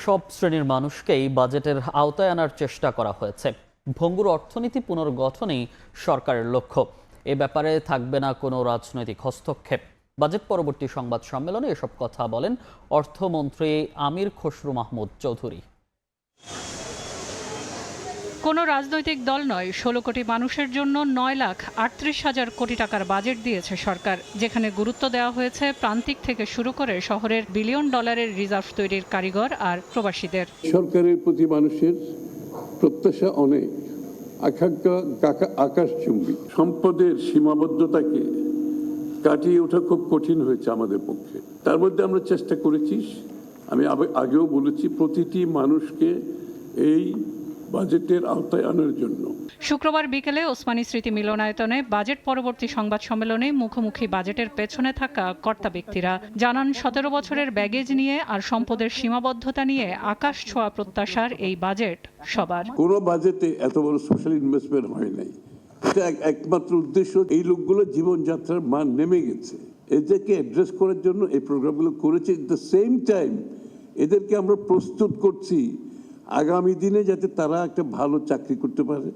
সব শ্রেণীর মানুষকেই বাজেটের আওতায় আনার চেষ্টা করা হয়েছে। ভঙ্গুর অর্থনীতি পুনর্গঠনই সরকারের লক্ষ্য। এ ব্যাপারে থাকবে না কোনো রাজনৈতিক হস্তক্ষেপ। বাজেট পরবর্তী সংবাদ সম্মেলনে এসব কথা বলেন অর্থমন্ত্রী আমির খসরু মাহমুদ চৌধুরী। কোনো রাজনৈতিক দল নয়, ১৬ কোটি মানুষের জন্য ৯,৩৮,০০০ কোটি টাকার বাজেট দিয়েছে সরকার, যেখানে গুরুত্ব দেওয়া হয়েছে প্রান্তিক থেকে শুরু করে শহরের বিলিয়ন ডলারের রিজার্ভ তৈরির কারিগর আর প্রবাসীদের। সরকারের প্রতি মানুষের প্রত্যাশা অনেক, আকাঙ্ক্ষা আকাশচুম্বী। সম্পদের সীমাবদ্ধতাকে কাটিয়ে ওঠা খুব কঠিন হয়েছে আমাদের পক্ষে। তার মধ্যে আমরা চেষ্টা করেছি, আমি আগেও বলেছি, প্রতিটি মানুষকে এই বাজেটের আওতায় আনার জন্য। শুক্রবার বিকেলে ওসমানী স্মৃতি মিলনায়তনে বাজেট পরবর্তী সংবাদ সম্মেলনে মুখোমুখি বাজেটের পেছনে থাকা কর্তা ব্যক্তিরা জানান, ১৭ বছরের ব্যাগেজ নিয়ে আর সম্পদের সীমাবদ্ধতা নিয়ে আকাশ ছোঁয়া প্রত্যাশার এই বাজেট সবার। কোনো বাজেটে এত বড় সোশ্যাল ইনভেস্টমেন্ট হয় নাই। এটা একমাত্র উদ্দেশ্য, এই লোকগুলোর জীবনযাত্রার মান নেমে গেছে, এদেরকে অ্যাড্রেস করার জন্য এই প্রোগ্রামগুলো করেছে। এট দ্য সেম টাইম এদেরকে আমরা প্রস্তুত করছি আগামী দিনে যাতে তারা একটা ভালো চাকরি করতে পারে।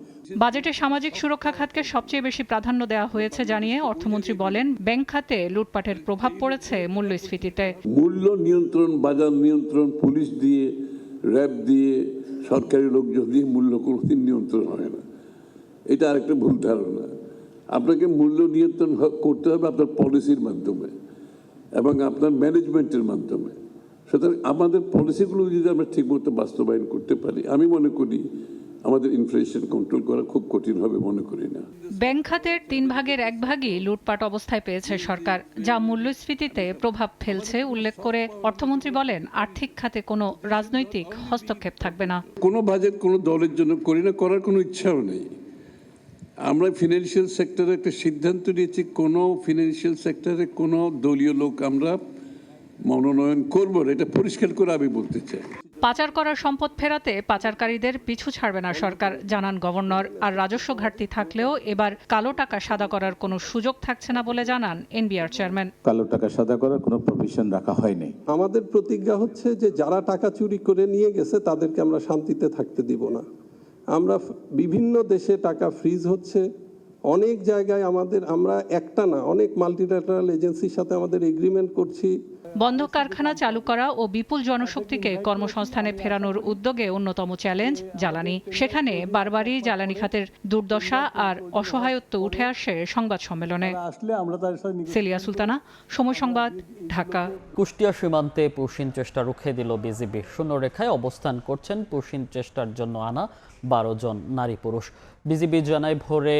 বাজেটে সামাজিক সুরক্ষা খাতকে সবচেয়ে বেশি প্রাধান্য দেওয়া হয়েছে জানিয়ে অর্থমন্ত্রী বলেন, ব্যাংক খাতে লুটপাটের প্রভাব পড়েছে মূল্যস্ফীতিতে। মূল্য নিয়ন্ত্রণ, বাজার নিয়ন্ত্রণ, পুলিশ দিয়ে, র্যাব দিয়ে, সরকারি লোকজন দিয়ে মূল্য কোনোদিন নিয়ন্ত্রণ হয় না। এটা আরেকটা ভুল ধারণা। আপনাকে মূল্য নিয়ন্ত্রণ করতে হবে আপনার পলিসির মাধ্যমে এবং আপনার ম্যানেজমেন্টের মাধ্যমে। সুতরাং আমাদের পলিসিগুলো যদি আমরা ঠিকমতো বাস্তবায়ন করতে পারি, আমি মনে করি আমাদের ইনফ্লেশন কন্ট্রোল করা খুব কঠিন হবে মনে করি না। ব্যাংক খাতের ৩ ভাগের ১ ভাগই লুটপাট অবস্থায় পেয়েছে সরকার, যা মূল্যস্ফীতিতে প্রভাব ফেলছে উল্লেখ করে অর্থমন্ত্রী বলেন, আর্থিক খাতে কোনো রাজনৈতিক হস্তক্ষেপ থাকবে না। কোনো বাজেট কোনো দলের জন্য করি না, করার কোনো ইচ্ছাও নেই। আমরা ফিনান্সিয়াল সেক্টরে একটা সিদ্ধান্ত নিয়েছি, কোনো ফিনান্সিয়াল সেক্টরে কোনো দলীয় লোক আমরা মনোনয়ন করব না, এটা পরিষ্কার করে আমি বলতে চাই। পাচার করা সম্পদ ফেরাতে পাচারকারীদের পিছু ছাড়বে না সরকার, জানান গভর্নর। আর রাজস্ব ঘাটতি থাকলেও এবার কালো টাকা সাদা করার কোনো সুযোগ থাকছে না বলে জানান এনবিআর চেয়ারম্যান। কালো টাকা সাদা করার কোনো প্রভিশন রাখা হয়নি। আমাদের প্রতিজ্ঞা হচ্ছে যে যারা টাকা চুরি করে নিয়ে গেছে তাদেরকে আমরা শান্তিতে থাকতে দিব না। আমরা বিভিন্ন দেশে টাকা ফ্রিজ হচ্ছে, অনেক জায়গায় আমরা একটা না অনেক মাল্টিল্যাটারাল এজেন্সির সাথে আমাদের এগ্রিমেন্ট করছি। বন্ধ কারখানা চালু করা ও বিপুল জনশক্তিকে কর্মসংস্থানে ফেরানোর উদ্যোগে অন্যতম চ্যালেঞ্জ জ্বালানি। সেখানে বারবারই জ্বালানি খাতের দুর্দশা আর অসহায়ত্ব উঠে আসে সংবাদ সম্মেলনে। সেলিয়া সুলতানা, সময় সংবাদ, ঢাকা। কুষ্টিয়া সীমান্তে পুশিন চেষ্টা রুখে দিল বিজিবি। শূন্যরেখায় অবস্থান করছেন পুশিন চেষ্টার জন্য আনা ১২ জন নারী পুরুষ। বিজিবি জানায়, ভোরে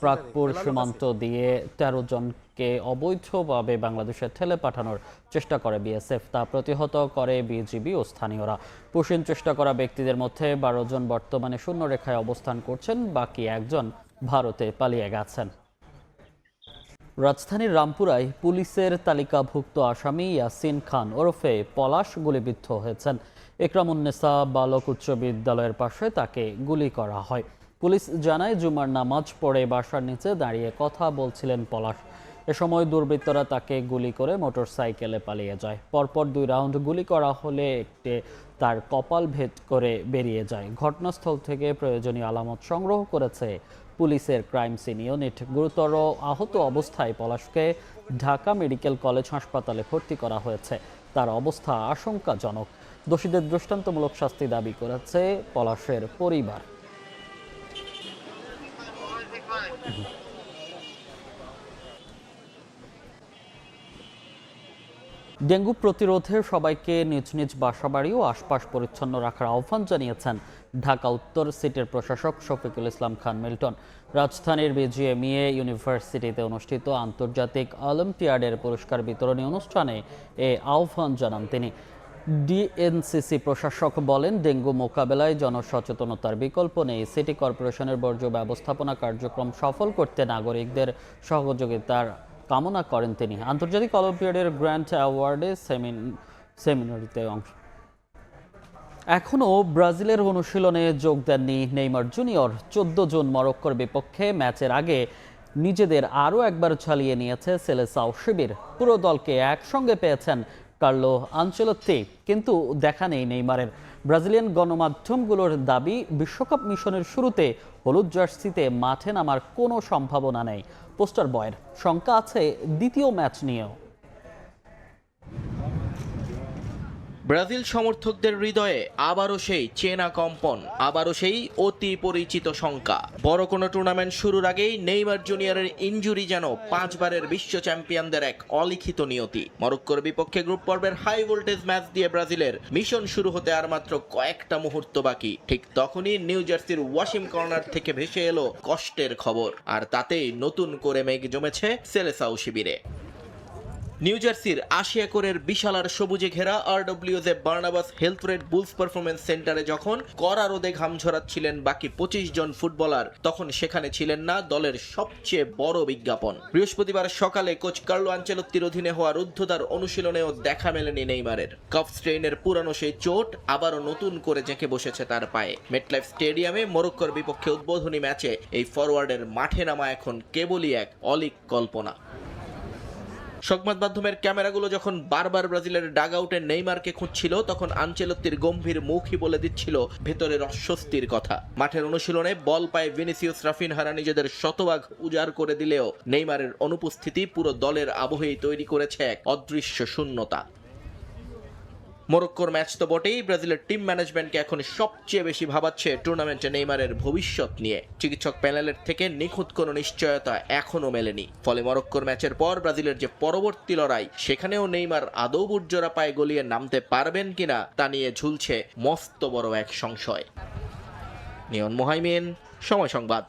প্রাকপুর সীমান্ত দিয়ে ১৩ জনকে অবৈধভাবে বাংলাদেশে ঠেলে পাঠানোর চেষ্টা করে বিএসএফ। তা প্রতিহত করে বিজিবি ও স্থানীয়রা। পুশিন চেষ্টা করা ব্যক্তিদের মধ্যে ১২ জন বর্তমানে শূন্যরেখায় অবস্থান করছেন, বাকি একজন ভারতে পালিয়ে গেছেন। রাজধানীর রামপুরায় পুলিশের তালিকাভুক্ত আসামি ইয়াসিন খান ওরফে পলাশ গুলিবিদ্ধ হয়েছেন। একরামুন্নেসা বালক উচ্চ বিদ্যালয়ের পাশে তাকে গুলি করা হয়। পুলিশ জানায়, জুমার নামাজ পড়ে বাসার নিচে দাঁড়িয়ে কথা বলছিলেন পলাশ। এ সময় দুর্বৃত্তরা তাকে গুলি করে মোটরসাইকেলে পালিয়ে যায়। পরপর ২ রাউন্ড গুলি করা হলে একটি তার কপাল ভেদ করে বেরিয়ে যায়। ঘটনাস্থল থেকে প্রয়োজনীয় আলামত সংগ্রহ করেছে পুলিশের ক্রাইম সিন ইউনিট। গুরুতর আহত অবস্থায় পলাশকে ঢাকা মেডিকেল কলেজ হাসপাতালে ভর্তি করা হয়েছে। তার অবস্থা আশঙ্কাজনক। দোষীদের দৃষ্টান্তমূলক শাস্তি দাবি করেছে পলাশের পরিবার। ডেঙ্গু প্রতিরোধে সবাইকে নিজ নিজ বাসাবাড়ি ও আশপাশ পরিচ্ছন্ন রাখার আহ্বান জানিয়েছেন ঢাকা উত্তর সিটির প্রশাসক শফিকুল ইসলাম খান মিল্টন। রাজধানীর বিজিএমইএ ইউনিভার্সিটিতে অনুষ্ঠিত আন্তর্জাতিক অলিম্পিয়াডের পুরস্কার বিতরণী অনুষ্ঠানে এ আহ্বান জানান তিনি। ডিএনসিসি প্রশাসক বলেন, ডেঙ্গু মোকাবেলায় জনসচেতনতার বিকল্প নেই। সিটি কর্পোরেশনের বর্জ্য ব্যবস্থাপনা কার্যক্রম সফল করতে নাগরিকদের সহযোগিতার কামনা করেন তিনি। আন্তর্জাতিক অলিম্পিয়াডের গ্র্যান্ড অ্যাওয়ার্ডে সেমিনারিতে অংশ। এখনও ব্রাজিলের অনুশীলনে যোগ দেননি নেইমার জুনিয়র। ১৪ জুন মরক্কোর বিপক্ষে ম্যাচের আগে নিজেদের আরও একবার চালিয়ে নিয়েছে সেলেসাও শিবির। পুরো দলকে একসঙ্গে পেয়েছেন কার্লো আনচেলত্তি, কিন্তু দেখা নেই নেইমারের। ব্রাজিলিয়ান গণমাধ্যমগুলোর দাবি, বিশ্বকাপ মিশনের শুরুতে হলুদ জার্সিতে মাঠে নামার কোনো সম্ভাবনা নেই। পোস্টার বয়ের শঙ্কা আছে দ্বিতীয় ম্যাচ নিয়েও। ব্রাজিল সমর্থকদের হৃদয়ে আবারও সেই চেনা কম্পন, আবারও সেই অতি পরিচিত শঙ্কা। বড় কোনো টুর্নামেন্ট শুরুর আগেই নেইমার জুনিয়রের ইনজুরি যেন 5 বারের বিশ্ব চ্যাম্পিয়নদের এক অলিখিত নিয়তি। মরক্কোর বিপক্ষে গ্রুপ পর্বের হাই ভোল্টেজ ম্যাচ দিয়ে ব্রাজিলের মিশন শুরু হতে আর মাত্র কয়েকটা মুহূর্ত বাকি। ঠিক তখনই নিউ জার্সির ওয়াশিম কর্নার থেকে ভেসে এলো কষ্টের খবর, আর তাতেই নতুন করে মেঘ জমেছে সেলেসাও শিবিরে। নিউ জার্সির 80 একরের বিশাল আর সবুজে ঘেরা RWZ Barnabas health Red Bulls performance সেন্টারে যখন কড়া রোদে ঘাম ঝরাচ্ছিলেন বাকি 25 জন ফুটবলার, তখন সেখানে ছিলেন না দলের সবচেয়ে বড় বিজ্ঞাপন। বৃহস্পতিবার সকালে কোচ কার্লো আনচেলত্তির অধীনে হওয়া রুদ্ধদ্বার অনুশীলনেও দেখা মেলেনি নেইমারের। কাফ স্ট্রেইনের পুরানো সেই চোট আবারও নতুন করে জেঁকে বসেছে তার পায়ে। মেটলাইফ স্টেডিয়ামে মরক্কোর বিপক্ষে উদ্বোধনী ম্যাচে এই ফরওয়ার্ডের মাঠে নামা এখন কেবলই এক অলীক কল্পনা। সংবাদ মাধ্যমের ক্যামেরাগুলো যখন বারবার ব্রাজিলের ডাগ আউটে নেইমারকে খুঁজছিল, তখন আনচেলত্তির গম্ভীর মুখই বলে দিচ্ছিল ভেতরের অস্বস্তির কথা। মাঠের অনুশীলনে বল পায়ে ভিনিসিয়াস রাফিনহারা নিজেদের শতভাগ উজাড় করে দিলেও নেইমারের অনুপস্থিতি পুরো দলের আবহেই তৈরি করেছে এক অদৃশ্য শূন্যতা। মরক্কোর ম্যাচ তো বটেই, ব্রাজিলের টিম ম্যানেজমেন্টকে এখন সবচেয়ে বেশি ভাবাচ্ছে টুর্নামেন্টে নেইমারের ভবিষ্যৎ নিয়ে। চিকিৎসক প্যানেলের থেকে নিখুঁত কোনো নিশ্চয়তা এখনো মেলেনি। ফলে মরক্কোর ম্যাচের পর ব্রাজিলের যে পরবর্তী লড়াই, সেখানেও নেইমার আদৌ বুটজোড়া পায়ে গলিয়ে নামতে পারবেন কিনা তা নিয়ে ঝুলছে মস্ত বড় এক সংশয়। নিয়ন মোহাইমিন, সময় সংবাদ।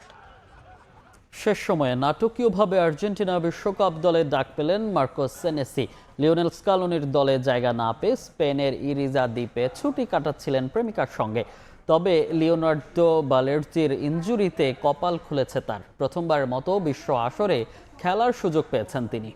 শেষ সময়ে নাটকীয়ভাবে আর্জেন্টিনা বিশ্বকাপ দলে ডাক পেলেন মার্কোস সেনেসি। লিওনেল স্কালোনির দলে জায়গা না পেয়ে স্পেনের ইরিজা দ্বীপে ছুটি কাটাচ্ছিলেন প্রেমিকার সঙ্গে। তবে লিওনার্দো বালের্জির ইনজুরিতে কপাল খুলেছে তার। প্রথমবারের মতো বিশ্ব আসরে খেলার সুযোগ পেয়েছেন তিনি।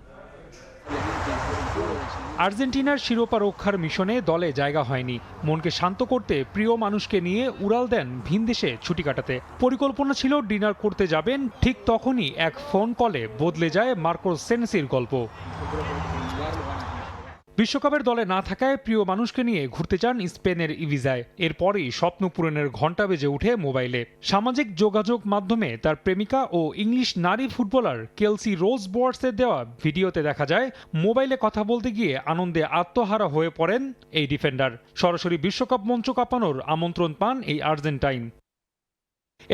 আর্জেন্টিনার শিরোপা রক্ষার মিশনে দলে জায়গা হয়নি। মনকে শান্ত করতে প্রিয় মানুষকে নিয়ে উড়াল দেন ভিনদেশে ছুটি কাটাতে। পরিকল্পনা ছিল ডিনার করতে যাবেন, ঠিক তখনই এক ফোন কলে বদলে যায় মার্কোস সেনেসির গল্প। বিশ্বকাপের দলে না থাকায় প্রিয় মানুষকে নিয়ে ঘুরতে চান স্পেনের ইভিজায়। এরপরই স্বপ্ন পূরণের ঘণ্টা বেজে ওঠে মোবাইলে। সামাজিক যোগাযোগ মাধ্যমে তার প্রেমিকা ও ইংলিশ নারী ফুটবলার কেলসি রোজ বোয়ার্সের দেওয়া ভিডিওতে দেখা যায় মোবাইলে কথা বলতে গিয়ে আনন্দে আত্মহারা হয়ে পড়েন এই ডিফেন্ডার। সরাসরি বিশ্বকাপ মঞ্চ কাঁপানোর আমন্ত্রণ পান এই আর্জেন্টাইন।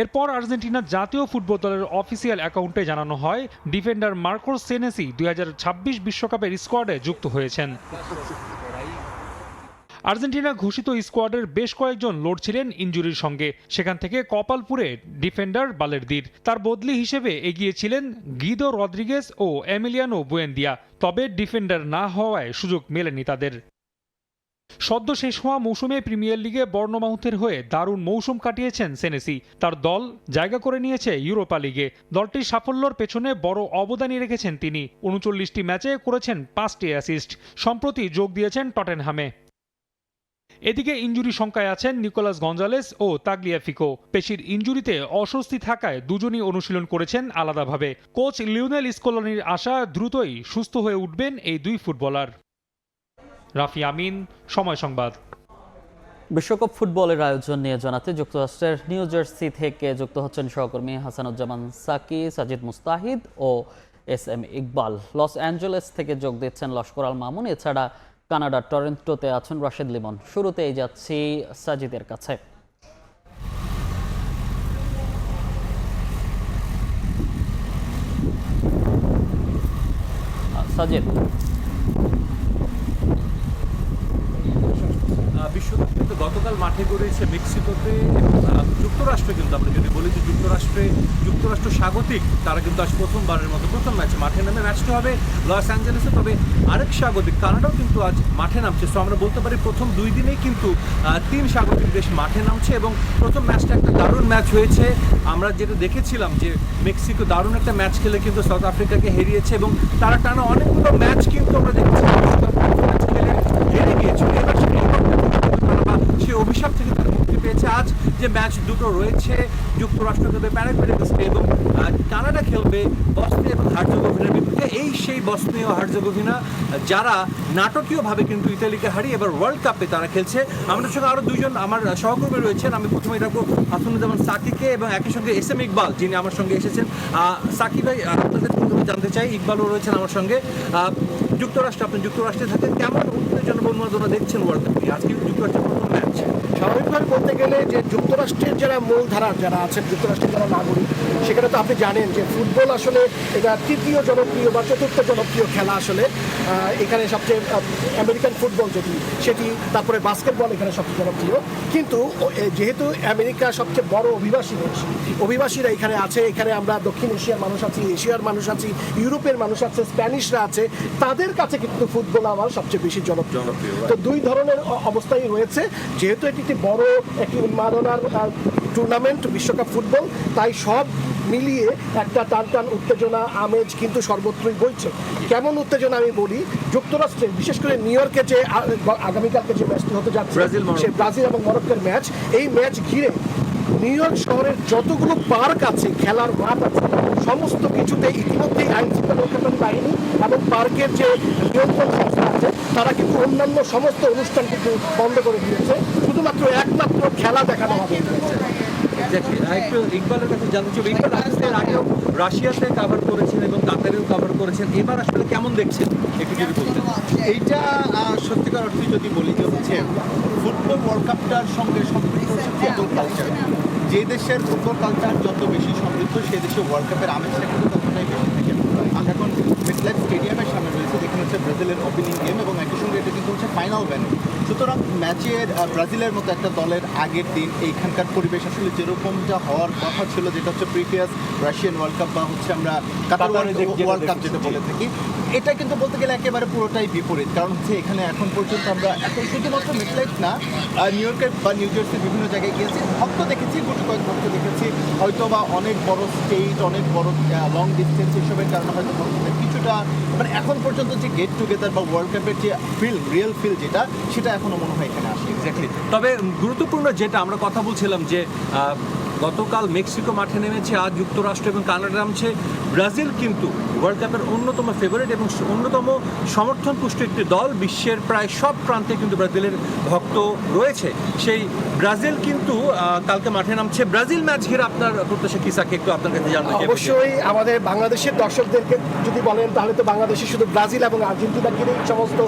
এরপর আর্জেন্টিনার জাতীয় ফুটবল দলের অফিসিয়াল অ্যাকাউন্টে জানানো হয় ডিফেন্ডার মার্কোস সেনেসি 2026 বিশ্বকাপের স্কোয়াডে যুক্ত হয়েছেন। আর্জেন্টিনা ঘোষিত স্কোয়াডের বেশ কয়েকজন লড়ছিলেন ইনজুরির সঙ্গে। সেখান থেকে কপাল পুড়ে ডিফেন্ডার বালেরদির। তার বদলি হিসেবে এগিয়েছিলেন গিদো রদ্রিগেজ ও এমিলিয়ানো বুয়েন্দিয়া। তবে ডিফেন্ডার না হওয়ায় সুযোগ মেলেনি তাদের। সদ্য শেষ হওয়া মৌসুমে প্রিমিয়ার লিগে বর্ণমাউথের হয়ে দারুণ মৌসুম কাটিয়েছেন সেনেসি। তার দল জায়গা করে নিয়েছে ইউরোপা লিগে। দলটির সাফল্যের পেছনে বড় অবদানই রেখেছেন তিনি। 39টি ম্যাচে করেছেন 5টি অ্যাসিস্ট। সম্প্রতি যোগ দিয়েছেন টটেনহামে। এদিকে ইনজুরি শঙ্কায় আছেন নিকোলাস গঞ্জালেস ও তাগলিয়াফিকো। পেশির ইনজুরিতে অস্বস্তি থাকায় দুজনই অনুশীলন করেছেন আলাদাভাবে। কোচ লিওনেল স্কলোনির আশা দ্রুতই সুস্থ হয়ে উঠবেন এই দুই ফুটবলার। রাফি আমিন, সময় সংবাদ। বিশ্বকাপ ফুটবলের আয়োজন নিয়ে জানাতে যুক্তরাষ্ট্রের নিউ জার্সি থেকে যুক্ত হচ্ছেন সহকর্মী হাসানুজ্জামান সাকি, সাজিদ মুস্তাহিদ ও SM ইকবাল। লস অ্যাঞ্জেলেস থেকে যোগ দিচ্ছেন লস্কর আল মামুন। এছাড়া কানাডার টরন্টোতে আছেন রাশেদ লিমন। শুরুতেই যাচ্ছি সাজিদের কাছে। সাজিদ, বিশ্বকাপ কিন্তু গতকাল মাঠে গড়িয়েছে মেক্সিকোতে। যুক্তরাষ্ট্র কিন্তু আমরা যদি বলি যে যুক্তরাষ্ট্র স্বাগতিক, তারা কিন্তু আজ প্রথমবারের মতো প্রথম ম্যাচে মাঠে নামে। ম্যাচটা হবে লস অ্যাঞ্জেলেসে। তবে আরেক স্বাগতিক কানাডাও কিন্তু আজ মাঠে নামছে। সো আমরা বলতে পারি প্রথম 2 দিনেই কিন্তু 3 স্বাগতিক দেশ মাঠে নামছে এবং প্রথম ম্যাচটা একটা দারুণ ম্যাচ হয়েছে। আমরা যেটা দেখেছিলাম যে মেক্সিকো দারুণ একটা ম্যাচ খেলে কিন্তু সাউথ আফ্রিকাকে হারিয়েছে এবং তারা টানা অনেকগুলো ম্যাচ কিন্তু আমরা দেখেছিলাম হেরে গিয়েছিল। এবার সে অভিশাপ থেকে তারা মুক্তি পেয়েছে। আজ যে ম্যাচ দুটো রয়েছে, যুক্তরাষ্ট্র খেলবে প্যারাগুয়ের বিপক্ষে এবং কানাডা খেলবে বসনিয়া এবং হার্জেগোভিনার বিপক্ষে। এই সেই বসনিয়া ও হার্জেগোভিনা যারা নাটকীয়ভাবে কিন্তু ইতালিকে হারিয়ে এবার ওয়ার্ল্ড কাপে তারা খেলছে। আমাদের সঙ্গে আরও দুজন আমার সহকর্মী রয়েছেন। আমি প্রথমে ডাকবো হাসানুজ্জামান সাকিকে এবং একই সঙ্গে এস এম ইকবাল, যিনি আমার সঙ্গে এসেছেন। সাকি ভাই, আপনাদের জানতে চাই, ইকবালও রয়েছেন আমার সঙ্গে। যুক্তরাষ্ট্র, আপনি যুক্তরাষ্ট্রে থাকেন, কেমন উত্তেজনা উন্মাদনা দেখছেন ওয়ার্ল্ড কাপে? আজকে যুক্তরাষ্ট্রের প্রথম ম্যাচ। স্বাভাবিকভাবে বলতে গেলে যে যুক্তরাষ্ট্রের যারা মূলধারার যারা আছেন, যুক্তরাষ্ট্রের যারা নাগরিক, সেখানে তো আপনি জানেন যে ফুটবল আসলে এটা তৃতীয় জনপ্রিয় বা চতুর্থ জনপ্রিয় খেলা আসলে। এখানে সবচেয়ে আমেরিকান ফুটবল যেটি সেটি, তারপরে বাস্কেটবল এখানে সবচেয়ে জনপ্রিয়। কিন্তু যেহেতু আমেরিকা সবচেয়ে বড় অভিবাসী দেশ, অভিবাসীরা এখানে আছে, এখানে আমরা দক্ষিণ এশিয়ার মানুষ আছি, এশিয়ার মানুষ আছি, ইউরোপের মানুষ আছে, স্প্যানিশরা আছে, তাদের কাছে কিন্তু ফুটবল আমার সবচেয়ে বেশি জনপ্রিয়। তো দুই ধরনের অবস্থাই রয়েছে। যেহেতু এটি একটি বড় একটি উন্মাদনার টুর্নামেন্ট বিশ্বকাপ ফুটবল, তাই সব মিলিয়ে একটা টান উত্তেজনা আমেজ কিন্তু সর্বত্রই বইছে। কেমন উত্তেজনা আমি বলি, যুক্তরাষ্ট্রে বিশেষ করে নিউ ইয়র্কে যে আগামীকালকে যে ম্যাচটি হতে যাচ্ছে, সে ব্রাজিল এবং মরক্কোর ম্যাচ, এই ম্যাচ ঘিরে নিউ ইয়র্ক শহরের যতগুলো পার্ক আছে, খেলার মাঠ আছে, সমস্ত কিছুতে ইতিমধ্যেই আইন শৃঙ্খলা রক্ষাকারী বাহিনী এবং পার্কের যে নিয়ন্ত্রণ সংস্থা আছে তারা কিন্তু অন্যান্য সমস্ত অনুষ্ঠান কিন্তু বন্ধ করে দিয়েছে, শুধুমাত্র একমাত্র খেলা দেখানো হবে। একটু ইকবালের কাছে জানতে চাই, ইকবাল এর আগেও রাশিয়াতে কভার করেছেন এবং কাতারেও কভার করেছেন, এবার আসলে কেমন দেখছেন একটু যদি বলতেন? এইটা সত্যিকার অর্থে যদি বলি যে হচ্ছে ফুটবল ওয়ার্ল্ড কাপটার সঙ্গে সম্পৃক্ত হচ্ছে ফুটবল কালচার। যে দেশের ফুটবল কালচার যত বেশি সমৃদ্ধ, সে দেশে ওয়ার্ল্ড কাপের আমেজটা কিন্তু ততটাই বেশি থাকে। আমরা এখন মেটলাইফ স্টেডিয়ামের সামনে রয়েছে, যেখানে হচ্ছে ব্রাজিলের ওপেনিং গেম এবং একই সঙ্গে এটা কিন্তু হচ্ছে ফাইনাল ভেন্যু। সুতরাং ম্যাচের ব্রাজিলের মতো একটা দলের আগের দিন এইখানকার পরিবেশ আসলে যেরকমটা হওয়ার কথা ছিল, যেটা হচ্ছে প্রিভিয়াস রাশিয়ান ওয়ার্ল্ড কাপ বা হচ্ছে আমরা কাতার ওয়ার্ল্ড কাপ যেটা বলে থাকি, এটা কিন্তু বলতে গেলে একেবারে পুরোটাই বিপরীত। কারণ হচ্ছে এখানে এখন পর্যন্ত আমরা এখন শুধুমাত্র মেটলাইফ না, নিউ ইয়র্কের বা নিউ জার্সির বিভিন্ন জায়গায় গিয়েছি, ভক্ত দেখেছি, গুটি কয়েক ভক্ত দেখেছি, হয়তো বা অনেক বড় স্টেজ, অনেক বড় লং ডিস্টেন্স, এসবের কারণে হয়তো ভক্তদের কিছুটা মানে এখন পর্যন্ত যে গেট টুগেদার বা ওয়ার্ল্ড কাপের যে রিয়েল ফিল যেটা, সেটা এখনো মনে হয় এখানে আসে। এক্স্যাক্টলি। তবে গুরুত্বপূর্ণ যেটা আমরা কথা বলছিলাম যে গতকাল মেক্সিকো মাঠে নেমেছে, আজ যুক্তরাষ্ট্র এবং কানাডা নামছে। ব্রাজিল কিন্তু ওয়ার্ল্ড কাপের অন্যতম ফেভারিট এবং অন্যতম সমর্থন পুষ্ট একটি দল। বিশ্বের প্রায় সব প্রান্তে কিন্তু ব্রাজিলের ভক্ত রয়েছে। সেই ব্রাজিল কিন্তু কালকে মাঠে নামছে। ব্রাজিল ম্যাচ ঘিরে আপনার প্রত্যাশা কি সাকি, একটু আপনার কাছে জানতে চাই। অবশ্যই আমাদের বাংলাদেশের দর্শকদেরকে যদি বলেন তাহলে তো বাংলাদেশে শুধু ব্রাজিল এবং আর্জেন্টিনা ঘিরে সমস্ত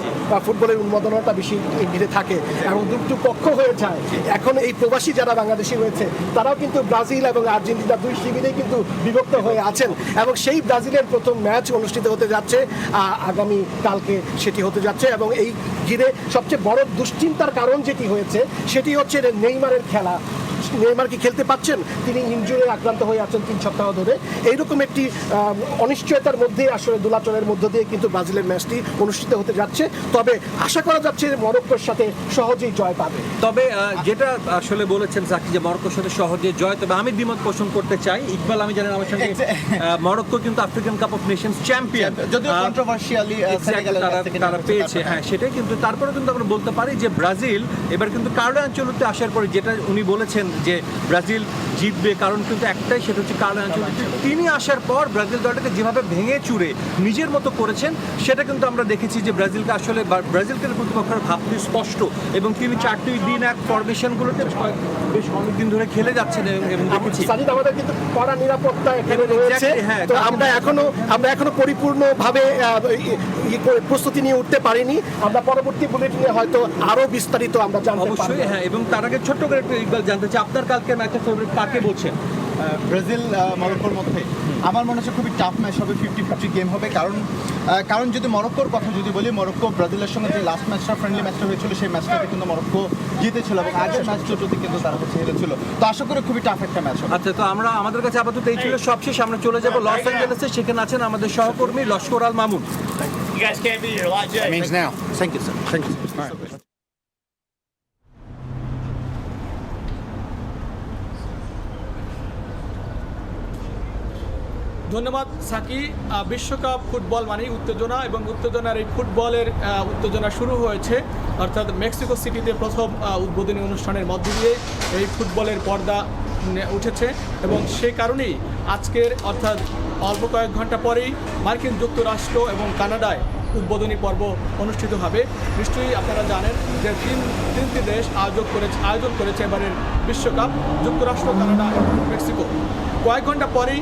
ফুটবলের উন্মাদনাটা বেশি ঘিরে থাকে এবং দুটো পক্ষ হয়ে যায়। এখন এই প্রবাসী যারা বাংলাদেশি রয়েছে তারাও কিন্তু ব্রাজিল এবং আর্জেন্টিনা দুই শিবিরেই কিন্তু বিভক্ত হয়ে আছেন এবং সেই ব্রাজিলের প্রথম ম্যাচ অনুষ্ঠিত হতে যাচ্ছে আগামী কালকে, সেটি হতে যাচ্ছে। এবং এই ঘিরে সবচেয়ে বড় দুশ্চিন্তার কারণ যেটি হয়েছে সেটি হচ্ছে নেইমারের খেলা। নেইমার কি খেলতে পাচ্ছেন? তিনি ইনজুরি আক্রান্ত হয়ে আছেন 3 সপ্তাহ ধরে। এইরকম একটি অনিশ্চয়তার মধ্যে আসলে দোলাচলের মধ্য দিয়ে কিন্তু ব্রাজিলের ম্যাচটি অনুষ্ঠিত হতে যাচ্ছে। তবে আশা করা যাচ্ছে যে মরক্কোর সাথে সহজেই জয় পাবে। তবে যেটা আসলে বলেছেন সাকি যে মরক্কোর সাথে সহজে জয়, তবে আমি দ্বিমত পোষণ করতে চাই। ইকবাল, আমি জানেন আমার সঙ্গে মরক্কো কিন্তু African cup of Nations champion, যদিও কন্ট্রোভার্সিয়ালি তারা পেয়েছে, হ্যাঁ সেটাই। কিন্তু তারপরে কিন্তু আমরা বলতে পারি যে ব্রাজিল এবার কিন্তু কার্লো আনচেলোত্তি আসার পরে, যেটা উনি বলেছেন যে ব্রাজিল জিতবে, কারণ কিন্তু একটাই, সেটা হচ্ছে কার্লো আনচেলোত্তি। তিনি আসার পর ব্রাজিল দলটাকে যেভাবে ভেঙে চুরে নিজের মতো করেছেন, সেটা কিন্তু আমরা দেখেছি যে ব্রাজিলকে আসলে ব্রাজিলকে প্রতিপক্ষের ভাবটি স্পষ্ট এবং তিনি 4টি দিন এক ফরমেশনগুলোতে বেশ অনেকদিন ধরে খেলে যাচ্ছেন এবং দেখেছি আমাদের কিন্তু কড়া নিরাপত্তা এখানে রয়েছে। তো আমরা এখনো পরিপূর্ণভাবে প্রস্তুতি নিয়ে উঠতে পারিনি। আমরা পরবর্তী বুলেটিনে হয়তো আরো বিস্তারিত আমরা জানতে পারবো। অবশ্যই, হ্যাঁ। এবং তার আগে ছোট্ট করে একটু ইকবাল জানতে চাই, আপনার কালকে ম্যাচের ফেভারিট কাকে বলছেন? ব্রাজিল মরক্কোর মধ্যে আমার মনে হচ্ছে খুবই টাফ ম্যাচ হবে, 50-50 গেম হবে। কারণ যদি মরক্কোর কথা যদি বলি, মরক্কো ব্রাজিলের সঙ্গে যে লাস্ট ম্যাচটা ফ্রেন্ডলি ম্যাচটা হয়েছিল, সেই ম্যাচটাতে কিন্তু মরক্কো জিতেছিল এবং আগের ম্যাচ দুটোতে কিন্তু তারা হচ্ছে হেরেছিল। তো আশা করি খুবই টাফ একটা ম্যাচ হবে। আচ্ছা, তো আমাদের কাছে আপাতত এই ছিল। সবশেষ আমরা চলে যাব লস অ্যাঞ্জেলেসে, সেখানে আছেন আমাদের সহকর্মী Laskar Al Mamun. Thank you, sir. Thank you. ধন্যবাদ সাকি। বিশ্বকাপ ফুটবল মানেই উত্তেজনা, এবং উত্তেজনার এই ফুটবলের উত্তেজনা শুরু হয়েছে অর্থাৎ মেক্সিকো সিটিতে প্রথম উদ্বোধনী অনুষ্ঠানের মধ্য দিয়ে এই ফুটবলের পর্দা উঠেছে, এবং সেই কারণেই আজকের অর্থাৎ অল্প কয়েক ঘন্টা পরেই মার্কিন যুক্তরাষ্ট্র এবং কানাডায় উদ্বোধনী পর্ব অনুষ্ঠিত হবে। নিশ্চয়ই আপনারা জানেন যে তিনটি দেশ আয়োজন করেছে এবারের বিশ্বকাপ, যুক্তরাষ্ট্র, কানাডা, মেক্সিকো। কয়েক ঘন্টা পরেই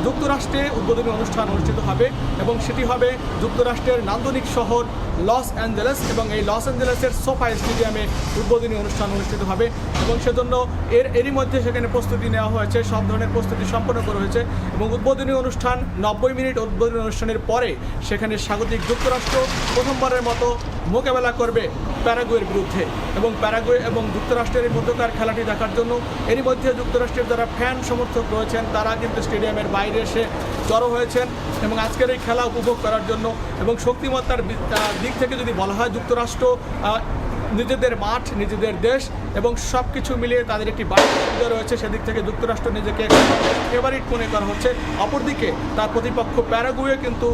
যুক্তরাষ্ট্রে উদ্বোধনী অনুষ্ঠান অনুষ্ঠিত হবে, এবং সেটি হবে যুক্তরাষ্ট্রের নান্দনিক শহর লস অ্যাঞ্জেলেস, এবং এই লস অ্যাঞ্জেলেসের সোফাই স্টেডিয়ামে উদ্বোধনী অনুষ্ঠান অনুষ্ঠিত হবে, এবং সেজন্য এরই মধ্যে সেখানে প্রস্তুতি নেওয়া হয়েছে, সব ধরনের প্রস্তুতি সম্পন্ন করা হয়েছে, এবং উদ্বোধনী অনুষ্ঠান 90 মিনিট উদ্বোধনী অনুষ্ঠানের পরে সেখানে স্বাগতিক যুক্তরাষ্ট্র প্রথমবারের মতো মোকাবেলা করবে প্যারাগুয়ের বিরুদ্ধে, এবং প্যারাগুয়ে এবং যুক্তরাষ্ট্রের মধ্যকার খেলাটি দেখার জন্য এরই মধ্যে যুক্তরাষ্ট্রের যারা ফ্যান সমর্থক রয়েছেন তারা কিন্তু স্টেডিয়ামের বাইরে এসে জড়ো হয়েছেন, এবং আজকের এই খেলা উপভোগ করার জন্য। এবং শক্তিমত্তার দিক থেকে যদি বলা হয়, যুক্তরাষ্ট্র নিজেদের মাঠ, নিজেদের দেশ এবং সব কিছু মিলিয়ে তাদের একটি বাড়তি সুবিধা রয়েছে, সেদিক থেকে যুক্তরাষ্ট্র নিজেকে ফেভারিট মনে করা হচ্ছে। অপরদিকে তার প্রতিপক্ষ প্যারাগুয়ে কিন্তু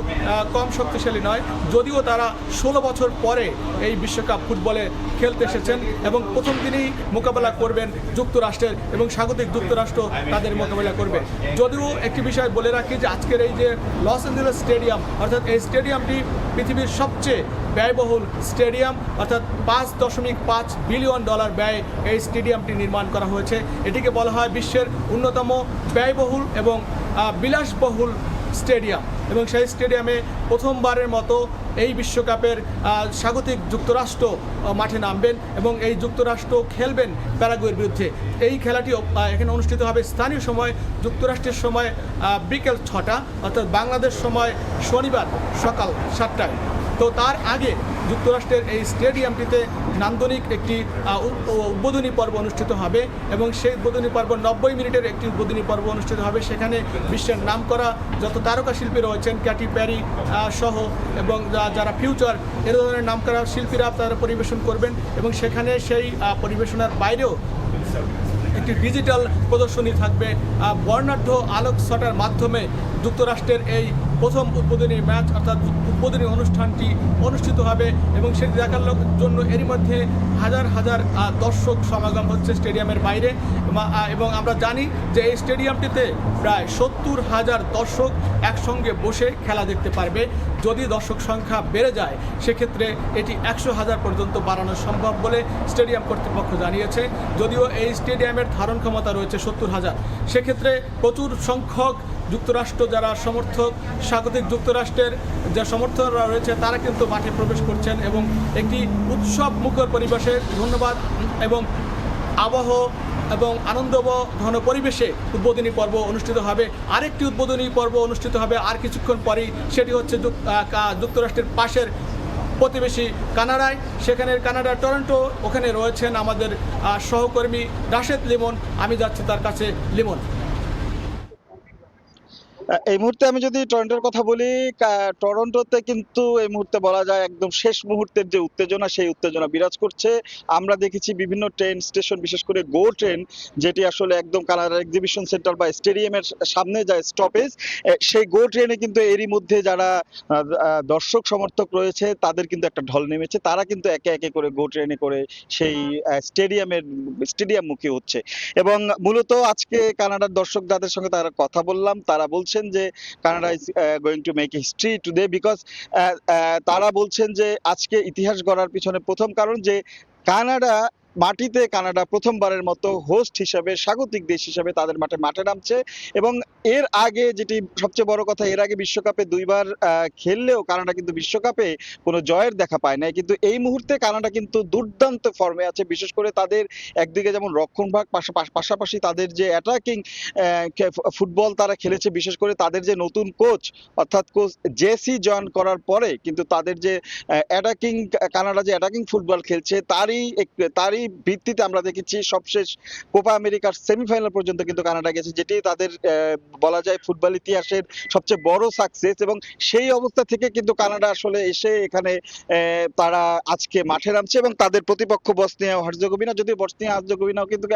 কম শক্তিশালী নয়, যদিও তারা 16 বছর পরে এই বিশ্বকাপ ফুটবলে খেলতে এসেছেন, এবং প্রথম দিনই মোকাবেলা করবেন যুক্তরাষ্ট্রের, এবং স্বাগতিক যুক্তরাষ্ট্র তাদের মোকাবেলা করবে। যদিও একটি বিষয় বলে রাখি যে আজকের এই যে লস অ্যাঞ্জেলেস স্টেডিয়াম, অর্থাৎ এই স্টেডিয়ামটি পৃথিবীর সবচেয়ে ব্যয়বহুল স্টেডিয়াম, অর্থাৎ $5.5 বিলিয়ন ব্যয়ে এই স্টেডিয়ামটি নির্মাণ করা হয়েছে। এটিকে বলা হয় বিশ্বের অন্যতম ব্যয়বহুল এবং বিলাসবহুল স্টেডিয়াম, এবং সেই স্টেডিয়ামে প্রথমবারের মতো এই বিশ্বকাপের স্বাগতিক যুক্তরাষ্ট্র মাঠে নামবেন, এবং এই যুক্তরাষ্ট্র খেলবেন প্যারাগুয়ের বিরুদ্ধে। এই খেলাটি এখানে অনুষ্ঠিত হবে স্থানীয় সময় যুক্তরাষ্ট্রের সময় বিকেল 6টা, অর্থাৎ বাংলাদেশ সময় শনিবার সকাল 7টায়। তো তার আগে যুক্তরাষ্ট্রের এই স্টেডিয়ামটিতে নান্দনিক একটি উদ্বোধনী পর্ব অনুষ্ঠিত হবে, এবং সেই উদ্বোধনী পর্ব 90 মিনিটের একটি উদ্বোধনী পর্ব অনুষ্ঠিত হবে। সেখানে বিশ্বের নামকরা যত তারকা শিল্পী রয়েছেন, ক্যাটি প্যারি সহ, এবং যারা ফিউচার এ ধরনের নামকরা শিল্পীরা তারা পরিবেশন করবেন, এবং সেখানে সেই পরিবেশনার বাইরেও একটি ডিজিটাল প্রদর্শনী থাকবে। বর্ণাঢ্য আলোকছটার মাধ্যমে যুক্তরাষ্ট্রের এই প্রথম উদ্বোধনী ম্যাচ অর্থাৎ উদ্বোধনী অনুষ্ঠানটি অনুষ্ঠিত হবে, এবং সেটি দেখার জন্য এরই মধ্যে হাজার হাজার দর্শক সমাগম হচ্ছে স্টেডিয়ামের বাইরে। এবং আমরা জানি যে এই স্টেডিয়ামটিতে প্রায় 70,000 দর্শক একসঙ্গে বসে খেলা দেখতে পারবে। যদি দর্শক সংখ্যা বেড়ে যায় সেক্ষেত্রে এটি 100,000 পর্যন্ত বাড়ানো সম্ভব বলে স্টেডিয়াম কর্তৃপক্ষ জানিয়েছে। যদিও এই স্টেডিয়ামের ধারণ ক্ষমতা রয়েছে 70,000, সেক্ষেত্রে প্রচুর সংখ্যক যুক্তরাষ্ট্র যারা সমর্থক, স্বাগতিক যুক্তরাষ্ট্রের যে সমর্থকরা রয়েছে তারা কিন্তু মাঠে প্রবেশ করছেন, এবং একটি উৎসব মুখর পরিবেশে ধন্যবাদ এবং আবহ এবং ঘন পরিবেশে উদ্বোধনী পর্ব অনুষ্ঠিত হবে। আরেকটি উদ্বোধনী পর্ব অনুষ্ঠিত হবে আর কিছুক্ষণ পরেই, সেটি হচ্ছে যুক্তরাষ্ট্রের পাশের প্রতিবেশী কানাডায়। সেখানের কানাডার টরন্টো, ওখানে রয়েছেন আমাদের সহকর্মী রাশেদ লিমন। আমি যাচ্ছি তার কাছে। লিমন, এই মুহূর্তে আমি যদি টরন্টোর কথা বলি, টরন্টোতে কিন্তু এই মুহূর্তে বলা যায় একদম শেষ মুহূর্তের যে উত্তেজনা, সেই উত্তেজনা বিরাজ করছে। আমরা দেখেছি বিভিন্ন ট্রেন স্টেশন, বিশেষ করে গো ট্রেন, যেটি আসলে একদম কানাডার এক্সিবিশন সেন্টার বা স্টেডিয়ামের সামনে যায় স্টপেজ, সেই গো ট্রেনে কিন্তু এরই মধ্যে যারা দর্শক সমর্থক রয়েছে তাদের কিন্তু একটা ঢল নেমেছে। তারা কিন্তু একে একে করে গো ট্রেনে করে সেই স্টেডিয়ামমুখী হচ্ছে, এবং মূলত আজকে কানাডার দর্শক যাদের সঙ্গে তারা কথা বললাম, তারা বলছেন যে Canada is going to make history today, because তারা বলছেন যে আজকে ইতিহাস গড়ার পিছনে প্রথম কারণ যে কানাডা প্রথমবারের মতো হোস্ট হিসেবে, স্বাগতিক দেশ হিসেবে তাদের মাঠে নামছে। এবং এর আগে যেটি সবচেয়ে বড় কথা, এর আগে বিশ্বকাপে 2বার খেললেও কানাডা কিন্তু বিশ্বকাপে কোনো জয়ের দেখা পায় নাই, কিন্তু এই মুহূর্তে কানাডা কিন্তু দুর্দান্ত ফর্মে আছে। বিশেষ করে তাদের একদিকে যেমন রক্ষণভাগ, পাশাপাশি তাদের যে অ্যাটাকিং ফুটবল তারা খেলেছে, বিশেষ করে তাদের যে নতুন কোচ অর্থাৎ কোচ জেসি জয়েন করার পরে কিন্তু তাদের যে কানাডা যে অ্যাটাকিং ফুটবল খেলছে তারই ভিত্তিতে আমরা দেখেছি সবশেষ কোপা আমেরিকার সেমিফাইনাল পর্যন্ত কিন্তু কানাডা গেছে, যেটি তাদের বলা যায় ফুটবল ইতিহাসের সবচেয়ে বড় সাকসেস। এবং সেই অবস্থা থেকে কিন্তু কানাডা আসলে এসে এখানে তারা আজকে মাঠে নামছে এবং তাদের প্রতিপক্ষ বসনিয়া হার্জেগোভিনা, যদিও বসনিয়া হার্জেগোভিনাও কিন্তু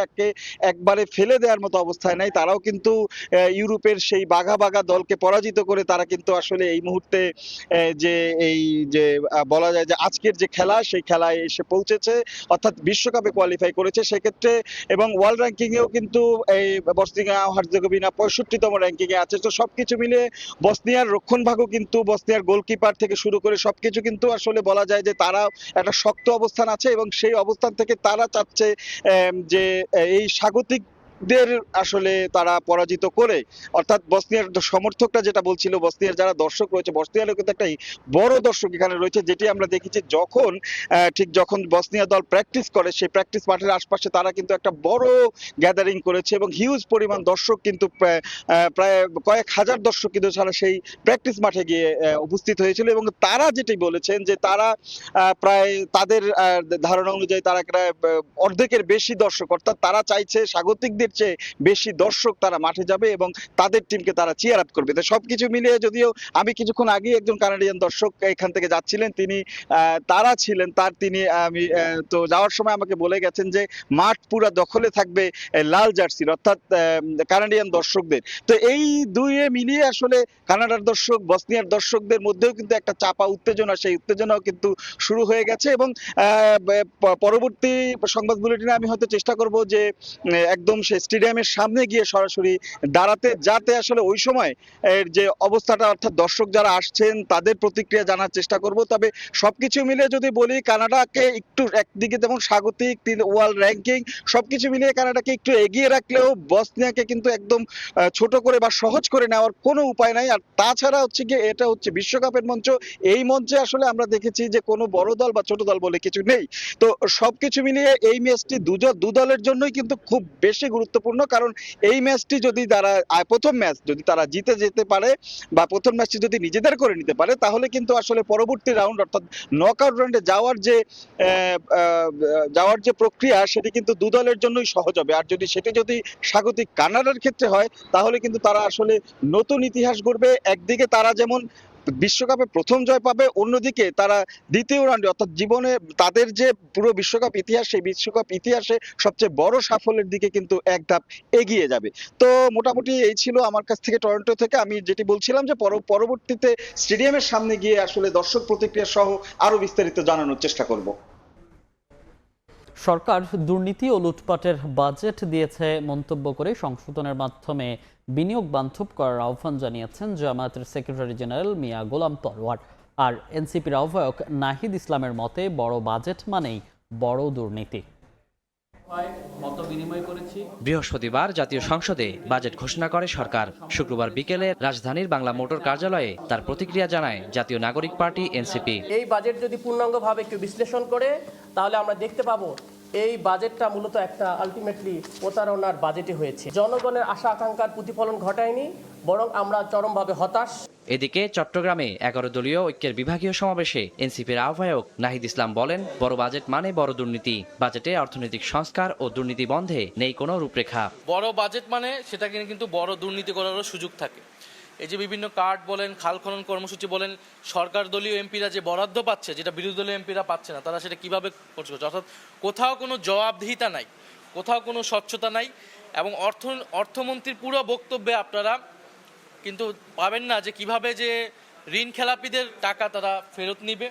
একবারে ফেলে দেওয়ার মতো অবস্থায় নাই, তারাও কিন্তু ইউরোপের সেই বাঘা বাঘা দলকে পরাজিত করে তারা কিন্তু আসলে এই মুহূর্তে যে বলা যায় যে আজকের যে খেলা সেই খেলায় এসে পৌঁছেছে, অর্থাৎ বিশ্বকাপে কোয়ালিফাই করেছে সেক্ষেত্রে। এবং ওয়ার্ল্ড র্যাঙ্কিং এও কিন্তু এই বসনিয়া হার্জেগোভিনা 65তম র্যাঙ্কিং এ আছে। তো সবকিছু মিলিয়ে বসনিয়ার রক্ষণভাগও কিন্তু বসনিয়ার গোলকিপার থেকে শুরু করে সবকিছু কিন্তু আসলে বলা যায় যে তারা একটা শক্ত অবস্থান আছে এবং সেই অবস্থান থেকে তারা চাচ্ছে যে এই স্বাগতিক আসলে তারা পরাজিত করে, অর্থাৎ বসনিয়ার সমর্থকরা যেটা বলছিল, বসনিয়ার যারা দর্শক রয়েছে, বসনিয়ারও কিন্তু একটা বড় দর্শক এখানে রয়েছে, যেটি আমরা দেখেছি যখন বসনিয়া দল প্র্যাকটিস করে সেই প্র্যাকটিস মাঠের আশপাশে তারা কিন্তু একটা বড় গ্যাদারিং করেছে এবং হিউজ পরিমাণ দর্শক কিন্তু প্রায় কয়েক হাজার দর্শক কিন্তু সারা সেই প্র্যাকটিস মাঠে গিয়ে উপস্থিত হয়েছিল। এবং তারা যেটি বলেছেন যে তারা প্রায় তাদের ধারণা অনুযায়ী তারা অর্ধেকের বেশি দর্শক, অর্থাৎ তারা চাইছে স্বাগতিকদের চেয়ে বেশি দর্শক তারা মাঠে যাবে এবং তাদের টিমকে তারা চিয়ার আপ করবে। তো সবকিছু মিলিয়ে, যদিও আমি কিছুক্ষণ আগে একজন কানাডিয়ান দর্শক এখান থেকে যাচ্ছিলেন, তিনি তো যাওয়ার সময় আমাকে বলে গেছেন যে মাঠ পুরো দখলে থাকবে লাল জার্সির, অর্থাৎ কানাডিয়ান দর্শকদের। তো এই দুইয়ে মিলিয়ে আসলে কানাডার দর্শক বসনিয়ার দর্শকদের মধ্যেও কিন্তু একটা চাপা উত্তেজনা, সেই উত্তেজনাও কিন্তু শুরু হয়ে গেছে। এবং পরবর্তী সংবাদ বুলেটিনে আমি হয়তো চেষ্টা করব যে একদম স্টেডিয়ামের সামনে গিয়ে সরাসরি দাঁড়াতে, যাতে আসলে ওই সময় এর যে অবস্থাটা, অর্থাৎ দর্শক যারা আসছেন তাদের প্রতিক্রিয়া জানার চেষ্টা করব। তবে সবকিছু মিলে যদি বলি, কানাডাকে একটু একদিকে যেমন স্বাগতিক ওয়ার্ল্ড র্যাঙ্কিং সবকিছু মিলিয়ে কানাডাকে একটু এগিয়ে রাখলেও বসনিয়াকে কিন্তু একদম ছোট করে বা সহজ করে নেওয়ার কোনো উপায় নাই। আর তাছাড়া হচ্ছে গিয়ে এটা হচ্ছে বিশ্বকাপের মঞ্চ, এই মঞ্চে আসলে আমরা দেখেছি যে কোনো বড় দল বা ছোট দল বলে কিছু নেই। তো সবকিছু মিলিয়ে এই ম্যাচটি দু দলের জন্যই কিন্তু খুব বেশি গুরুত্বপূর্ণ, কারণ এই ম্যাচটি যদি তারা প্রথম ম্যাচ যদি তারা জিতে যেতে পারে বা প্রথম ম্যাচটি যদি নিজেদের করে নিতে পারে, তাহলে কিন্তু আসলে পরবর্তী রাউন্ড অর্থাৎ নকআউট রাউন্ডে যাওয়ার যে প্রক্রিয়া সেটি কিন্তু দু দলের জন্যই সহজ হবে। আর সেটি যদি স্বাগতিক কানাডার ক্ষেত্রে হয়, তাহলে কিন্তু তারা আসলে নতুন ইতিহাস গড়বে। একদিকে তারা যেমন বিশ্বকাপে প্রথম জয় পাবে, অন্যদিকে তারা দ্বিতীয় রাউন্ডে অর্থাৎ জীবনে তাদের যে পুরো বিশ্বকাপ ইতিহাস, সেই বিশ্বকাপ ইতিহাসে সবচেয়ে বড় সাফল্যের দিকে কিন্তু এক ধাপ এগিয়ে যাবে। তো মোটামুটি এই ছিল আমার কাছ থেকে টরন্টো থেকে আমি যেটি বলছিলাম, যে পরবর্তীতে স্টেডিয়ামের সামনে গিয়ে আসলে দর্শক প্রতিক্রিয়া সহ আরো বিস্তারিত জানানোর চেষ্টা করব। সরকার দুর্নীতি ও লুটপাটের বাজেট দিয়েছে মন্তব্য করে সংশোধনের মাধ্যমে বিনিয়োগ বান্ধব করার আহ্বান জানিয়েছেন জামায়াতের সেক্রেটারি জেনারেল মিয়া গোলাম পরোয়ার। আর এনসিপির আহ্বায়ক নাহিদ ইসলামের মতে বড় বাজেট মানেই বড় দুর্নীতি। বৃহস্পতিবার জাতীয় সংসদে বাজেট ঘোষণা করে সরকার। শুক্রবার বিকেলে রাজধানীর বাংলা মোটর কার্যালয়ে তার প্রতিক্রিয়া জানায় জাতীয় নাগরিক পার্টি এনসিপি। এই বাজেট যদি পূর্ণাঙ্গভাবে একটু বিশ্লেষণ করে, তাহলে আমরা দেখতে পাবো এই বাজেটটা মূলত একটা আলটিমেটলি প্রতারণার বাজেটে হয়েছে। জনগণের আশা আকাঙ্ক্ষার প্রতিফলন ঘটায়নি, বরং আমরা চরমভাবে হতাশ। এদিকে চট্টগ্রামে 11 দলীয় ঐক্যের বিভাগীয় সমাবেশে এনসিপির আহ্বায়ক নাহিদ ইসলাম বলেন, বড় বাজেট মানে বড় দুর্নীতি। বাজেটে অর্থনৈতিক সংস্কার ও দুর্নীতি বন্ধে নেই কোনো রূপরেখা। বড় বাজেট মানে সেটাকে কিন্তু বড় দুর্নীতি করারও সুযোগ থাকে। এই যে বিভিন্ন কার্ড বলেন, খাল খনন কর্মসূচি বলেন, সরকার দলীয় এমপিরা যে বরাদ্দ পাচ্ছে, যেটা বিরোধী দলীয় এমপিরা পাচ্ছে না, তারা সেটা কিভাবে খরচ করছে। অর্থাৎ কোথাও কোনো জবাবদিহিতা নাই, কোথাও কোনো স্বচ্ছতা নাই। এবং অর্থমন্ত্রীর পুরো বক্তব্যে আপনারা কিন্তু পাবেন না যে কিভাবে যে ঋণ খেলাপিদের টাকা তারা ফেরত নিবে,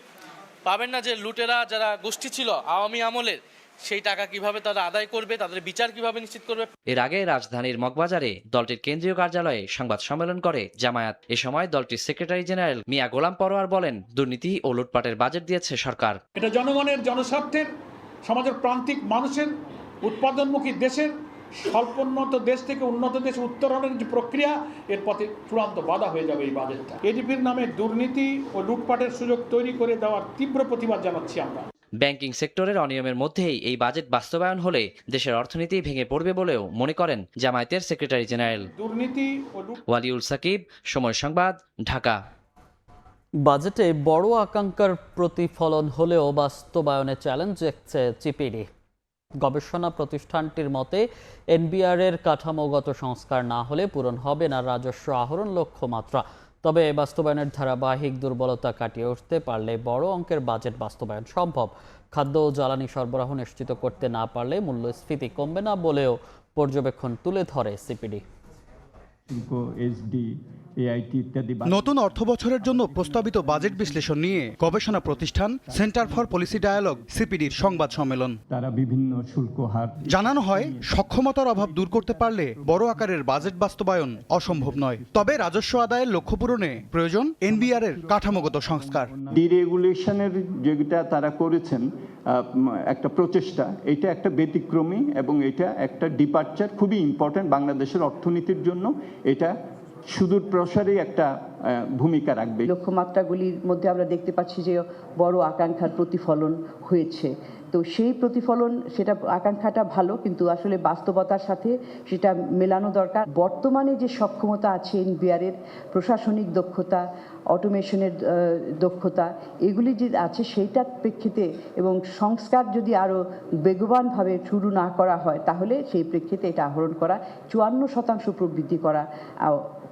পাবেন না যে লুটেরা যারা গোষ্ঠী ছিল আওয়ামী আমলের, সেই টাকা কিভাবে তারা আদায় করবে, তাদের বিচার কিভাবে নিশ্চিত করবে। এর আগে রাজধানীর মগবাজারে দলটির কেন্দ্রীয় কার্যালয়ে সংবাদ সম্মেলন করে জামায়াত। এ সময় দলটির সেক্রেটারি জেনারেল মিয়া গোলাম পরোয়ার বলেন, দুর্নীতি ও লুটপাটের বাজেট দিয়েছে সরকার। এটা জনগণের, জনস্বার্থের, সমাজের প্রান্তিক মানুষের, উৎপাদনমুখী দেশের, স্বল্পোন্নত দেশ থেকে উন্নত দেশে উত্তরণের যে প্রক্রিয়া, এর পথে চূড়ান্ত বাধা হয়ে যাবে এই বাজেটটা। এডিপির নামে দুর্নীতি ও লুটপাটের সুযোগ তৈরি করে দেওয়ার তীব্র প্রতিবাদ জানাচ্ছি আমরা। ব্যাংকিং সেক্টরের অনিয়মের মধ্যেই এই বাজেট বাস্তবায়ন হলে দেশের অর্থনীতি ভেঙে পড়বে বলেও মনে করেন জামায়াতের সেক্রেটারি জেনারেল। দুর্নীতি ও ওয়ালিউল সাকিব, সময় সংবাদ, ঢাকা। বাজেটে বড় আকাঙ্ক্ষার প্রতিফলন হলেও বাস্তবায়নে চ্যালেঞ্জ দেখছে চিপিডি। গবেষণা প্রতিষ্ঠানটির মতে এনবিআর এর কাঠামোগত সংস্কার না হলে পূরণ হবে না রাজস্ব আহরণ লক্ষ্যমাত্রা। তবে বাস্তবায়নের ধারাবাহিক দুর্বলতা কাটিয়ে উঠতে পারলে বড় অঙ্কের বাজেট বাস্তবায়ন সম্ভব। খাদ্য ও জ্বালানি সরবরাহ নিশ্চিত করতে না পারলে মূল্যস্ফীতি কমবে না বলেও পর্যবেক্ষণ তুলে ধরে সিপিডি। নতুন অর্থবছরের জন্য প্রস্তাবিত বাজেট বিশ্লেষণ নিয়ে গবেষণা প্রতিষ্ঠান সেন্টার ফর পলিসি ডায়ালগ সিপিডির সংবাদ সম্মেলন। তারা বিভিন্ন শুল্ক হার জানানো হয়, সক্ষমতার অভাব দূর করতে পারলে বড় আকারের বাজেট বাস্তবায়ন অসম্ভব নয়। তবে রাজস্ব আদায়ের লক্ষ্য পূরণে প্রয়োজন এনবিআর এর কাঠামোগত সংস্কার। ডিরেগুলেশনের যেটা তারা করেছেন একটা প্রচেষ্টা, এটা একটা ব্যতিক্রমী এবং এটা একটা ডিপার্চার, খুবই ইম্পর্টেন্ট বাংলাদেশের অর্থনীতির জন্য। এটা সুদূর প্রসারী একটা ভূমিকা রাখবে। লক্ষ্যমাত্রাগুলির মধ্যে আমরা দেখতে পাচ্ছি যে বড় আকাঙ্ক্ষার প্রতিফলন হয়েছে। তো সেই প্রতিফলন, সেটা আকাঙ্ক্ষাটা ভালো, কিন্তু আসলে বাস্তবতার সাথে সেটা মেলানো দরকার। বর্তমানে যে সক্ষমতা আছে এনবিআর এর, প্রশাসনিক দক্ষতা, অটোমেশনের দক্ষতা, এগুলি যে আছে সেইটার প্রেক্ষিতে এবং সংস্কার যদি আরও বেগবানভাবে শুরু না করা হয়, তাহলে সেই প্রেক্ষিতে এটা আহরণ করা 54% প্রবৃদ্ধি করা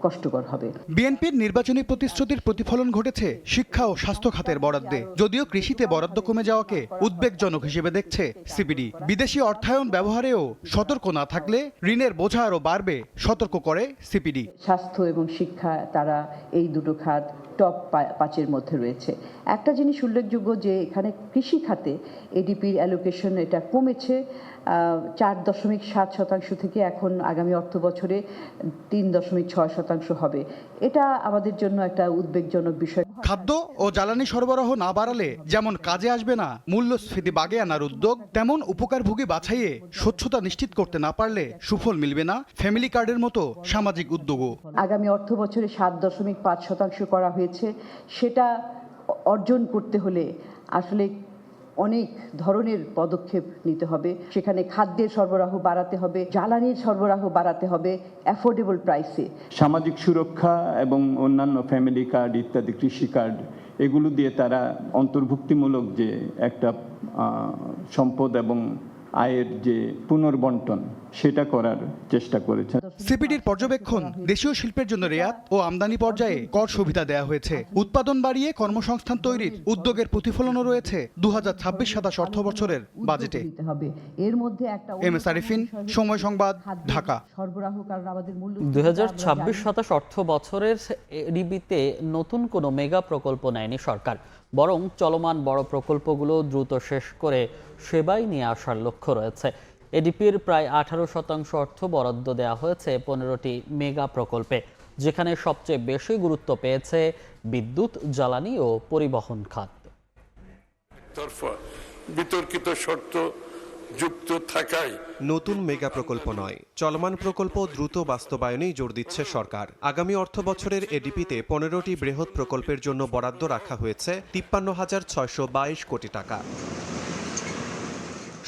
কষ্টকর হবে। বিএনপির নির্বাচনী প্রতিশ্রুতির প্রতিফলন ঘটেছে শিক্ষা ও স্বাস্থ্য খাতের বরাদ্দে। যদিও কৃষিতে বরাদ্দ কমে যাওয়াকে উদ্বেগজনক হিসেবে দেখছে সিপিডি। বিদেশি অর্থায়ন ব্যবহারেও সতর্ক না থাকলে ঋণের বোঝা আরও বাড়বে, সতর্ক করে সিপিডি। স্বাস্থ্য এবং শিক্ষা, তারা এই দুটো খাত টপ 5-এর মধ্যে রয়েছে। একটা জিনিস উল্লেখযোগ্য যে এখানে কৃষি খাতে এডিপির অ্যালোকেশন এটা কমেছে 4.7% থেকে এখন আগামী অর্থ বছরে 3.6% হবে। এটা আমাদের জন্য একটা উদ্বেগজনক বিষয়। খাদ্য ও জ্বালানি সরবরাহ না বাড়ালে যেমন কাজে আসবে না মূল্যস্ফীতি বাগে আনার উদ্যোগ, তেমন উপকারভোগী বাছাইয়ে স্বচ্ছতা নিশ্চিত করতে না পারলে সুফল মিলবে না ফ্যামিলি কার্ডের মতো সামাজিক উদ্যোগও। আগামী অর্থ বছরে 7.5% করা হয়েছে। সেটা অর্জন করতে হলে আসলে অনেক ধরনের পদক্ষেপ নিতে হবে। সেখানে খাদ্যের সরবরাহ বাড়াতে হবে, জ্বালানির সরবরাহ বাড়াতে হবে অ্যাফোর্ডেবল প্রাইসে। সামাজিক সুরক্ষা এবং অন্যান্য ফ্যামিলি কার্ড ইত্যাদি, কৃষি কার্ড, এগুলো দিয়ে তারা অন্তর্ভুক্তিমূলক যে একটা সম্পদ এবং আয়ের যে পুনর্বন্টন, সেটা করার চেষ্টা করেছেন। সিপিডির পর্যবেক্ষণ, দেশীয় শিল্পের জন্য রেয়াত ও আমদানি পর্যায়ে কর সুবিধা দেওয়া হয়েছে। উৎপাদন বাড়িয়ে কর্মসংস্থান তৈরির উদ্যোগের প্রতিফলনও রয়েছে 2026-27 অর্থ বছরের বাজেটে। এর মধ্যে একটা এমএস আরিফিন, সময় সংবাদ, ঢাকা। সরবরাহ, কারণ আমাদের মূল্য 2026-27 অর্থ বছরের এডিবিতে নতুন কোনো মেগা প্রকল্প নেয়নি সরকার, বরং চলমান বড় প্রকল্পগুলো দ্রুত শেষ করে সেবায় নিয়ে আসার লক্ষ্য রয়েছে। এডিপির প্রায় 18% অর্থ বরাদ্দ দেওয়া হয়েছে 15টি মেগা প্রকল্পে, যেখানে সবচেয়ে বেশি গুরুত্ব পেয়েছে বিদ্যুৎ, জ্বালানি ও পরিবহন খাত। বিতর্কিত শর্ত যুক্ত থাকায় নতুন মেগা প্রকল্প নয়, চলমান প্রকল্প দ্রুত বাস্তবায়নেই জোর দিচ্ছে সরকার। আগামী অর্থ বছরের এডিপিতে 15টি বৃহৎ প্রকল্পের জন্য বরাদ্দ রাখা হয়েছে 53,622 কোটি টাকা।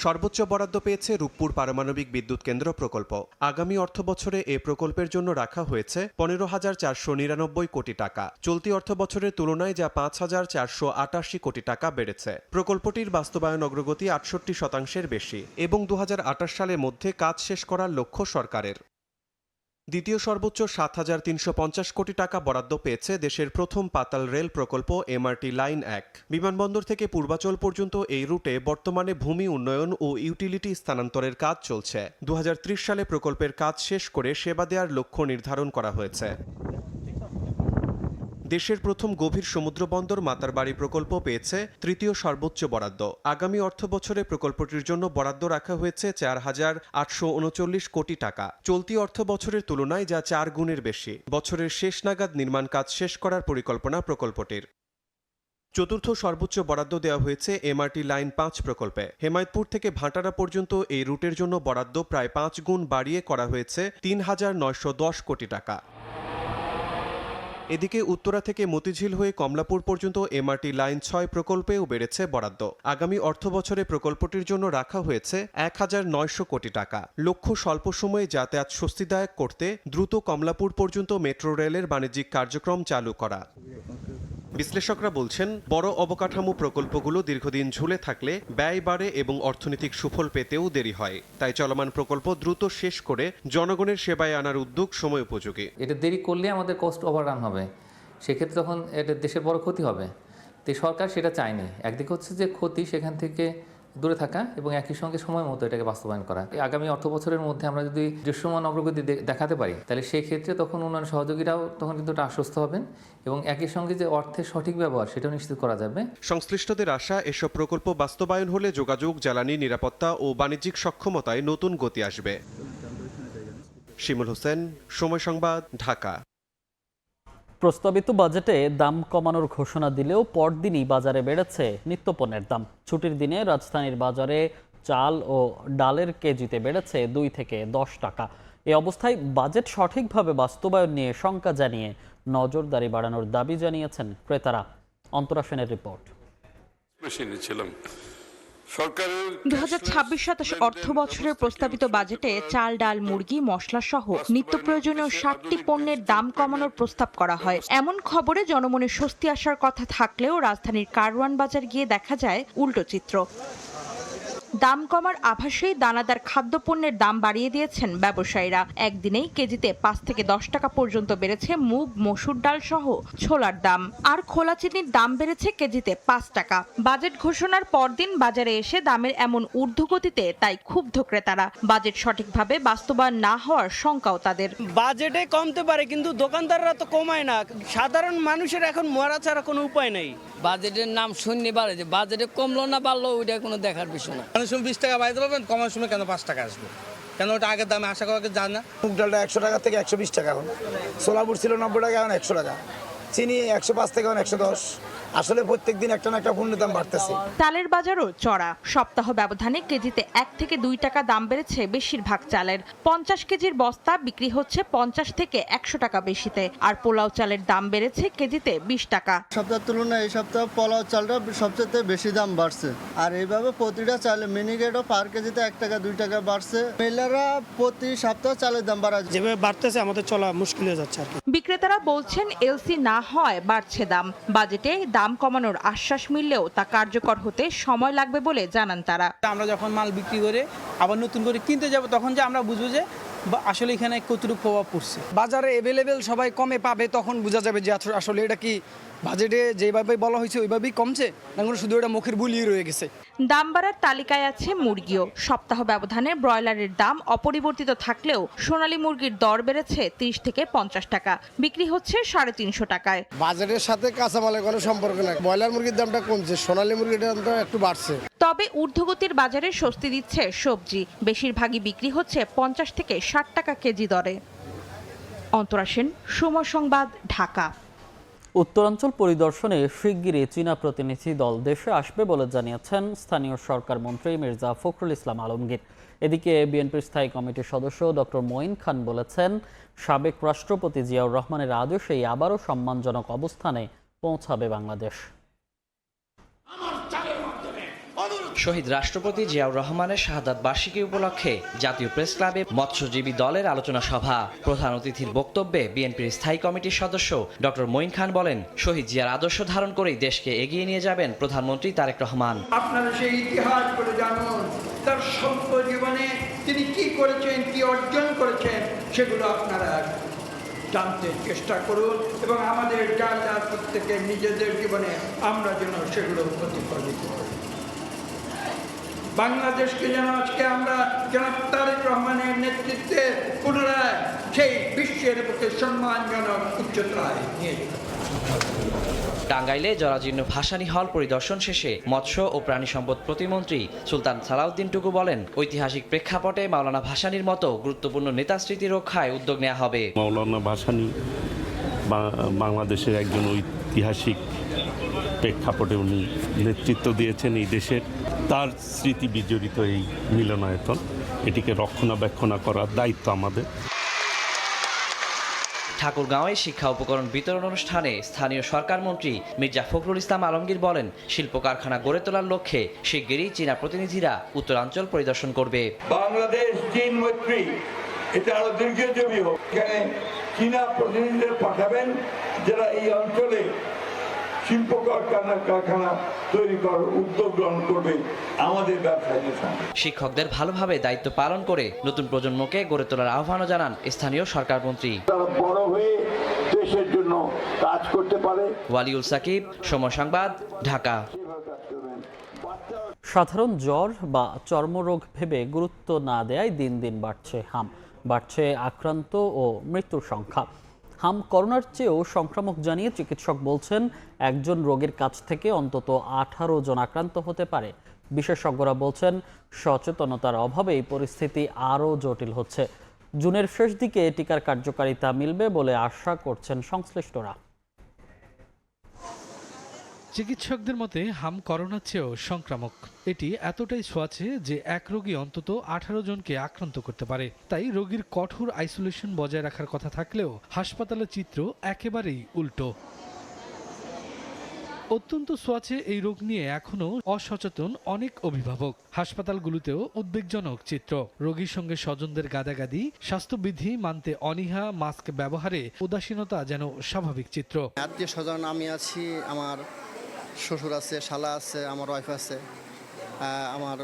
সর্বোচ্চ বরাদ্দ পেয়েছে রূপপুর পারমাণবিক বিদ্যুৎ কেন্দ্র প্রকল্প। আগামী অর্থ বছরে এ প্রকল্পের জন্য রাখা হয়েছে 15,499 কোটি টাকা। চলতি অর্থ বছরের তুলনায় যা 5,488 কোটি টাকা বেড়েছে। প্রকল্পটির বাস্তবায়ন অগ্রগতি 68% বেশি এবং 2028 সালের মধ্যে কাজ শেষ করার লক্ষ্য সরকারের। দ্বিতীয় সর্বোচ্চ 7,350 কোটি টাকা বরাদ্দ পেয়েছে দেশের প্রথম পাতাল রেল প্রকল্প এমআরটি লাইন 1। বিমানবন্দর থেকে পূর্বাচল পর্যন্ত এই রুটে বর্তমানে ভূমি উন্নয়ন ও ইউটিলিটি স্থানান্তরের কাজ চলছে। 2030 সালে প্রকল্পের কাজ শেষ করে সেবা দেওয়ার লক্ষ্য নির্ধারণ করা হয়েছে। দেশের প্রথম গভীর সমুদ্র বন্দর মাতারবাড়ি প্রকল্প পেয়েছে তৃতীয় সর্বোচ্চ বরাদ্দ। আগামী অর্থ বছরে প্রকল্পটির জন্য বরাদ্দ রাখা হয়েছে 4,839 কোটি টাকা। চলতি অর্থ বছরের তুলনায় যা 4 গুণের বেশি। বছরের শেষ নাগাদ নির্মাণ কাজ শেষ করার পরিকল্পনা প্রকল্পটির। চতুর্থ সর্বোচ্চ বরাদ্দ দেওয়া হয়েছে এমআরটি লাইন 5 প্রকল্পে। হেমায়তপুর থেকে ভাটারা পর্যন্ত এই রুটের জন্য বরাদ্দ প্রায় 5 গুণ বাড়িয়ে করা হয়েছে 3,910 কোটি টাকা। এদিকে উত্তরা থেকে মতিঝিল হয়ে কমলাপুর পর্যন্ত এমআরটি লাইন 6 প্রকল্পেও বেড়েছে বরাদ্দ। আগামী অর্থ বছরে প্রকল্পটির জন্য রাখা হয়েছে 1,900 কোটি টাকা। লক্ষ্য স্বল্প সময়ে যাতায়াত স্বস্তিদায়ক করতে দ্রুত কমলাপুর পর্যন্ত মেট্রো রেলের বাণিজ্যিক কার্যক্রম চালু করা। বিশ্লেষকরা বলছেন, বড় অবকাঠামো প্রকল্পগুলো দীর্ঘদিন ঝুলে থাকলে ব্যয় বাড়ে এবং অর্থনৈতিক সুফল পেতেও দেরি হয়। তাই চলমান প্রকল্প দ্রুত শেষ করে জনগণের সেবায় আনার উদ্যোগ সময় উপযোগী। এটা দেরি করলে আমাদের কস্ট ওভাররান হবে, সেক্ষেত্রে তখন এটা দেশের বড় ক্ষতি হবে। তো সরকার সেটা চায়নি। একদিকে হচ্ছে যে ক্ষতি, সেখান থেকে দূরে থাকা এবং একই সঙ্গে সময় মতো এটাকে বাস্তবায়ন করা। আগামী অর্থ বছরের মধ্যে আমরা যদি দৃশ্যমান অগ্রগতি দেখাতে পারি, তাহলে সেই ক্ষেত্রে তখন উন্নয়ন সহযোগীরাও তখন কিন্তু আশ্বস্ত হবেন এবং একই সঙ্গে যে অর্থের সঠিক ব্যবহার সেটাও নিশ্চিত করা যাবে। সংশ্লিষ্টদের আশা, এসব প্রকল্প বাস্তবায়ন হলে যোগাযোগ, জ্বালানি, নিরাপত্তা ও বাণিজ্যিক সক্ষমতায় নতুন গতি আসবে। শিমুল হোসেন, সময় সংবাদ, ঢাকা। প্রস্তাবিত বাজেটে দাম কমানোর ঘোষণা দিলেও পরদিনই বাজারে বেড়েছে নিত্যপণ্যের দাম। ছুটির দিনে রাজধানীর বাজারে চাল ও ডালের কেজিতে বেড়েছে 2 থেকে 10 টাকা। এই অবস্থায় বাজেট সঠিকভাবে বাস্তবায়ন নিয়ে শঙ্কা জানিয়ে নজরদারি বাড়ানোর দাবি জানিয়েছেন ক্রেতারা। অন্তরা সেনের রিপোর্ট। 2026-27 অর্থ বছরের প্রস্তাবিত বাজেটে চাল, ডাল, মুরগি, মশলা সহ নিত্য প্রয়োজনীয় 60টি পণ্যের দাম কমানোর প্রস্তাব করা হয়। এমন খবরে জনমনে স্বস্তি আসার কথা থাকলেও রাজধানীর কারওয়ান বাজার গিয়ে দেখা যায় উল্টো চিত্র। দাম কমার আভাসেই দানাদার খাদ্যপণ্যের দাম বাড়িয়ে দিয়েছেন ব্যবসায়ীরা। একদিনেই কেজিতে 5 থেকে 10 টাকা পর্যন্ত বেড়েছে মুগ, মসুর ডাল সহ ছোলার দাম। আর খোলা চিনির দাম বেড়েছে কেজিতে 5 টাকা। বাজেট ঘোষণার পরদিন বাজারে এসে দামের এমন ঊর্ধ্বগতিতে তাই ক্ষুব্ধ ক্রেতারা। বাজেট সঠিকভাবে বাস্তবায়ন না হওয়ার শঙ্কাও তাদের। বাজেটে কমতে পারে কিন্তু দোকানদাররা তো কমায় না। সাধারণ মানুষের এখন মরা ছাড়া কোনো উপায় নেই। বাজেটের নাম শুননি বাড়ে যে বাজেটে কমলো না বাড়লো ওইটা কোনো দেখার বিষয় না। অনেক সময় 20 টাকা বাড়াতে পারবেন, কমার সময় কেন 5 টাকা আসবে? কেন ওটা আগের দামে আশা করা যায় না? মুগ ডালটা 100 টাকা থেকে 120 টাকা, এখন সোলাপুর ছিল 90 টাকা, এখন 100 টাকা। চিনি 105 থেকে এখন 110। আসলে প্রত্যেকদিন একটা না একটা পণ্যের দাম বাড়তেছে। চালের বাজারও চড়া। সপ্তাহ ব্যবধানে কেজিতে 1 থেকে 2 টাকা দাম বেড়েছে বেশিরভাগ চালের। 50 কেজির বস্তা বিক্রি হচ্ছে 50 থেকে 100 টাকা বেশিতে। আর পোলাও চালের দাম বেড়েছে কেজিতে 20 টাকা। সপ্তাহের তুলনায় এই সপ্তাহে পোলাও চালটা সবচেয়ে বেশি দাম বাড়ছে। আর এইভাবে প্রতিটা চালে মিনিকেটও পার কেজিতে 1 টাকা 2 টাকা বাড়ছে। মেলারা প্রতি সপ্তাহে চালের দাম বাড়া যেভাবে বাড়তেছে আমাদের চলা মুশকিল হয়ে যাচ্ছে। বিক্রেতারা বলছেন এলসি না হয় বাড়ছে দাম। বাজেটে দাম কমানোর আশ্বাস মিললেও তা কার্যকর হতে সময় লাগবে বলে জানান তারা। আমরা যখন মাল বিক্রি করে আবার নতুন করে কিনতে যাব তখন যে আমরা বুঝবো যে আসলে এখানে কতটুকু প্রভাব পড়ছে। বাজারে অ্যাভেলেবেল সবাই কমে পাবে, তখন বোঝা যাবে যে আসলে এটা কি বাজেটে যেভাবে বলা হয়েছে ওইভাবেই কমছে না শুধু এটা মুখের বুলিয়ে রয়ে গেছে। দাম বাড়ার তালিকায় আছে মুরগিও। সপ্তাহ ব্যবধানে ব্রয়লারের দাম অপরিবর্তিত থাকলেও সোনালী মুরগির দর বেড়েছে 30 থেকে 50 টাকা, বিক্রি হচ্ছে 350 টাকায়। বাজারের সাথে কাঁচামালের কোনো সম্পর্ক নেই। ব্রয়লার মুরগির দামটা কমছে, সোনালী মুরগির দামটা একটু বাড়ছে। তবে ঊর্ধ্বগতির বাজারে স্বস্তি দিচ্ছে সবজি। বেশিরভাগই বিক্রি হচ্ছে 50 থেকে 60 টাকা কেজি দরে। অন্তরা সেন, সময় সংবাদ, ঢাকা। উত্তরাঞ্চল পরিদর্শনে শিগগিরই চীনা প্রতিনিধি দল দেশে আসবে বলে জানিয়েছেন স্থানীয় সরকার মন্ত্রী মির্জা ফখরুল ইসলাম আলমগীর। এদিকে বিএনপির স্থায়ী কমিটির সদস্য ডক্টর মঈন খান বলেছেন, সাবেক রাষ্ট্রপতি জিয়াউর রহমানের আদেশেই আবারও সম্মানজনক অবস্থানে পৌঁছাবে বাংলাদেশ। শহীদ রাষ্ট্রপতি জিয়াউর রহমানের শাহাদাত বার্ষিকী উপলক্ষে জাতীয় প্রেস ক্লাবে মৎস্যজীবী দলের আলোচনা সভা। প্রধান অতিথির বক্তব্যে বিএনপির স্থায়ী কমিটির সদস্য ডক্টর মঈন খান বলেন, শহীদ জিয়ার আদর্শ ধারণ করেই দেশকে এগিয়ে নিয়ে যাবেন প্রধানমন্ত্রী তারেক রহমান। আপনারা সেই ইতিহাস করে জানুন, তার স্বল্প জীবনে তিনি কি করেছেন, কি অর্জন করেছেন, সেগুলো আপনারা জানতে চেষ্টা করুন এবং আমাদের যা যা প্রত্যেকের নিজেদের জীবনে আমরা যেন সেগুলো প্রতিফলিত করি। বাংলাদেশকে যেন আজকে আমরা জনাব তারেক রহমানের নেতৃত্বে পুনরায় সেই বিশ্বের বুকে সম্মানজনক উচ্চতায় নিয়ে যেতে। টাঙ্গাইলে জরাজীর্ণ ভাসানী হল পরিদর্শন শেষে মৎস্য ও প্রাণী সম্পদ প্রতিমন্ত্রী সুলতান সালাউদ্দিন টুকু বলেন, ঐতিহাসিক প্রেক্ষাপটে মাওলানা ভাসানীর মতো গুরুত্বপূর্ণ নেতা স্মৃতি রক্ষায় উদ্যোগ নেওয়া হবে। মাওলানা ভাসানী বাংলাদেশের একজন ঐতিহাসিক প্রেক্ষাপটে উনি নেতৃত্ব দিয়েছেন এই দেশের। তার স্মৃতি বিজড়িত এই মিলনায়তন, এটিকে রক্ষণাবেক্ষণ করার দায়িত্ব আমাদের। ঠাকুরগাঁওয়ে শিক্ষা উপকরণ বিতরণ অনুষ্ঠানে স্থানীয় সরকার মন্ত্রী মির্জা ফখরুল ইসলাম আলমগীর বলেন, শিল্প কারখানা গড়ে তোলার লক্ষ্যে শিগগিরই চীনা প্রতিনিধিরা উত্তরাঞ্চল পরিদর্শন করবে। বাংলাদেশ চীন মৈত্রী এটা আরো দীর্ঘজীবী হোক। এখানে চীনা প্রতিনিধিদের পাঠাবেন যারা এই অঞ্চলে শিল্প কারখানা তৈরি করার উদ্যোগ গ্রহণ করবে আমাদের ব্যবসায়ীদের সঙ্গে। শিক্ষকদের ভালোভাবে দায়িত্ব পালন করে নতুন প্রজন্মকে গড়ে তোলার আহ্বানও জানান স্থানীয় সরকার মন্ত্রী। তারা বড় হয়ে দেশের জন্য কাজ করতে পারে। ওয়ালিউল সাকিব, সময় সংবাদ, ঢাকা। সাধারণ জ্বর বা চর্মরোগ ভেবে গুরুত্ব না দেয়ায় দিন দিন বাড়ছে আক্রান্ত ও মৃত্যুর সংখ্যা। হাম করোনার চেয়েও সংক্রামক জানিয়ে চিকিৎসক বলছেন একজন রোগীর কাছ থেকে অন্তত 18 জন আক্রান্ত হতে পারে। বিশেষজ্ঞরা বলছেন সচেতনতার অভাবে এই পরিস্থিতি আরও জটিল হচ্ছে। জুনের শেষ দিকে টিকার কার্যকারিতা মিলবে বলে আশা করছেন সংশ্লিষ্টরা। চিকিৎসকদের মতে হাম করোনার চেয়েও সংক্রামক। এটি এতটাই ছোঁয়াচে যে এক রোগী অন্তত 18 জনকে আক্রান্ত করতে পারে। তাই রোগীর কঠোর আইসোলেশন বজায় রাখার কথা থাকলেও হাসপাতালের চিত্র একেবারেই উল্টো। অত্যন্ত ছোঁয়াচে এই রোগ নিয়ে এখনও অসচেতন অনেক অভিভাবক। হাসপাতালগুলোতেও উদ্বেগজনক চিত্র। রোগীর সঙ্গে স্বজনদের গাদাগাদি, স্বাস্থ্যবিধি মানতে অনীহা, মাস্ক ব্যবহারে উদাসীনতা যেন স্বাভাবিক চিত্র। আত্মীয় স্বজন আমি আছি, আমার শ্বশুর আছে, শালা আছে, আমার ওয়াইফ আছে, আমার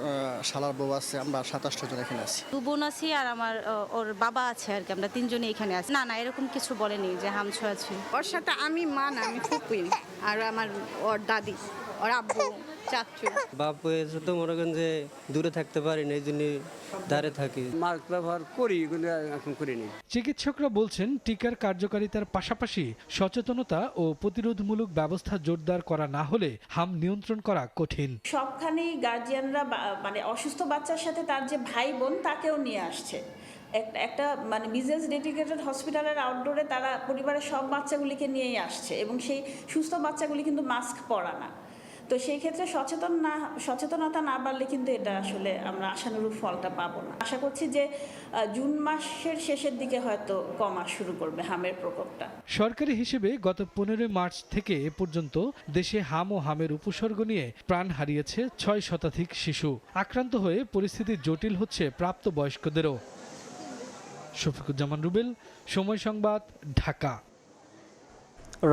শালার বউ আছে, আমরা 27 জন এখানে আছি। 2 বোন আছি আর আমার ওর বাবা আছে আর কি, আমরা 3 জনই এখানে আছি। না এরকম কিছু বলেনি যে হাম ছোঁয়াছি। ওর সাথে আমি মা না, আমি ফুপি, আর আমার ওর দাদি, ওর আব্বু, চাচু। বাপু এসে তো মনে করেন যে দূরে থাকতে পারি না, এই জন্য ধারে থাকি। মাস্ক ব্যবহার করি, এগুলো এখন করিনি। চিকিৎসকরা বলছেন টিকার কার্যকারিতার পাশাপাশি সচেতনতা ও প্রতিরোধমূলক ব্যবস্থা জোরদার করা না হলে হাম নিয়ন্ত্রণ করা কঠিন। সবখানেই গার্জিয়ানরা মানে অসুস্থ বাচ্চার সাথে তার যে ভাই বোন তাকেও নিয়ে আসছে। একটা মানে বিজনেস ডেডিকেটেড হসপিটালের আউটডোরে তারা পরিবারের সব বাচ্চাগুলিকে নিয়েই আসছে এবং সেই সুস্থ বাচ্চাগুলি কিন্তু মাস্ক পরা না। তো সেই ক্ষেত্রে সচেতনতা না বাড়লে কিন্তু এটা আসলে আমরা আশানুরূপ ফলটা পাবো না। আশা করছি যে জুন মাসের শেষের দিকে হয়তো কমা শুরু করবে হামের প্রকোপটা। সরকারি হিসেবে গত 15 মার্চ থেকে এ পর্যন্ত দেশে হাম ও হামের উপসর্গ নিয়ে প্রাণ হারিয়েছে 6 শতাধিক শিশু। আক্রান্ত হয়ে পরিস্থিতি জটিল হচ্ছে প্রাপ্তবয়স্কদেরও। শফিকুজ্জামান রুবেল, সময় সংবাদ, ঢাকা।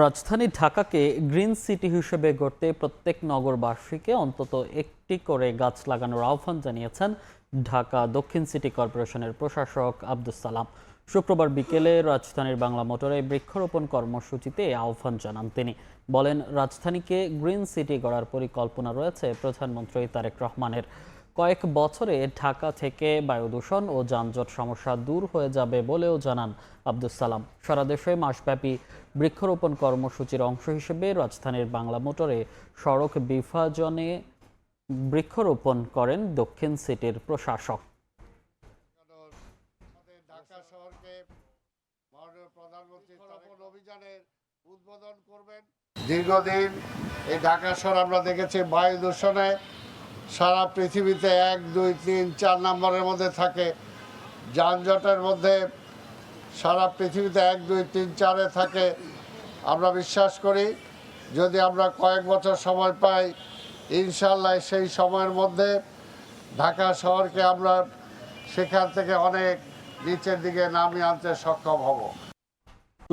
রাজধানী ঢাকাকে গ্রিন সিটি হিসেবে গড়তে প্রত্যেক নগরবাসীকে অন্তত একটি করে গাছ লাগানোর আহ্বান জানিয়েছেন ঢাকা দক্ষিণ সিটি কর্পোরেশনের প্রশাসক আব্দুস সালাম। শুক্রবার বিকেলে রাজধানীর বাংলা মোটরে বৃক্ষরোপণ কর্মসূচিতে আহ্বান জানান তিনি। বলেন, রাজধানীকে গ্রিন সিটি গড়ার পরিকল্পনা রয়েছে প্রধানমন্ত্রী তারেক রহমানের। কয়েক বছরে ঢাকা থেকে বায়ু দূষণ ও যানজট সমস্যা দূর হয়ে যাবে বলেও জানান আব্দুস সালাম। সারা দেশে মাসব্যাপী বৃক্ষরোপণ কর্মসূচির অংশ হিসেবে রাজধানীর বাংলা মোটরে সড়ক বিভাজনে বৃক্ষরোপণ করেন দক্ষিণ সিটির প্রশাসক। দীর্ঘদিন এই ঢাকা শহর আমরা দেখেছি বায়ু দূষণে সারা পৃথিবীতে 1, 2, 3, 4 নম্বরের মধ্যে থাকে। যানজটের মধ্যে সারা পৃথিবীতে 1, 2, 3, 4-এ থাকে। আমরা বিশ্বাস করি যদি আমরা কয়েক বছর সময় পাই, ইনশাল্লাহ সেই সময়ের মধ্যে ঢাকা শহরকে আমরা সেখান থেকে অনেক নিচের দিকে নামিয়ে আনতে সক্ষম হব।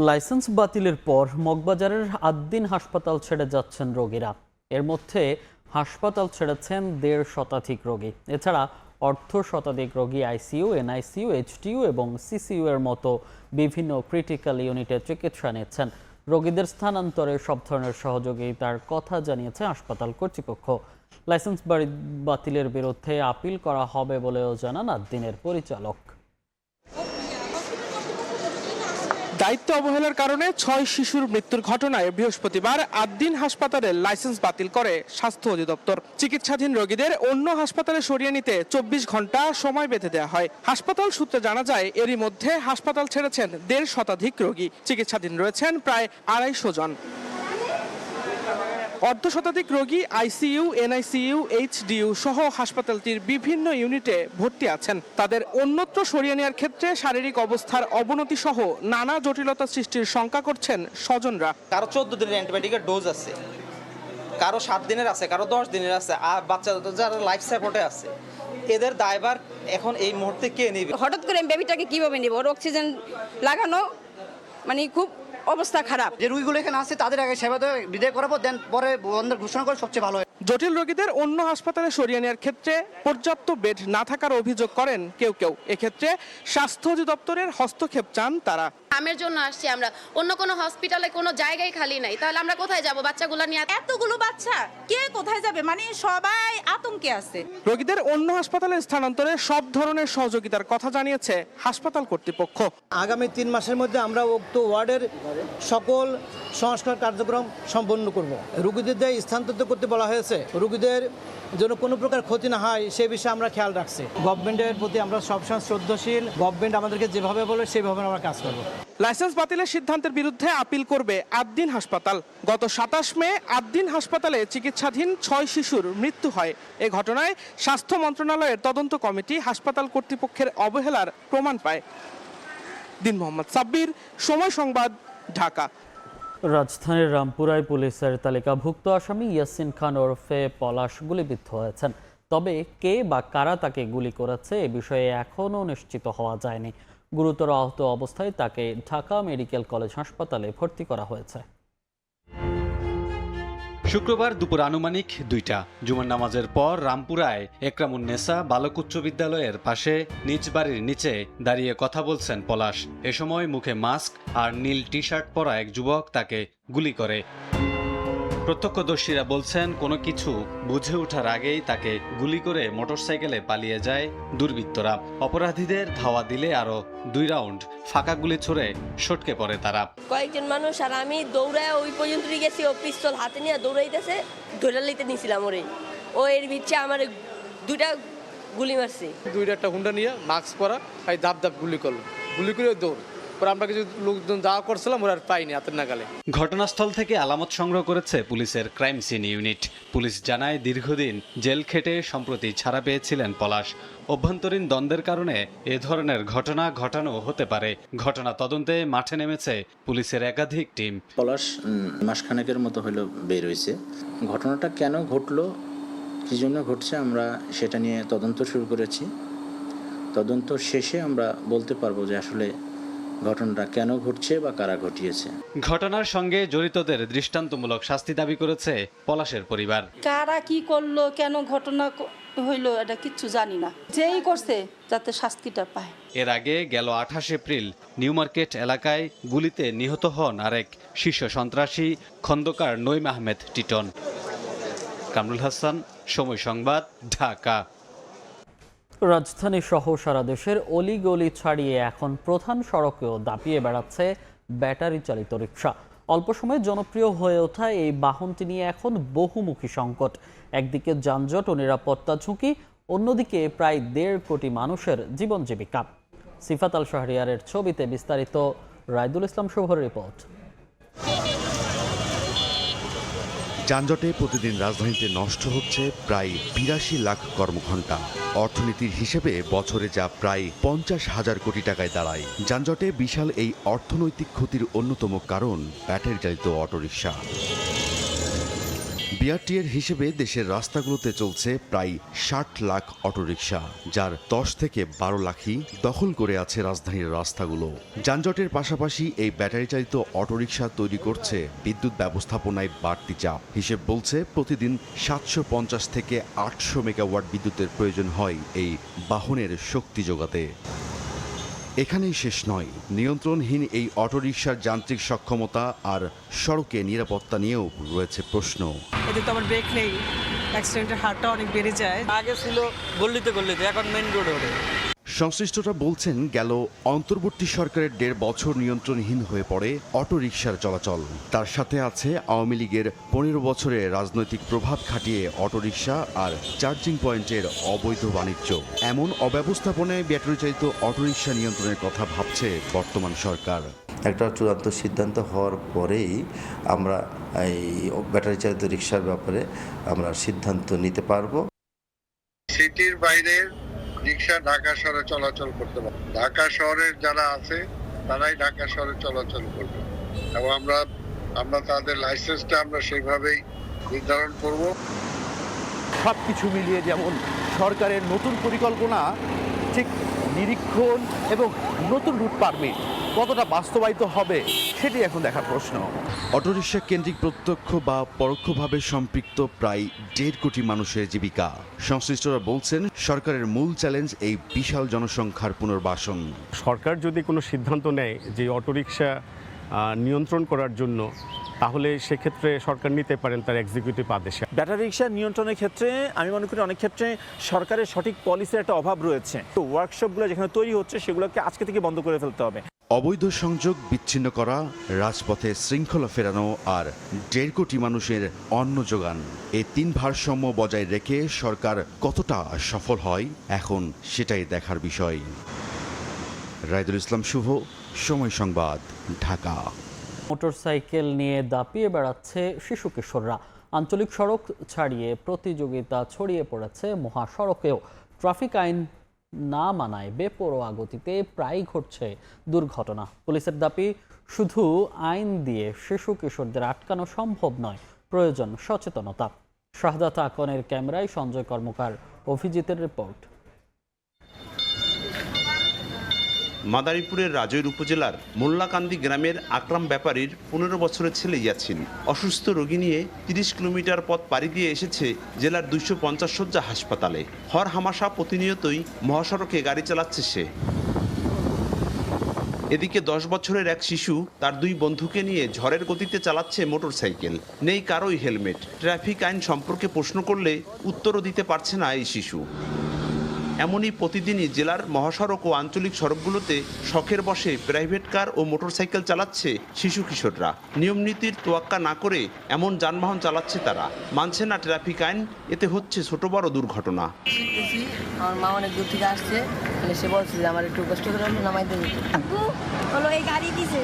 লাইসেন্স বাতিলের পর মগবাজারের আদ্দিন হাসপাতাল ছেড়ে যাচ্ছেন রোগীরা। এর মধ্যে হাসপাতাল ছেড়েছেন 1.5 শতাধিক রোগী। এছাড়া শতাধিক রোগী আইসিইউ, এনআইসিইউ, এইচডিইউ এবং সিসিইউ এর মতো বিভিন্ন ক্রিটিক্যাল ইউনিটে চিকিৎসা নিচ্ছেন। রোগীদের স্থানান্তরে সব ধরনের সহযোগিতার কথা জানিয়েছে হাসপাতাল কর্তৃপক্ষ। লাইসেন্স বাতিলের বিরুদ্ধে আপিল করা হবে বলেও জানান আদ্দিনের পরিচালক। দায়িত্ব অবহেলার কারণে 6 শিশুর মৃত্যুর ঘটনায় বৃহস্পতিবার আদ্দিন হাসপাতালের লাইসেন্স বাতিল করে স্বাস্থ্য অধিদপ্তর। চিকিৎসাধীন রোগীদের অন্য হাসপাতালে সরিয়ে নিতে 24 ঘন্টা সময় বেঁধে দেওয়া হয়। হাসপাতাল সূত্রে জানা যায়, এরই মধ্যে হাসপাতাল ছেড়েছেন 1.5 শতাধিক রোগী। চিকিৎসাধীন রয়েছেন প্রায় 250 জন। 1.5 শতাধিক রোগী আইসিইউ, এনআইসিইউ, এইচডিইউ সহ হাসপাতালটির বিভিন্ন ইউনিটে ভর্তি আছেন। তাদের অন্যত্র সরিয়ে নেওয়ার ক্ষেত্রে শারীরিক অবস্থার অবনতি সহ নানা জটিলতা সৃষ্টির শঙ্কা করছেন স্বজনরা। কারো 14 দিনের অ্যান্টিবায়োটিকের ডোজ আছে, কারো 7 দিনের আছে, কারো 10 দিনের আছে, আর বাচ্চাদের যারা লাইফ সাপোর্টে আছে, এদের দায়ভার এখন এই মুহূর্তে কে নেবে? হঠাৎ করে বেবিটাকে কিভাবে নেব? ওর অক্সিজেন লাগানো মানে খুব অবস্থা খারাপ। যে রোগীগুলো এখানে আছে তাদের আগে সেবা বিদায় করাবো, দেন পরে বন্ধের ঘোষণা করে সবচেয়ে ভালো হয়। জটিল রোগীদের অন্য হাসপাতালে সরিয়ে নেওয়ার ক্ষেত্রে পর্যাপ্ত বেড না থাকার অভিযোগ করেন কেউ কেউ। এক্ষেত্রে স্বাস্থ্য অধিদপ্তরের হস্তক্ষেপ চান তারা। আমের জন্য আসছি আমরা, অন্য কোনো হসপিটালে কোনো জায়গায় খালি নাই, তাহলে আমরা কোথায় যাব বাচ্চাগুলো নিয়ে? এতগুলো বাচ্চা কে কোথায় যাবে, মানে সবাই আতঙ্কে আছে। রোগীদের অন্য হাসপাতালে স্থানান্তরে সব ধরনের সহযোগিতার কথা জানিয়েছে হাসপাতাল কর্তৃপক্ষ। আগামী 3 মাসের মধ্যে আমরা উক্ত ওয়ার্ডের সকল সংস্কার কার্যক্রম সম্পন্ন করব। রোগীদের স্থানান্তরিত করতে বলা হয়েছে, রোগীদের যেন কোনো প্রকার ক্ষতি না হয় সে বিষয়ে আমরা খেয়াল রাখছি। গভর্নমেন্টের প্রতি আমরা সবসময় শ্রদ্ধাশীল, গভর্নমেন্ট আমাদেরকে যেভাবে বলে সেভাবে আমরা কাজ করব। লাইসেন্স বাতিলের সিদ্ধান্তের বিরুদ্ধে আপিল করবে আদ্দিন হাসপাতাল। গত 27 মে আদ্দিন হাসপাতালে চিকিৎসাধীন 6 শিশুর মৃত্যু হয়। এ ঘটনায় স্বাস্থ্য মন্ত্রণালয়ের তদন্ত কমিটি হাসপাতাল কর্তৃপক্ষের অবহেলার প্রমাণ পায়। দিন মোহাম্মদ সাব্বির, সময় সংবাদ, ঢাকা। রাজধানীর রামপুরায় পুলিশের তালিকাভুক্ত আসামি ইয়াসিন খান ওরফে পলাশ গুলিবিদ্ধ হয়েছেন। তবে কে বা কারা তাকে গুলি করেছে এ বিষয়ে এখনও নিশ্চিত হওয়া যায়নি। গুরুতর আহত অবস্থায় তাকে ঢাকা মেডিকেল কলেজ হাসপাতালে ভর্তি করা হয়েছে। শুক্রবার দুপুর আনুমানিক 2টা জুমার নামাজের পর রামপুরায় একরামুন্নেসা বালক উচ্চ বিদ্যালয়ের পাশে নিজ বাড়ির নিচে দাঁড়িয়ে কথা বলছেন পলাশ। এ সময় মুখে মাস্ক আর নীল টি শার্ট পরা এক যুবক তাকে গুলি করে। প্রত্যক্ষদর্শীরা বলছেন কোনো কিছু বুঝে ওঠার আগেই তাকে গুলি করে মোটরসাইকেলে পালিয়ে যায় দুর্বৃত্তরা। অপরাধীদের ধাওয়া দিলে আরো 2 রাউন্ড ফাঁকা গুলি ছুড়ে সটকে পড়ে তারা। কয়েকজন মানুষ আর আমি দৌড়ায় ওই পর্যন্ত গেছি, ও পিস্তল হাতে নিয়ে দৌড়াইতেছে, ধরে লইতে নিয়েছিলাম ওরে। ও এর ভিতরে আমার 2টা গুলি মারছে। 2টা হুন্ডা নিয়ে মাস্ক পরা আর দাপ দাপ গুলি করলো, গুলি করে দৌড়। আমরা কিছু লোকজন যাওয়া করছিলাম, ওরা আর পাইনি হাতের নাগালে। ঘটনাস্থল থেকে আলামত সংগ্রহ করেছে পুলিশের ক্রাইম সিন ইউনিট। পুলিশ জানায় দীর্ঘদিন জেল খেটে সম্প্রতি ছাড়া পেয়েছিলেন পলাশ। অভ্যন্তরীণ দ্বন্দ্বের কারণে এ ধরনের ঘটনা ঘটানো হতে পারে। ঘটনা তদন্তে মাঠে নেমেছে পুলিশের একাধিক টিম। পলাশ মাসখানেকের মতো হলো বের হয়েছে। ঘটনাটা কেন ঘটলো, কী জন্য ঘটছে, আমরা সেটা নিয়ে তদন্ত শুরু করেছি। তদন্ত শেষে আমরা বলতে পারবো যে আসলে ঘটনাটা কেন ঘটছে বা কারা ঘটিয়েছে। ঘটনার সঙ্গে জড়িতদের দৃষ্টান্তমূলক শাস্তি দাবি করেছে পলাশের পরিবার। কারা কি করলো, কেন ঘটনা হইলো এটা কিচ্ছু জানি না, যেই করছে যাতে শাস্তিটা পায়। এর আগে গেল 28 এপ্রিল নিউ মার্কেট এলাকায় গুলিতে নিহত হন আরেক শীর্ষ সন্ত্রাসী খন্দকার নঈম আহমেদ টিটন। কামরুল হাসান, সময় সংবাদ, ঢাকা। রাজধানী সহ সারা দেশের অলিগলি ছাড়িয়ে এখন প্রধান সড়কেও দাপিয়ে বেড়াচ্ছে ব্যাটারি চালিত রিকশা। অল্প সময়ে জনপ্রিয় হয়ে ওঠা এই বাহনটি নিয়ে এখন বহুমুখী সংকট। একদিকে যানজট ও নিরাপত্তা ঝুঁকি, অন্যদিকে প্রায় 1.5 কোটি মানুষের জীবন জীবিকা। সিফাত আল শাহরিয়ারের ছবিতে বিস্তারিত, রাইদুল ইসলাম শুভর রিপোর্ট। যানজটে প্রতিদিন রাজধানীতে নষ্ট হচ্ছে প্রায় 82 লাখ কর্মঘণ্টা। অর্থনীতির হিসেবে বছরে যা প্রায় 50,000 কোটি টাকায় দাঁড়ায়। যানজটে বিশাল এই অর্থনৈতিক ক্ষতির অন্যতম কারণ ব্যাটারি চালিত অটোরিকশা। বিআরটিএর হিসেবে দেশের রাস্তাগুলোতে চলছে প্রায় 60 লাখ অটোরিকশা, যার 10 থেকে 12 লাখই দখল করে আছে রাজধানীর রাস্তাগুলো। যানজটের পাশাপাশি এই ব্যাটারি চালিত অটোরিকশা তৈরি করছে বিদ্যুৎ ব্যবস্থাপনায় বাড়তি চাপ। হিসেব বলছে প্রতিদিন 750 থেকে 800 মেগাওয়াট বিদ্যুতের প্রয়োজন হয় এই বাহনের শক্তি যোগাতে। এখানেই শেষ নয়, নিয়ন্ত্রণহীন এই অটোরিকশার যান্ত্রিক সক্ষমতা আর সড়কে নিরাপত্তা নিয়েও রয়েছে প্রশ্ন। এতে তো আমার ব্রেক নেই, অ্যাক্সিডেন্টের হারটা অনেক বেড়ে যায়। আগে ছিল গল্লিতে গল্লিতে, এখন মেইন রোডে রোডে। সংশ্লিষ্টরা বলছেন গেল অন্তর্বর্তী সরকারের 1.5 বছর নিয়ন্ত্রণহীন হয়ে পড়ে অটোরিকশার চলাচল। তার সাথে আছে আওয়ামী লীগের 15 বছরে রাজনৈতিক প্রভাব খাটিয়ে অটোরিকশা আর চার্জিং পয়েন্টের অবৈধ বাণিজ্য। এমন অব্যবস্থাপনায় ব্যাটারি চালিত অটোরিকশা নিয়ন্ত্রণের কথা ভাবছে বর্তমান সরকার। একটা চূড়ান্ত সিদ্ধান্ত হওয়ার পরেই আমরা এই ব্যাটারি চালিত রিকশার ব্যাপারে আমরা সিদ্ধান্ত নিতে পারবো। সিটির বাইরে রিকশা ঢাকা শহরে চলাচল করতে পারে। ঢাকা শহরের যারা আছে তারাই ঢাকা শহরে চলাচল করবে এবং আমরা তাদের লাইসেন্সটা আমরা সেইভাবেই নির্ধারণ করব। সবকিছু মিলিয়ে যেমন সরকারের নতুন পরিকল্পনা, ঠিক নিরীক্ষণ এবং নতুন রুট পারমিট কতটা বাস্তবায়িত হবে সেটি এখন দেখার প্রশ্ন। অটোরিকশা কেন্দ্রিক প্রত্যক্ষ বা পরোক্ষভাবে সম্পৃক্ত প্রায় 1.5 কোটি মানুষের জীবিকা। সংশ্লিষ্টরা বলছেন সরকারের মূল চ্যালেঞ্জ এই বিশাল জনসংখ্যার পুনর্বাসন। সরকার যদি কোনো সিদ্ধান্ত নেয় যে অটোরিকশা নিয়ন্ত্রণ করার জন্য, তাহলে সেক্ষেত্রে সরকার নিতে পারেন তার এক্সিকিউটিভ আদেশে। ব্যাটারি রিক্সা নিয়ন্ত্রণের ক্ষেত্রে আমি মনে করি অনেক ক্ষেত্রে সরকারের সঠিক পলিসির একটা অভাব রয়েছে। তো ওয়ার্কশপগুলো যেখানে তৈরি হচ্ছে সেগুলোকে আজকে থেকে বন্ধ করে ফেলতে হবে। অবৈধ সংযোগ বিচ্ছিন্ন করা, রাজপথে শৃঙ্খলা ফেরানো আর 1.5 কোটি মানুষের অন্ন যোগান, এই 3 ভারসাম্য বজায় রেখে সরকার কতটা সফল হয় এখন সেটাই দেখার বিষয়। রাইদুল ইসলাম শুভ, সময় সংবাদ, ঢাকা। মোটরসাইকেল নিয়ে দাপিয়ে বেড়াচ্ছে শিশু কিশোররা। আঞ্চলিক সড়ক ছাড়িয়ে প্রতিযোগিতা ছড়িয়ে পড়েছে মহাসড়কেও। ট্রাফিক আইন না মানায় বেপরোয়া গতিতে প্রায়ই ঘটছে দুর্ঘটনা। পুলিশের দাবি, শুধু আইন দিয়ে শিশু কিশোরদের আটকানো সম্ভব নয়, প্রয়োজন সচেতনতা। শাহাদাত আকনের ক্যামেরায় সঞ্জয় কর্মকার, অভিজিতের রিপোর্ট। মাদারীপুরের রাজৈর উপজেলার মোল্লাকান্দি গ্রামের আকরাম ব্যাপারীর 15 বছরের ছেলে ইয়াছিন অসুস্থ রোগী নিয়ে 30 কিলোমিটার পথ পাড়ি দিয়ে এসেছে জেলার 250 শয্যা হাসপাতালে। হর হামাশা প্রতিনিয়তই মহাসড়কে গাড়ি চালাচ্ছে সে। এদিকে 10 বছরের এক শিশু তার 2 বন্ধুকে নিয়ে ঝড়ের গতিতে চালাচ্ছে মোটরসাইকেল। নেই কারোই হেলমেট। ট্রাফিক আইন সম্পর্কে প্রশ্ন করলে উত্তরও দিতে পারছে না এই শিশু। এমনই প্রতিদিনই জেলার মহাসড়ক ও আঞ্চলিক সড়কগুলোতে শখের বশে প্রাইভেট কার ও মোটরসাইকেল চালাচ্ছে শিশু কিশোররা। নিয়মনীতির তোয়াক্কা না করে এমন যানবাহন চালাচ্ছে তারা। মানছে না ট্রাফিক আইন, এতে হচ্ছে ছোট বড় দুর্ঘটনা। আমার মা অনেক দূর থেকে আসছে, সে বলছে যে আমার একটু কষ্ট করে নামাই দেবে। হলো এই গাড়ি দিছে,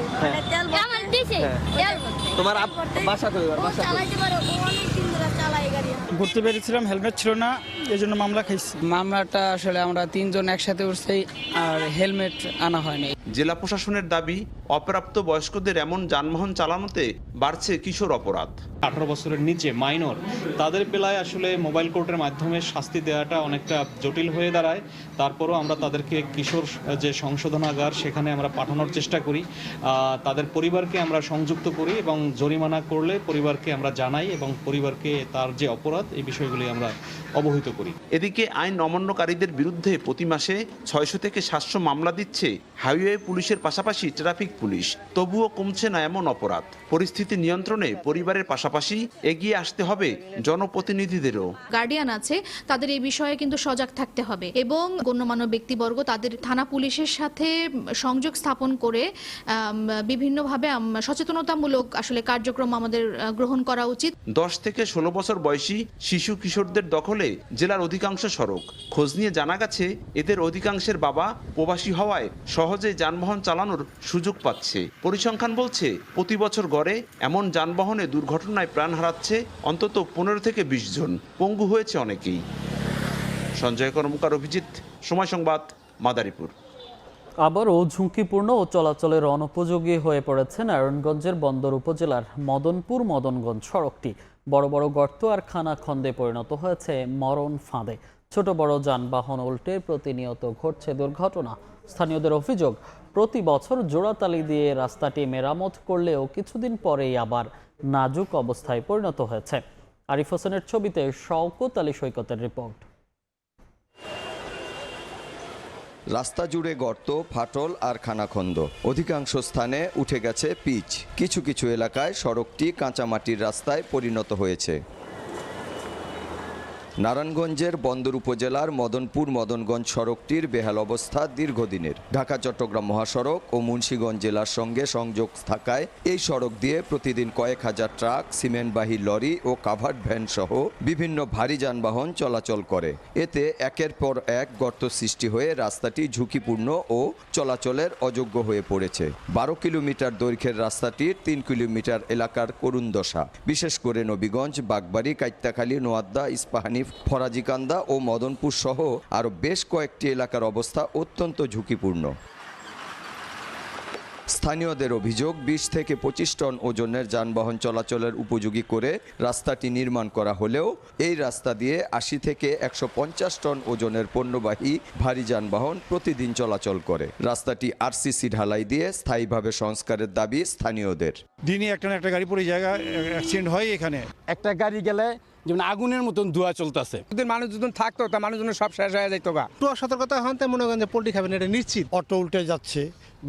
তেল আমার দিছে। তোমার বাসা কই? বাসা চালাইতে পারে, ও অনেক দিন ধরে চালায় গাড়ি। ঘুরতে বেরিয়েছিলাম, হেলমেট ছিল না, এই জন্য মামলা খাইছি। মামলাটা আসলে আমরা 3 জন একসাথে উঠছি আর হেলমেট আনা হয়নি। জেলা প্রশাসনের দাবি, অপ্রাপ্ত বয়স্কদের এমন যানবাহন চালানোতে বাড়ছে কিশোর অপরাধ। 18 বছরের নিচে মাইনর, তাদের বেলায় আসলে মোবাইল কোর্টের মাধ্যমে শাস্তি দেওয়াটা অনেকটা জটিল হয়ে দাঁড়ায়। তারপরও আমরা তাদেরকে কিশোর যে সংশোধনাগার সেখানে আমরা পাঠানোর চেষ্টা করি। তাদের পরিবারকে আমরা সংযুক্ত করি এবং জরিমানা করলে পরিবারকে আমরা জানাই এবং পরিবারকে তার যে অপরাধ এই বিষয়গুলি আমরা অবহিত করি। এদিকে আইন অমান্যকারীদের বিরুদ্ধে প্রতি মাসে 600 থেকে 700 মামলা দিচ্ছে হাইওয়ে পুলিশের পাশাপাশি ট্রাফিক পুলিশ। তবুও কমছে না এমন অপরাধ। পরিস্থিতি নিয়ন্ত্রণে পরিবারের পাশাপাশি এগিয়ে আসতে হবে জনপ্রতিনিধিদেরও। গার্ডিয়ান আছে, তাদের এই বিষয়ে কিন্তু সজাগ থাকতে হবে এবং গণ্যমান্য ব্যক্তিবর্গ তাদের থানা পুলিশের সাথে সংযোগ স্থাপন করে বিভিন্নভাবে সচেতনতামূলক আসলে কার্যক্রম আমাদের গ্রহণ করা উচিত। 10 থেকে 16 বছর বয়সী শিশু কিশোরদের দখলে জেলার অধিকাংশ সড়ক। খোঁজ নিয়ে জানা গেছে এদের অধিকাংশের বাবা প্রবাসী হওয়ায় সহজে যানবাহন চালানোর সুযোগ পাচ্ছে। পরিসংখ্যান বলছে প্রতি বছর গড়ে এমন যানবাহনে দুর্ঘটনায় প্রাণ হারাচ্ছে অন্তত 15 থেকে 20 জন। পঙ্গু হয়েছে অনেকেই। সঞ্জয় কর্মকার, অভিজিৎ, সময় সংবাদ, মাদারীপুর। আবারও ঝুঁকিপূর্ণ ও চলাচলের অনুপযোগী হয়ে পড়েছে নারায়ণগঞ্জের বন্দর উপজেলার মদনপুর মদনগঞ্জ সড়কটি। বড় বড় গর্ত আর খানাখন্দে পরিণত হয়েছে মরণ ফাঁদে। ছোট বড় যানবাহন উল্টে প্রতিনিয়ত ঘটছে দুর্ঘটনা। স্থানীয়দের অভিযোগ, প্রতি বছর জোড়াতালি দিয়ে রাস্তাটি মেরামত করলেও কিছুদিন পরেই আবার নাজুক অবস্থায় পরিণত হয়েছে। আরিফ হোসেনের ছবিতে শওকত আলী সৈকতের রিপোর্ট। রাস্তা জুড়ে গর্ত, ফাটল আর খানাখন্দ। অধিকাংশ স্থানে উঠে গেছে পিচ। কিছু কিছু এলাকায় সড়কটি কাঁচামাটির রাস্তায় পরিণত হয়েছে। নারায়ণগঞ্জের বন্দর উপজেলার মদনপুর মদনগঞ্জ সড়কটির বেহাল অবস্থা দীর্ঘদিনের। ঢাকা চট্টগ্রাম মহাসড়ক ও মুন্সিগঞ্জ জেলার সঙ্গে সংযোগ থাকায় এই সড়ক দিয়ে প্রতিদিন কয়েক হাজার ট্রাক, সিমেন্টবাহী লরি ও কাভার্ড ভ্যান সহ বিভিন্ন ভারী যানবাহন চলাচল করে। এতে একের পর এক গর্ত সৃষ্টি হয়ে রাস্তাটি ঝুঁকিপূর্ণ ও চলাচলের অযোগ্য হয়ে পড়েছে। 12 কিলোমিটার দৈর্ঘ্যের রাস্তাটির 3 কিলোমিটার এলাকার করুণ দশা। বিশেষ করে নবীগঞ্জ, বাগবাড়ি, কাইত্তাখালী, নোয়াদ্দা, ইস্পাহানি, ফরাজিকান্দা ও মদনপুর সহ আরও বেশ কয়েকটি এলাকার অবস্থা অত্যন্ত ঝুঁকিপূর্ণ। স্থানীয়দের অভিযোগ 20 থেকে 25 টন ওজনের যানবাহন চলাচলের উপযোগী করে রাস্তাটি নির্মাণ করা হলেও এই রাস্তা দিয়ে 80 থেকে 150 টন ওজনের পণ্যবাহী ভারী যানবাহন প্রতিদিন চলাচল করে। রাস্তাটি আরসিসি ঢালাই দিয়ে স্থায়ীভাবে সংস্কারের দাবি স্থানীয়দের। দিনে একটা গাড়ি পড়ে জায়গা অ্যাক্সিডেন্ট হয় এখানে। একটা গাড়ি গেলে যেমন আগুনের মতন ধোঁয়া চলতেছে। মানুষ যদি থাকতো তা মানুষজনের সব শেষ হয়ে যেত। সতর্কতা হন তাই মনে করেন যে পোল্ট্রি খাবেন এটা নিশ্চিত। অটো উল্টে যাচ্ছে,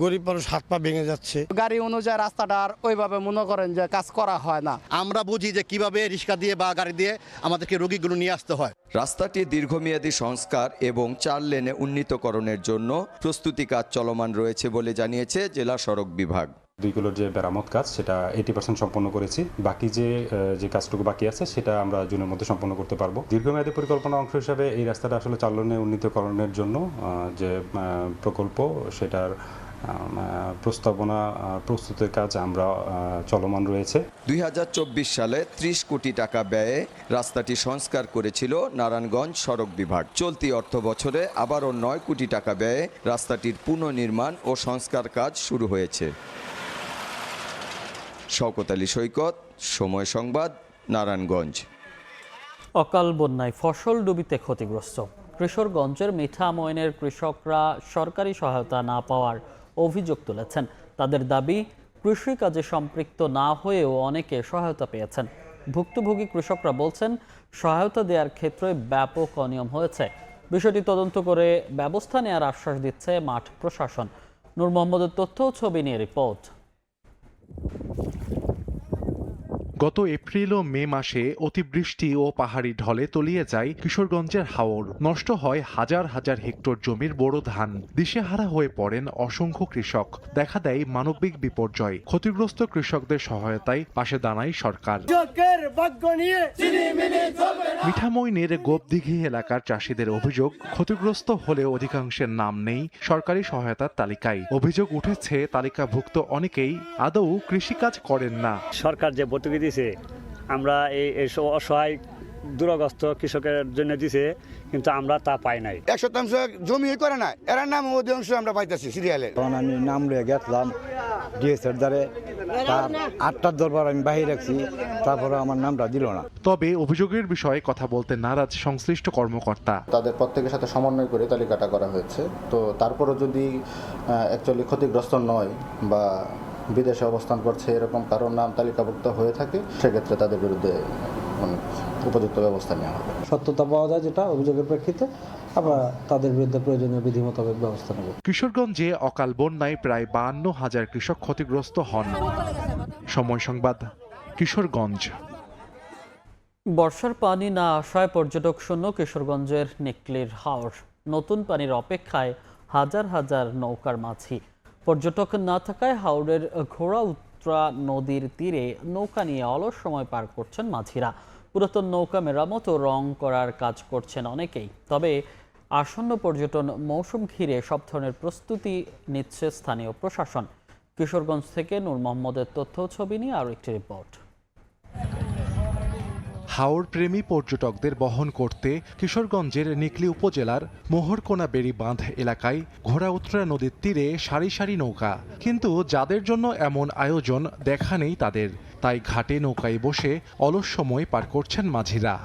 গরিব মানুষ হাত পা ভেঙে যাচ্ছে। গাড়ি অনুযায়ী রাস্তাটার ওইভাবে মনে করেন যে কাজ করা হয় না। আমরা বুঝি যে কিভাবে রিক্সা দিয়ে বা গাড়ি দিয়ে আমাদেরকে রোগীগুলো নিয়ে আসতে হয়। রাস্তাটি দীর্ঘমেয়াদী সংস্কার এবং 4 লেনে উন্নীতকরণের জন্য প্রস্তুতি কাজ চলমান রয়েছে বলে জানিয়েছে জেলা সড়ক বিভাগ। 2 কিলোর যে মেরামত কাজ সেটা 80% সম্পন্ন করেছি। বাকি যে কাজটুকু বাকি আছে সেটা আমরা জুনের মধ্যে সম্পন্ন করতে পারবো। দীর্ঘমেয়াদী পরিকল্পনা অংশ হিসাবে এই রাস্তাটা আসলে 4 লেনে উন্নীতকরণের জন্য যে প্রকল্প সেটার প্রস্তাবনা প্রস্তুতের কাজ আমরা চলমান রয়েছে। 2024 সালে 30 কোটি টাকা ব্যয়ে রাস্তাটি সংস্কার করেছিল নারায়ণগঞ্জ সড়ক বিভাগ। চলতি অর্থ বছরে আবারও 9 কোটি টাকা ব্যয়ে রাস্তাটির পুনর্নির্মাণ ও সংস্কার কাজ শুরু হয়েছে। শওকত আলী সৈকত, সময় সংবাদ, নারায়ণগঞ্জ। অকাল বন্যায় ফসল ডুবিতে ক্ষতিগ্রস্ত কিশোরগঞ্জের মিঠামইনের কৃষকরা সরকারি সহায়তা না পাওয়ার অভিযোগ তুলেছেন। তাদের দাবি, কৃষিকাজে সম্পৃক্ত না হয়েও অনেকে সহায়তা পেয়েছেন। ভুক্তভোগী কৃষকরা বলছেন, সহায়তা দেওয়ার ক্ষেত্রে ব্যাপক অনিয়ম হয়েছে। বিষয়টি তদন্ত করে ব্যবস্থা নেওয়ার আশ্বাস দিচ্ছে মাঠ প্রশাসন। নূর মোহাম্মদের তথ্য ও ছবি নিয়ে রিপোর্ট। গত এপ্রিল ও মে মাসে অতিবৃষ্টি ও পাহাড়ি ঢলে তলিয়ে যায় কিশোরগঞ্জের হাওড়। নষ্ট হয় হাজার হাজার হেক্টর জমির বোরো ধান। দিশেহারা হয়ে পড়েন অসংখ্য কৃষক। দেখা দেয় মানবিক বিপর্যয়। ক্ষতিগ্রস্ত কৃষকদের সহায়তায় পাশে দাঁড়ায় সরকার। মিঠামইনের গোপদিঘি এলাকার চাষিদের অভিযোগ, ক্ষতিগ্রস্ত হলেও অধিকাংশের নাম নেই সরকারি সহায়তার তালিকায়। অভিযোগ উঠেছে, তালিকাভুক্ত অনেকেই আদৌ কৃষিকাজ করেন না। সরকার যে ভর্তুকি দিছে, আমরা এই অসহায় দুরগ্রস্ত কৃষকের জন্য দিছে, কিন্তু আমরা তা পাই নাই। 100% জমি করে না, এর নাম অধিকাংশ আমরা পাইতেছি সিরিয়ালে। তখন আমি নাম লয়ে গেছিলাম ডিএসের দ্বারে, তার 8টার দরবার আমি বাহির রাখছি, তারপরে আমার নামটা দিল না। তবে অভিযোগের বিষয়ে কথা বলতে নারাজ সংশ্লিষ্ট কর্মকর্তা। তাদের প্রত্যেকের সাথে সমন্বয় করে তালিকাটা করা হয়েছে। তো তারপরও যদি অ্যাকচুয়ালি ক্ষতিগ্রস্ত নয় বা বিদেশে অবস্থান করছে এরকম কারোর নাম তালিকাভুক্ত হয়ে থাকে, সেক্ষেত্রে তাদের বিরুদ্ধে উপযুক্ত ব্যবস্থা নেওয়া হবে। সত্যতা পাওয়া যায় যেটা অভিযোগের প্রেক্ষিতে, আমরা তাদের বিরুদ্ধে প্রয়োজনীয় বিধি মোতাবেক ব্যবস্থা নেব। কিশোরগঞ্জে অকাল বন্যায় প্রায় 52,000 কৃষক ক্ষতিগ্রস্ত হন। সময় সংবাদ, কিশোরগঞ্জ। বর্ষার পানি না আসায় পর্যটক শূন্য কিশোরগঞ্জের নিকলির হাওর। নতুন পানির অপেক্ষায় হাজার হাজার নৌকার মাঝি। পর্যটক না থাকায় হাওরের ঘোড়াউত্রা নদীর তীরে নৌকা নিয়ে অলস সময় পার করছেন মাঝিরা। পুরাতন নৌকা মেরামত ও রং করার কাজ করছেন অনেকেই। তবে আসন্ন পর্যটন মৌসুম ঘিরে সব ধরনের প্রস্তুতি নিচ্ছে স্থানীয় প্রশাসন। কিশোরগঞ্জ থেকে নূর মোহাম্মদের তথ্য ছবি নিয়ে আরও একটি রিপোর্ট। হাওর প্রেমী পর্যটকদের বহন করতে কিশোরগঞ্জের নিকলি উপজেলার মোহরকোনা বেড়ি বাঁধ এলাকায় ঘোড়াউত্রা নদীর তীরে সারি সারি নৌকা। কিন্তু যাদের জন্য এমন আয়োজন দেখা নেই তাদের, তাই ঘাটে নৌকায় বসে অলস সময় পার করছেন মাঝিরা।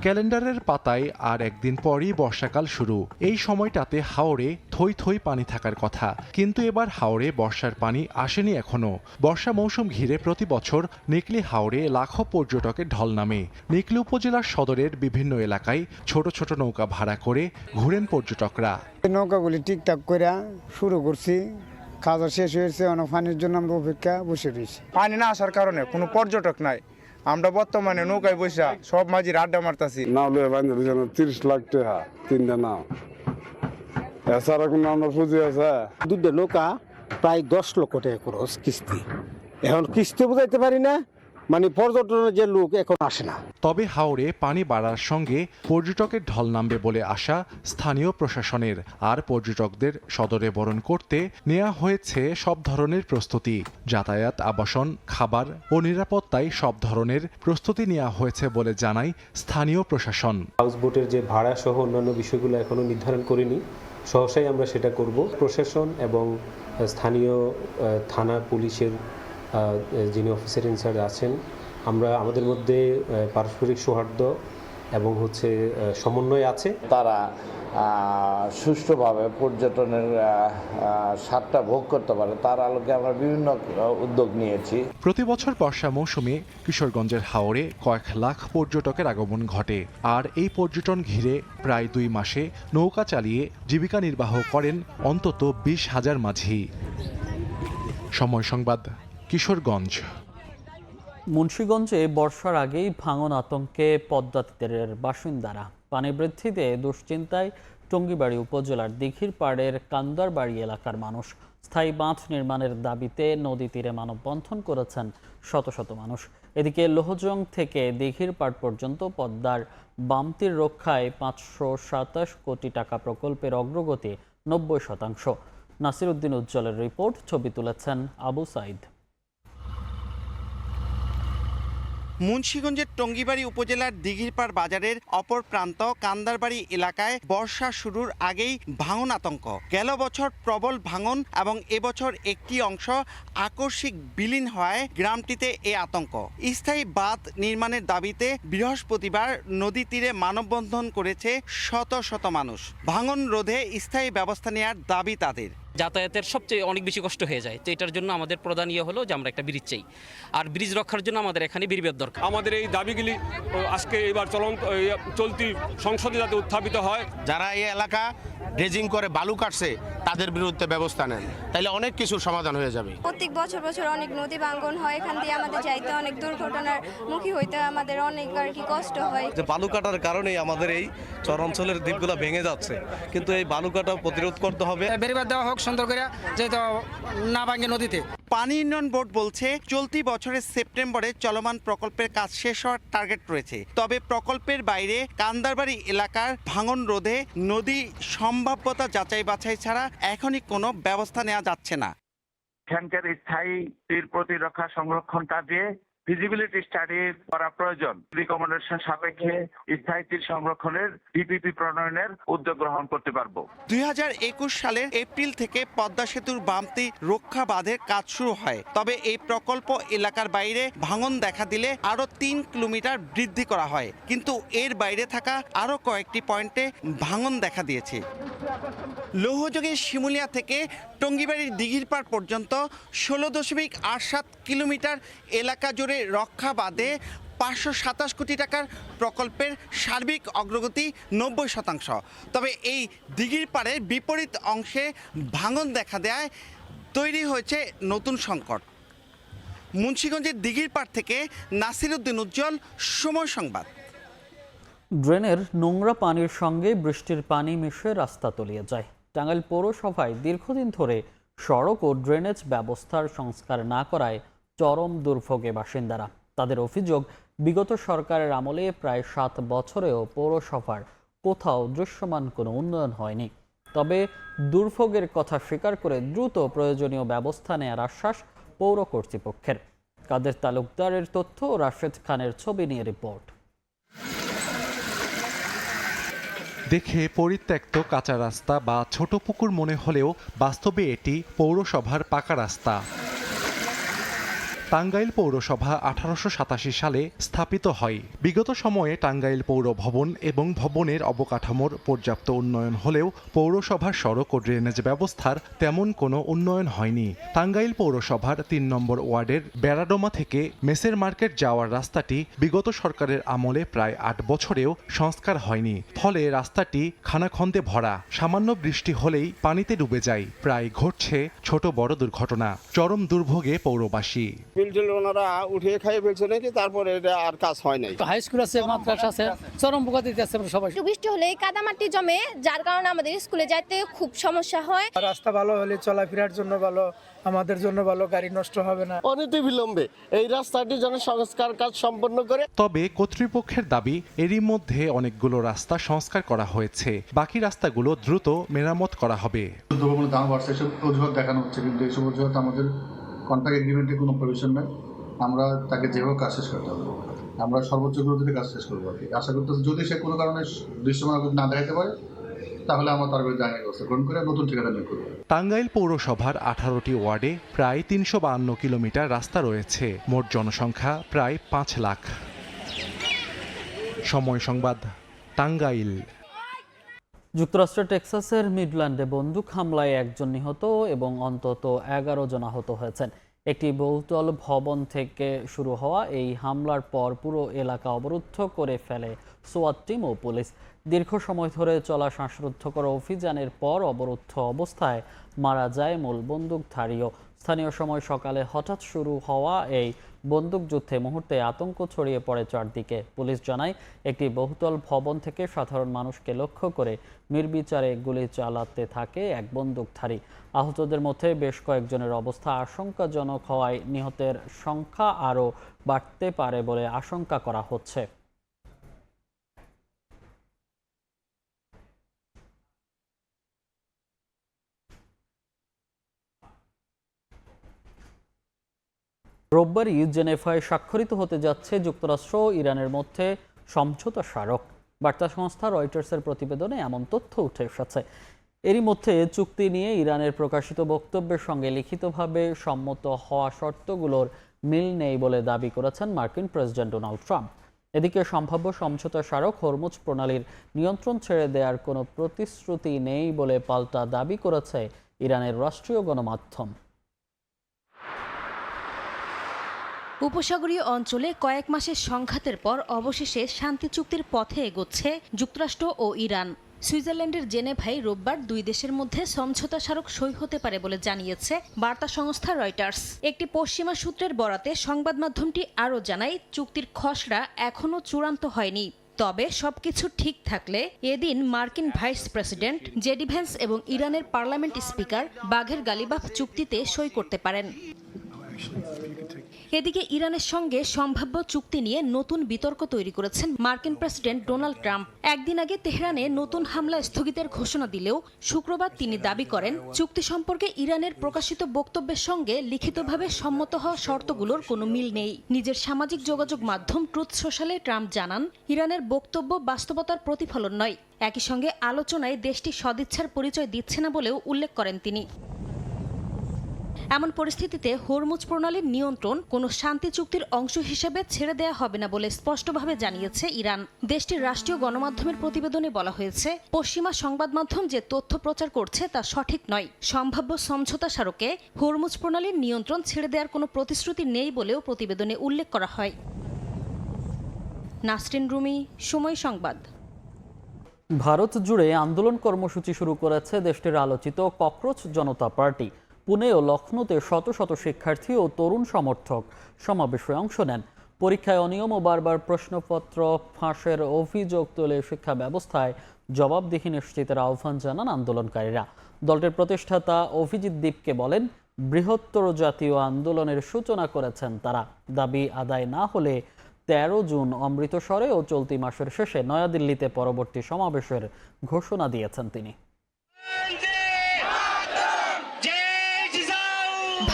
ক্যালেন্ডারের পাতায় আর একদিন পরই বর্ষাকাল শুরু। এই সময়টাতে হাওরে থই থই পানি থাকার কথা, কিন্তু এবার হাওরে বর্ষার পানি আসেনি এখনো। বর্ষা মৌসুম ঘিরে প্রতি বছর নিকলি হাওরে লাখো পর্যটকের ঢল নামে। নিকলি উপজেলার সদরের বিভিন্ন এলাকায় ছোট ছোট নৌকা ভাড়া করে ঘুরেন পর্যটকরা। নৌকাগুলি ঠিকঠাক করে শুরু করছি, কাজ শেষ হয়েছে, অনেক পানির জন্য আমরা অপেক্ষা বসে রয়েছি। পানি না আসার কারণে কোনো পর্যটক নাই, আমরা বর্তমানে নৌকায় বসে সব মাঝির আড্ডা মারতাছি। নাও লয়ে বান্ধব 30 লাখ টাকা 3টা নাও, এছাড়া কোনো আমরা পুঁজি আছে। 2টা নৌকা প্রায় 10 লক্ষ টাকা খরচ কিস্তি। এখন কিস্তি বুঝাইতে পারি না, মানে পর্যটনের যে লোক এখন আসে না। তবে হাওরে পানি বাড়ার সঙ্গে পর্যটকের ঢল নামবে বলে আশা স্থানীয় প্রশাসনের। আর পর্যটকদের সদরে বরণ করতে নেওয়া হয়েছে সব ধরনের প্রস্তুতি। যাতায়াত, আবাসন, খাবার ও নিরাপত্তায় সব ধরনের প্রস্তুতি নেওয়া হয়েছে বলে জানায় স্থানীয় প্রশাসন। হাউস বোটের যে ভাড়া সহ অন্যান্য বিষয়গুলো এখনো নির্ধারণ করিনি, সহসাই আমরা সেটা করব। প্রশাসন এবং স্থানীয় থানা পুলিশের যিনি অফিসার ইনচার্জ আছেন, আমরা আমাদের মধ্যে পারস্পরিক সৌহার্দ্য এবং সমন্বয় আছে। তারা সুষ্ঠুভাবে পর্যটনের স্বাদটা ভোগ করতে পারে তার আলোকে আমরা বিভিন্ন উদ্যোগ নিয়েছি। প্রতি বছর বর্ষা মৌসুমে কিশোরগঞ্জের হাওরে কয়েক লাখ পর্যটকের আগমন ঘটে, আর এই পর্যটন ঘিরে প্রায় 2 মাসে নৌকা চালিয়ে জীবিকা নির্বাহ করেন অন্তত 20,000 মাঝি। সময় সংবাদ, কিশোরগঞ্জ। মুন্সিগঞ্জে বর্ষার আগেই ভাঙন আতঙ্কে পদ্মা তীরের বাসিন্দারা। পানি বৃদ্ধিতে দুশ্চিন্তায় টঙ্গীবাড়ি উপজেলার দিঘির পাড়ের কান্দারবাড়ি এলাকার মানুষ। স্থায়ী বাঁধ নির্মাণের দাবিতে নদী তীরে মানববন্ধন করেছেন শত শত মানুষ। এদিকে লোহজং থেকে দিঘির পাড় পর্যন্ত পদ্মার বাম তীর রক্ষায় 527 কোটি টাকা প্রকল্পের অগ্রগতি 90%। নাসিরউদ্দিন উজ্জ্বলের রিপোর্ট, ছবি তুলেছেন আবু সাইদ। মুন্সিগঞ্জের টঙ্গীবাড়ি উপজেলার দিঘিরপাড় বাজারের অপর প্রান্ত কান্দারবাড়ি এলাকায় বর্ষা শুরুর আগেই ভাঙন আতঙ্ক। গেল বছর প্রবল ভাঙন এবং এবছর একটি অংশ আকস্মিক বিলীন হওয়ায় গ্রামটিতে এ আতঙ্ক। স্থায়ী বাঁধ নির্মাণের দাবিতে বৃহস্পতিবার নদী তীরে মানববন্ধন করেছে শত শত মানুষ। ভাঙন রোধে স্থায়ী ব্যবস্থা নেওয়ার দাবি তাদের। যাতায়াতের সবচেয়ে অনেক বেশি কষ্ট হয়ে যায়, তো এটার জন্য আমাদের প্রধান হলো যে আমরা একটা ব্রিজ চাই, আর ব্রিজ রক্ষার জন্য আমাদের এখানে বিরিবের দরকার। আমাদের এই দাবিগুলি আজকে এবার চলতি সংসদে যাতে উত্থাপিত হয়। যারা এই এলাকা ড্রেজিং করে বালু কাটছে তাদের বিরুদ্ধে ব্যবস্থা নেন, তাহলে অনেক কিছুর সমাধান হয়ে যাবে। প্রত্যেক বছর অনেক নদী ভাঙন হয়, এখান দিয়ে আমাদের যাইতে অনেক দুর্ঘটনার মুখী হইতে আমাদের অনেক আর কি কষ্ট হয়। যে বালু কাটার কারণেই আমাদের এই চরাঞ্চলের দ্বীপগুলো ভেঙে যাচ্ছে, কিন্তু এই বালু কাটা প্রতিরোধ করতে হবে। বেরিবাদ দেওয়া হোক সুন্দর করে, যেহেতু না ভাঙে নদীতে। পানি উন্নয়ন বোর্ড বলছে চলতি বছরের সেপ্টেম্বরে চলমান প্রকল্পের কাজ শেষ হওয়ার টার্গেট রয়েছে। তবে প্রকল্পের বাইরে কান্দারবাড়ি এলাকার ভাঙন রোধে নদী সম্ভাব্যতা যাচাই বাছাই ছাড়া এখনই কোনো ব্যবস্থা নেওয়া যাচ্ছে না। এখানকার স্থায়ী তীর প্রতিরক্ষা সংরক্ষণ কাজে ফিজিবিলিটি স্টাডি করা প্রয়োজন। রিকমেন্ডেশন সাপেক্ষে স্থায়ী তীর সংরক্ষণের ডিপিপি প্রণয়নের উদ্যোগ গ্রহণ করতে পারব। 2021 সালের এপ্রিল থেকে পদ্মা সেতুর বামতি রক্ষা বাঁধের কাজ শুরু হয়। তবে এই প্রকল্প এলাকার বাইরে ভাঙন দেখা দিলে আরো 3 কিলোমিটার বৃদ্ধি করা হয়, কিন্তু এর বাইরে থাকা আরো কয়েকটি পয়েন্টে ভাঙন দেখা দিয়েছে। লৌহজংয়ের শিমুলিয়া থেকে টঙ্গীবাড়ির দিঘিরপাড় পর্যন্ত 16.87 কিলোমিটার এলাকা জুড়ে রক্ষা বাঁধে 527 কোটি টাকার প্রকল্পের সার্বিক অগ্রগতি 90%। তবে এই দিঘিরপাড়ের বিপরীত অংশে ভাঙন দেখা দেয় তৈরি হয়েছে নতুন সংকট। মুন্সিগঞ্জের দিঘিরপাড় থেকে নাসিরউদ্দিন উজ্জ্বল, সময় সংবাদ। ড্রেনের নোংরা পানির সঙ্গে বৃষ্টির পানি মিশে রাস্তা তলিয়ে যায়। টাঙ্গাইল পৌরসভায় দীর্ঘদিন ধরে সড়ক ও ড্রেনেজ ব্যবস্থার সংস্কার না করায় চরম দুর্ভোগে বাসিন্দারা। তাদের অভিযোগ, বিগত সরকারের আমলে প্রায় 7 বছরেও পৌরসভার কোথাও দৃশ্যমান কোনো উন্নয়ন হয়নি। তবে দুর্ভোগের কথা স্বীকার করে দ্রুত প্রয়োজনীয় ব্যবস্থা নেওয়ার আশ্বাস পৌর কর্তৃপক্ষের। কাদের তালুকদারের তথ্য ও রাশেদ খানের ছবি নিয়ে রিপোর্ট। দেখে পরিত্যক্ত কাঁচা রাস্তা বা ছোট পুকুর মনে হলেও বাস্তবে এটি পৌরসভার পাকা রাস্তা। টাঙ্গাইল পৌরসভা 1887 সালে স্থাপিত হয়। বিগত সময়ে টাঙ্গাইল পৌর ভবন এবং ভবনের অবকাঠামোর পর্যাপ্ত উন্নয়ন হলেও পৌরসভার সড়ক ও ড্রেনেজ ব্যবস্থার তেমন কোনো উন্নয়ন হয়নি। টাঙ্গাইল পৌরসভার 3 নম্বর ওয়ার্ডের বেড়াডোমা থেকে মেসের মার্কেট যাওয়ার রাস্তাটি বিগত সরকারের আমলে প্রায় 8 বছরেও সংস্কার হয়নি। ফলে রাস্তাটি খানাখন্দে ভরা, সামান্য বৃষ্টি হলেই পানিতে ডুবে যায়। প্রায় ঘটছে ছোট বড় দুর্ঘটনা। চরম দুর্ভোগে পৌরবাসী। ওনারা উঠিয়ে খাইয়ে ফেলছে নাকি, তারপরে এটা আর কাজ হয় নাই। হাই স্কুল আছে, মাদ্রাসা আছে, চরম পোকা দিতে আছে সবাই। বৃষ্টি হলে কাদামাটি জমে, যার কারণে আমাদের স্কুলে যাইতে খুব সমস্যা হয়। রাস্তা ভালো হলে চলাফেরার জন্য ভালো, আমাদের জন্য ভালো, গাড়ি নষ্ট হবে না। অনতি বিলম্বে এই রাস্তাটি যেন সংস্কার কাজ সম্পন্ন করে। তবে কর্তৃপক্ষের দাবি, এরই মধ্যে অনেকগুলো রাস্তা সংস্কার করা হয়েছে, বাকি রাস্তাগুলো দ্রুত মেরামত করা হবে। দাম বাড়ছে, এসব অজুহাত দেখানো হচ্ছে, কিন্তু এইসব অজুহাত আমাদের কন্ট্রাক্ট এগ্রিমেন্টে কোনো প্রভিশন নেই। আমরা তাকে যেভাবে কাজ শেষ করতে হবে, আমরা সর্বোচ্চ গুরুত্বে কাজ শেষ করবো। আশা করতেছি যদি সে কোনো কারণে দৃশ্যমান না দেখাতে পারে তাহলে আমরা তার বিরুদ্ধে আইনি ব্যবস্থা গ্রহণ করে নতুন ঠিকাদার নিয়োগ করব। টাঙ্গাইল পৌরসভার 18টি ওয়ার্ডে প্রায় 352 কিলোমিটার রাস্তা রয়েছে। মোট জনসংখ্যা প্রায় 5 লাখ। সময় সংবাদ, টাঙ্গাইল। যুক্তরাষ্ট্রের টেক্সাসের মিডল্যান্ডে বন্দুক হামলায় একজন নিহত এবং অন্তত 11 জন আহত হয়েছেন। একটি বহুতল ভবন থেকে শুরু হওয়া এই হামলার পর পুরো এলাকা অবরুদ্ধ করে ফেলে সোয়াট টিম ও পুলিশ। দীর্ঘ সময় ধরে চলা শ্বাসরুদ্ধকর অভিযানের পর অবরুদ্ধ অবস্থায় মারা যায় মূল বন্দুকধারীও। স্থানীয় সময় সকালে হঠাৎ শুরু হওয়া এই বন্দুকযুদ্ধে মুহূর্তে আতঙ্ক ছড়িয়ে পড়ে চারদিকে। পুলিশ জানায় একটি বহুতল ভবন থেকে সাধারণ মানুষকে লক্ষ্য করে নির্বিচারে গুলি চালাতে থাকে এক বন্দুকধারী। আহতদের মধ্যে বেশ কয়েকজনের অবস্থা আশঙ্কাজনক হওয়ায় নিহতের সংখ্যা আরও বাড়তে পারে বলে আশঙ্কা করা হচ্ছে। রোববারই জেনেভায় স্বাক্ষরিত হতে যাচ্ছে যুক্তরাষ্ট্র ও ইরানের মধ্যে সমঝোতা স্মারক। বার্তা সংস্থা রয়টার্সের প্রতিবেদনে এমন তথ্য উঠে এসেছে। এরই মধ্যে চুক্তি নিয়ে ইরানের প্রকাশিত বক্তব্যের সঙ্গে লিখিতভাবে সম্মত হওয়া শর্তগুলোর মিল নেই বলে দাবি করেছেন মার্কিন প্রেসিডেন্ট ডোনাল্ড ট্রাম্প। এদিকে সম্ভাব্য সমঝোতা স্মারক হরমুজ প্রণালীর নিয়ন্ত্রণ ছেড়ে দেওয়ার কোনো প্রতিশ্রুতি নেই বলে পাল্টা দাবি করেছে ইরানের রাষ্ট্রীয় গণমাধ্যম। উপসাগরীয় অঞ্চলে কয়েক মাসের সংঘাতের পর অবশেষে শান্তি চুক্তির পথে এগোচ্ছে যুক্তরাষ্ট্র ও ইরান। সুইজারল্যান্ডের জেনেভায় রোববার দুই দেশের মধ্যে সমঝোতা স্মারক সই হতে পারে বলে জানিয়েছে বার্তা সংস্থা রয়টার্স। একটি পশ্চিমা সূত্রের বরাতে সংবাদ মাধ্যমটি আরও জানায়, চুক্তির খসড়া এখনও চূড়ান্ত হয়নি। তবে সবকিছু ঠিক থাকলে এদিন মার্কিন ভাইস প্রেসিডেন্ট জেডি ভ্যান্স এবং ইরানের পার্লামেন্ট স্পিকার বাঘের গালিবাফ চুক্তিতে সই করতে পারেন। এদিকে ইরানের সঙ্গে সম্ভাব্য চুক্তি নিয়ে নতুন বিতর্ক তৈরি করেছেন মার্কিন প্রেসিডেন্ট ডোনাল্ড ট্রাম্প। একদিন আগে তেহরানে নতুন হামলা স্থগিতের ঘোষণা দিলেও শুক্রবার তিনি দাবি করেন চুক্তি সম্পর্কে ইরানের প্রকাশিত বক্তব্যের সঙ্গে লিখিতভাবে সম্মত হওয়া শর্তগুলোর কোনো মিল নেই। নিজের সামাজিক যোগাযোগ মাধ্যম ট্রুথ সোশ্যালে ট্রাম্প জানান, ইরানের বক্তব্য বাস্তবতার প্রতিফলন নয়। একই সঙ্গে আলোচনায় দেশটি সদিচ্ছার পরিচয় দিচ্ছে না বলেও উল্লেখ করেন তিনি। এমন পরিস্থিতিতে হরমুজ প্রণালীর নিয়ন্ত্রণ কোনো শান্তি চুক্তির অংশ হিসেবে ছেড়ে দেওয়া হবে না বলে স্পষ্টভাবে জানিয়েছে ইরান। দেশটির রাষ্ট্রীয় গণমাধ্যমের প্রতিবেদনে বলা হয়েছে, পশ্চিমা সংবাদ মাধ্যম যে তথ্য প্রচার করছে তা সঠিক নয়। সম্ভাব্য সমঝোতা স্মারকে হরমুজ প্রণালীর নিয়ন্ত্রণ ছেড়ে দেওয়ার কোনো প্রতিশ্রুতি নেই বলেও প্রতিবেদনে উল্লেখ করা হয়। নাসরিন রুমি, সময় সংবাদ। ভারত জুড়ে আন্দোলন কর্মসূচি শুরু করেছে দেশটির আলোচিত ককরোচ জনতা পার্টি। পুনে ও লখনৌতে শত শত শিক্ষার্থী ও তরুণ সমর্থক সমাবেশে অংশ নেন। পরীক্ষায় অনিয়ম ও বারবার প্রশ্নপত্র ফাঁসের অভিযোগ তুলে শিক্ষা ব্যবস্থায় জবাবদিহি নিশ্চিতের আহ্বান জানান আন্দোলনকারীরা। দলটির প্রতিষ্ঠাতা অভিজিৎ দীপকে বলেন, বৃহত্তর জাতীয় আন্দোলনের সূচনা করেছেন তারা। দাবি আদায় না হলে 13 জুন অমৃতসরে ও চলতি মাসের শেষে নয়াদিল্লিতে পরবর্তী সমাবেশের ঘোষণা দিয়েছেন তিনি।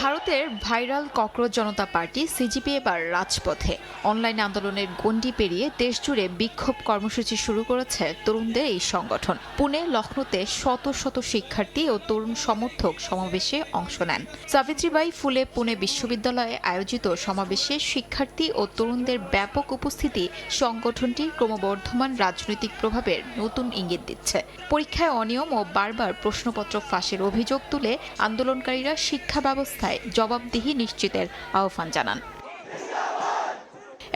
ভারতের ভাইরাল ককরোচ জনতা পার্টি সিজিপি এবার রাজপথে। অনলাইন আন্দোলনের গণ্ডি পেরিয়ে দেশজুড়ে বিক্ষোভ কর্মসূচি শুরু করেছে তরুণদের এই সংগঠন। পুনে, লখনৌতে শত শত শিক্ষার্থী ও তরুণ সমর্থক সমাবেশে অংশ নেন। সাবিত্রীবাই ফুলে পুনে বিশ্ববিদ্যালয়ে আয়োজিত সমাবেশে শিক্ষার্থী ও তরুণদের ব্যাপক উপস্থিতি সংগঠনটির ক্রমবর্ধমান রাজনৈতিক প্রভাবের নতুন ইঙ্গিত দিচ্ছে। পরীক্ষায় অনিয়ম ও বারবার প্রশ্নপত্র ফাঁসের অভিযোগ তুলে আন্দোলনকারীরা শিক্ষা ব্যবস্থায় জবাবদিহি নিশ্চিতের আহ্বান জানান।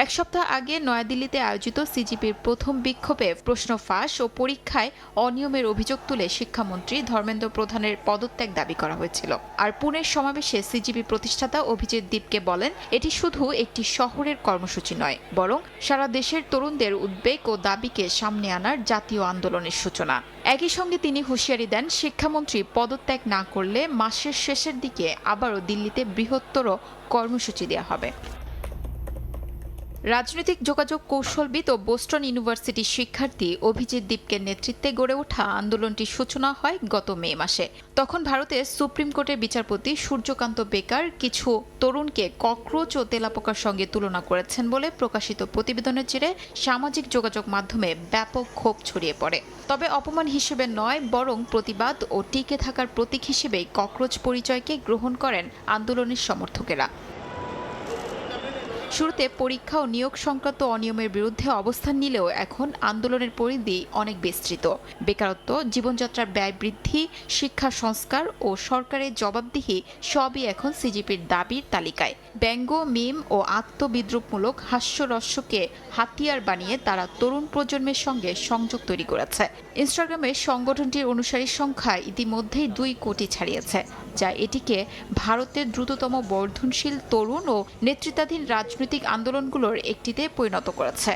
এক সপ্তাহ আগে নয়াদিল্লিতে আয়োজিত সিজিপির প্রথম বিক্ষোভে প্রশ্ন ফাঁস ও পরীক্ষায় অনিয়মের অভিযোগ তুলে শিক্ষামন্ত্রী ধর্মেন্দ্র প্রধানের পদত্যাগ দাবি করা হয়েছিল। আর পুনের সমাবেশে সিজিপি প্রতিষ্ঠাতা অভিজিৎ দীপকে বলেন, এটি শুধু একটি শহরের কর্মসূচি নয়, বরং সারা দেশের তরুণদের উদ্বেগ ও দাবিকে সামনে আনার জাতীয় আন্দোলনের সূচনা। একই সঙ্গে তিনি হুঁশিয়ারি দেন, শিক্ষামন্ত্রী পদত্যাগ না করলে মাসের শেষের দিকে আবারও দিল্লিতে বৃহত্তর কর্মসূচি দেওয়া হবে। রাজনৈতিক যোগাযোগ কৌশলবিদ ও বোস্টন ইউনিভার্সিটির শিক্ষার্থী অভিজিৎ দীপকের নেতৃত্বে গড়ে ওঠা আন্দোলনটির সূচনা হয় গত মে মাসে। তখন ভারতের সুপ্রিম কোর্টের বিচারপতি সূর্যকান্ত বেকার কিছু তরুণকে ককরোচ ও তেলাপোকার সঙ্গে তুলনা করেছেন বলে প্রকাশিত প্রতিবেদনের জেরে সামাজিক যোগাযোগ মাধ্যমে ব্যাপক ক্ষোভ ছড়িয়ে পড়ে। তবে অপমান হিসেবে নয়, বরং প্রতিবাদ ও টিকে থাকার প্রতীক হিসেবেই ককরোচ পরিচয়কে গ্রহণ করেন আন্দোলনের সমর্থকেরা। শুরুতে পরীক্ষা ও নিয়োগ সংক্রান্ত অনিয়মের বিরুদ্ধে অবস্থান নিলেও এখন আন্দোলনের পরিধি অনেক বিস্তৃত। বেকারত্ব, জীবনযাত্রার ব্যয় বৃদ্ধি, শিক্ষা সংস্কার ও সরকারের জবাবদিহি সবই এখন সিজিপির দাবির তালিকায়। ব্যঙ্গ, মিম ও আত্মবিদ্রুপমূলক হাস্যরস্যকে হাতিয়ার বানিয়ে তারা তরুণ প্রজন্মের সঙ্গে সংযোগ তৈরি করেছে। ইনস্টাগ্রামে সংগঠনটির অনুসারীর সংখ্যা ইতিমধ্যেই 2 কোটি ছাড়িয়েছে, যা এটিকে ভারতের দ্রুততম বর্ধনশীল তরুণ ও নেতৃত্বাধীন রাজনৈতিক আন্দোলনগুলোর একটিতে পরিণত করেছে।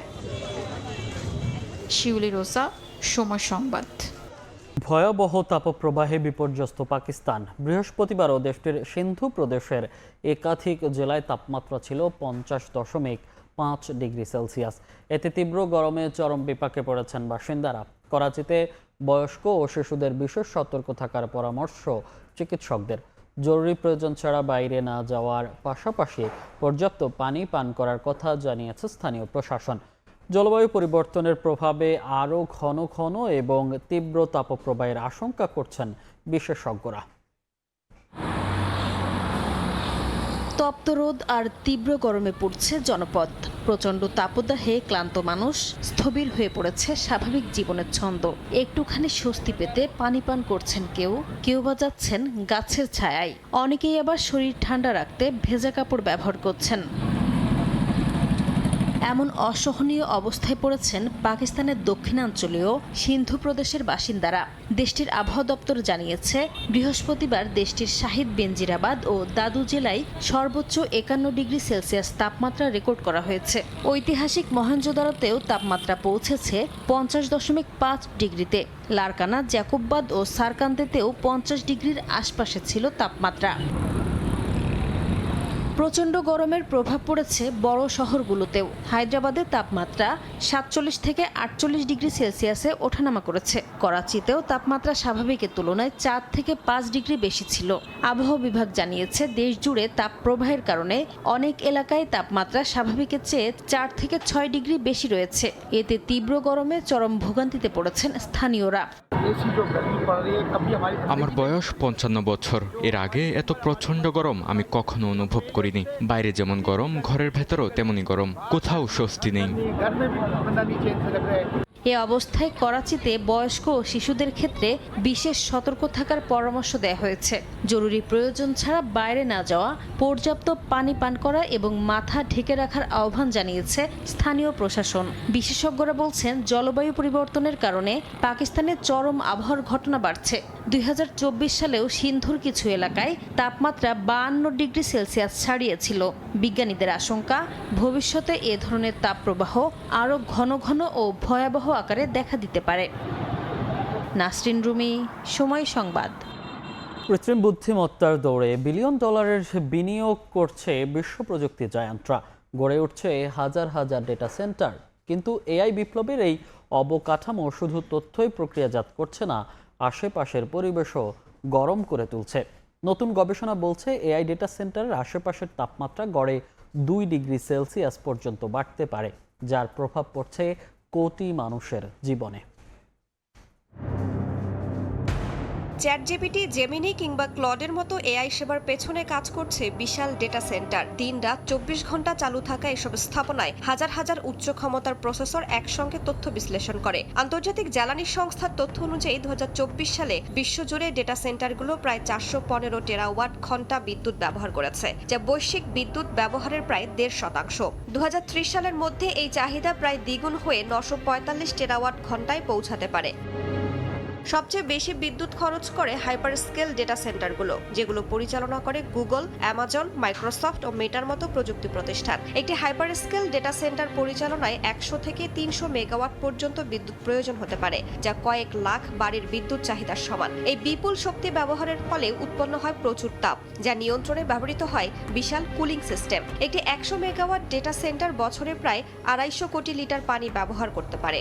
শিউলি রোজা, সময় সংবাদ। ভয়াবহ তাপপ্রবাহে বিপর্যস্ত পাকিস্তান। বৃহস্পতিবারও দেশটির সিন্ধু প্রদেশের একাধিক জেলায় তাপমাত্রা ছিল 50.5 ডিগ্রি সেলসিয়াস। এতে তীব্র গরমে চরম বিপাকে পড়েছেন বাসিন্দারা। করাচিতে বয়স্ক ও শিশুদের বিশেষ সতর্ক থাকার পরামর্শ চিকিৎসকদের। জরুরি প্রয়োজন ছাড়া বাইরে না যাওয়ার পাশাপাশি পর্যাপ্ত পানি পান করার কথা জানিয়েছে স্থানীয় প্রশাসন। জলবায়ু পরিবর্তনের প্রভাবে আরও ঘন ঘন এবং তীব্র তাপপ্রবাহের আশঙ্কা করছেন বিশেষজ্ঞরা। তপ্ত রোদ আর তীব্র গরমে পড়ছে জনপদ। প্রচণ্ড তাপদাহে ক্লান্ত মানুষ, স্থবির হয়ে পড়েছে স্বাভাবিক জীবনের ছন্দ। একটুখানি স্বস্তি পেতে পানি পান করছেন কেউ বা যাচ্ছেন গাছের ছায়ায়। অনেকেই আবার শরীর ঠান্ডা রাখতে ভেজা কাপড় ব্যবহার করছেন। এমন অসহনীয় অবস্থায় পড়েছেন পাকিস্তানের দক্ষিণাঞ্চলীয় সিন্ধু প্রদেশের বাসিন্দারা। দেশটির আবহাওয়া দপ্তর জানিয়েছে, বৃহস্পতিবার দেশটির শাহিদ বেনজিরাবাদ ও দাদু জেলায় সর্বোচ্চ 51 ডিগ্রি সেলসিয়াস তাপমাত্রা রেকর্ড করা হয়েছে। ঐতিহাসিক মহেঞ্জোদারোতেও তাপমাত্রা পৌঁছেছে 50.5 ডিগ্রিতে। লারকানা, জ্যাকববাদ ও সারকান্দেতেও 50 ডিগ্রির আশপাশে ছিল তাপমাত্রা। প্রচণ্ড গরমের প্রভাব পড়েছে বড় শহরগুলোতেও। হায়দ্রাবাদে তাপমাত্রা 47 থেকে 48 ডিগ্রি সেলসিয়াসে ওঠানামা করেছে। করাচিতেও তাপমাত্রা স্বাভাবিকের তুলনায় 4 থেকে 5 ডিগ্রি বেশি ছিল। আবহাওয়া বিভাগ জানিয়েছে, দেশ জুড়ে তাপপ্রবাহের কারণে অনেক এলাকায় তাপমাত্রা স্বাভাবিকের চেয়ে 4 থেকে 6 ডিগ্রি বেশি রয়েছে। এতে তীব্র গরমে চরম ভোগান্তিতে পড়েছেন স্থানীয়রা। আমার বয়স 55 বছর। এর আগে এত প্রচন্ড গরম আমি কখনো অনুভব করিনি। বাইরে যেমন গরম, ঘরের ভেতরেও তেমনই গরম, কোথাও স্বস্তি নেই। এ অবস্থায় করাচিতে বয়স্ক ও শিশুদের ক্ষেত্রে বিশেষ সতর্ক থাকার পরামর্শ দেওয়া হয়েছে। জরুরি প্রয়োজন ছাড়া বাইরে না যাওয়া, পর্যাপ্ত পানি পান করা এবং মাথা ঢেকে রাখার আহ্বান জানিয়েছে স্থানীয় প্রশাসন। বিশেষজ্ঞরা বলছেন, জলবায়ু পরিবর্তনের কারণে পাকিস্তানে চরম আবহাওয়ার ঘটনা বাড়ছে। 2024 সালেও সিন্ধুর কিছু এলাকায় তাপমাত্রা 52 ডিগ্রি সেলসিয়াস ছাড়িয়েছিল। বিজ্ঞানীদের আশঙ্কা, ভবিষ্যতে এ ধরনের তাপপ্রবাহ আরও ঘন ঘন ও ভয়াবহ আকারে দেখা দিতে পারে। নাসরিন রুমি, সময় সংবাদ। কৃত্রিম বুদ্ধিমত্তার দৌড়ে বিলিয়ন ডলারের বিনিয়োগ করছে বিশ্ব প্রযুক্তি জায়ান্টরা। গড়ে উঠছে হাজার হাজার ডেটা সেন্টার। কিন্তু এআই বিপ্লবের এই অবকাঠামো শুধু তথ্যই প্রক্রিয়াজাত করছে না, আশেপাশের পরিবেশও গরম করে তুলছে। নতুন গবেষণা বলছে, এআই ডেটা সেন্টারের আশেপাশের তাপমাত্রা গড়ে 2 ডিগ্রি সেলসিয়াস পর্যন্ত বাড়তে পারে, যার প্রভাব পড়ছে কোটি মানুষের জীবনে। চ্যাটজিপিটি, জেমিনি কিংবা ক্লডের মতো এআই সেবার পেছনে কাজ করছে বিশাল ডেটা সেন্টার। দিনরাত 24 ঘন্টা চালু থাকা এসব স্থাপনায় হাজার হাজার উচ্চ ক্ষমতার প্রসেসর একসঙ্গে তথ্য বিশ্লেষণ করে। আন্তর্জাতিক জ্বালানি সংস্থার তথ্য অনুযায়ী 2024 সালে বিশ্বজুড়ে ডেটা সেন্টারগুলো প্রায় 415 টেরাওয়াট ঘন্টা বিদ্যুৎ ব্যবহার করেছে, যা বৈশ্বিক বিদ্যুৎ ব্যবহারের প্রায় 1.5%। 2030 সালের মধ্যে এই চাহিদা প্রায় দ্বিগুণ হয়ে 945 টেরাওয়াট ঘন্টায় পৌঁছাতে পারে। সবচেয়ে বেশি বিদ্যুৎ খরচ করে হাইপার স্কেল ডেটা সেন্টারগুলো, যেগুলো পরিচালনা করে গুগল, অ্যামাজন, মাইক্রোসফট ও মেটার মতো প্রযুক্তি প্রতিষ্ঠান। একটি হাইপার স্কেল ডেটা সেন্টার পরিচালনায় 100 থেকে 300 মেগাওয়াট পর্যন্ত বিদ্যুৎ প্রয়োজন হতে পারে, যা কয়েক লাখ বাড়ির বিদ্যুৎ চাহিদার সমান। এই বিপুল শক্তি ব্যবহারের ফলে উৎপন্ন হয় প্রচুর তাপ, যা নিয়ন্ত্রণে ব্যবহৃত হয় বিশাল কুলিং সিস্টেম। একটি 100 মেগাওয়াট ডেটা সেন্টার বছরে প্রায় 250 কোটি লিটার পানি ব্যবহার করতে পারে।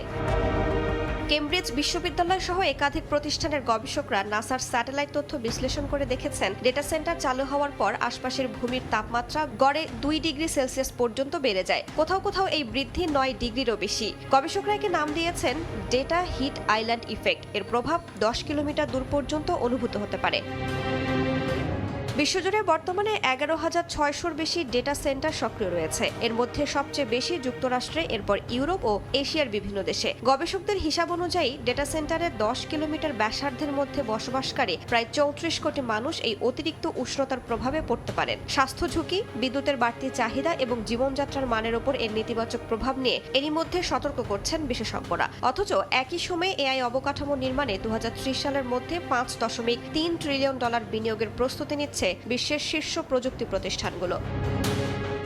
কেমব্রিজ বিশ্ববিদ্যালয় সহ একাধিক প্রতিষ্ঠানের গবেষকরা নাসার স্যাটেলাইট তথ্য বিশ্লেষণ করে দেখেছেন, ডেটা সেন্টার চালু হওয়ার পর আশপাশের ভূমির তাপমাত্রা গড়ে 2 ডিগ্রি সেলসিয়াস পর্যন্ত বেড়ে যায়। কোথাও কোথাও এই বৃদ্ধি 9 ডিগ্রিরও বেশি। গবেষকরা একে নাম দিয়েছেন ডেটা হিট আইল্যান্ড ইফেক্ট। এর প্রভাব 10 কিলোমিটার দূর পর্যন্ত অনুভূত হতে পারে। বিশ্বজুড়ে বর্তমানে 11,600-র বেশি ডেটা সেন্টার সক্রিয় রয়েছে। এর মধ্যে সবচেয়ে বেশি যুক্তরাষ্ট্রে, এরপর ইউরোপ ও এশিয়ার বিভিন্ন দেশে। গবেষকদের হিসাব অনুযায়ী ডেটা সেন্টারের 10 কিলোমিটার ব্যাসার্ধের মধ্যে বসবাসকারী প্রায় 34 কোটি মানুষ এই অতিরিক্ত উষ্ণতার প্রভাবে পড়তে পারেন। স্বাস্থ্য ঝুঁকি, বিদ্যুতের বাড়তি চাহিদা এবং জীবনযাত্রার মানের ওপর এর নেতিবাচক প্রভাব নিয়ে এরই মধ্যে সতর্ক করছেন বিশেষজ্ঞরা। অথচ একই সময়ে এআই অবকাঠামো নির্মাণে 2030 সালের মধ্যে $5.3 ট্রিলিয়ন বিনিয়োগের প্রস্তুতি নিচ্ছে বিশ্বের শীর্ষ প্রযুক্তি প্রতিষ্ঠানগুলো।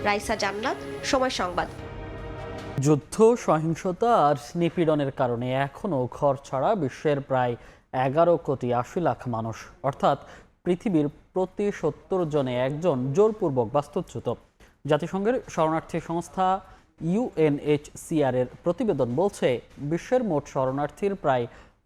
রাইসা জান্নাত, সময় সংবাদ। যুদ্ধ, সহিংসতা আর নিপীড়নের কারণে এখনও ঘর ছাড়া বিশ্বের প্রায় 11 কোটি 80 লাখ মানুষ, অর্থাৎ পৃথিবীর প্রতি 70 জনে একজন জোরপূর্বক বাস্তুচ্যুত। জাতিসংঘের শরণার্থী সংস্থা UNHCR এর প্রতিবেদন বলছে, বিশ্বের মোট শরণার্থীর প্রায়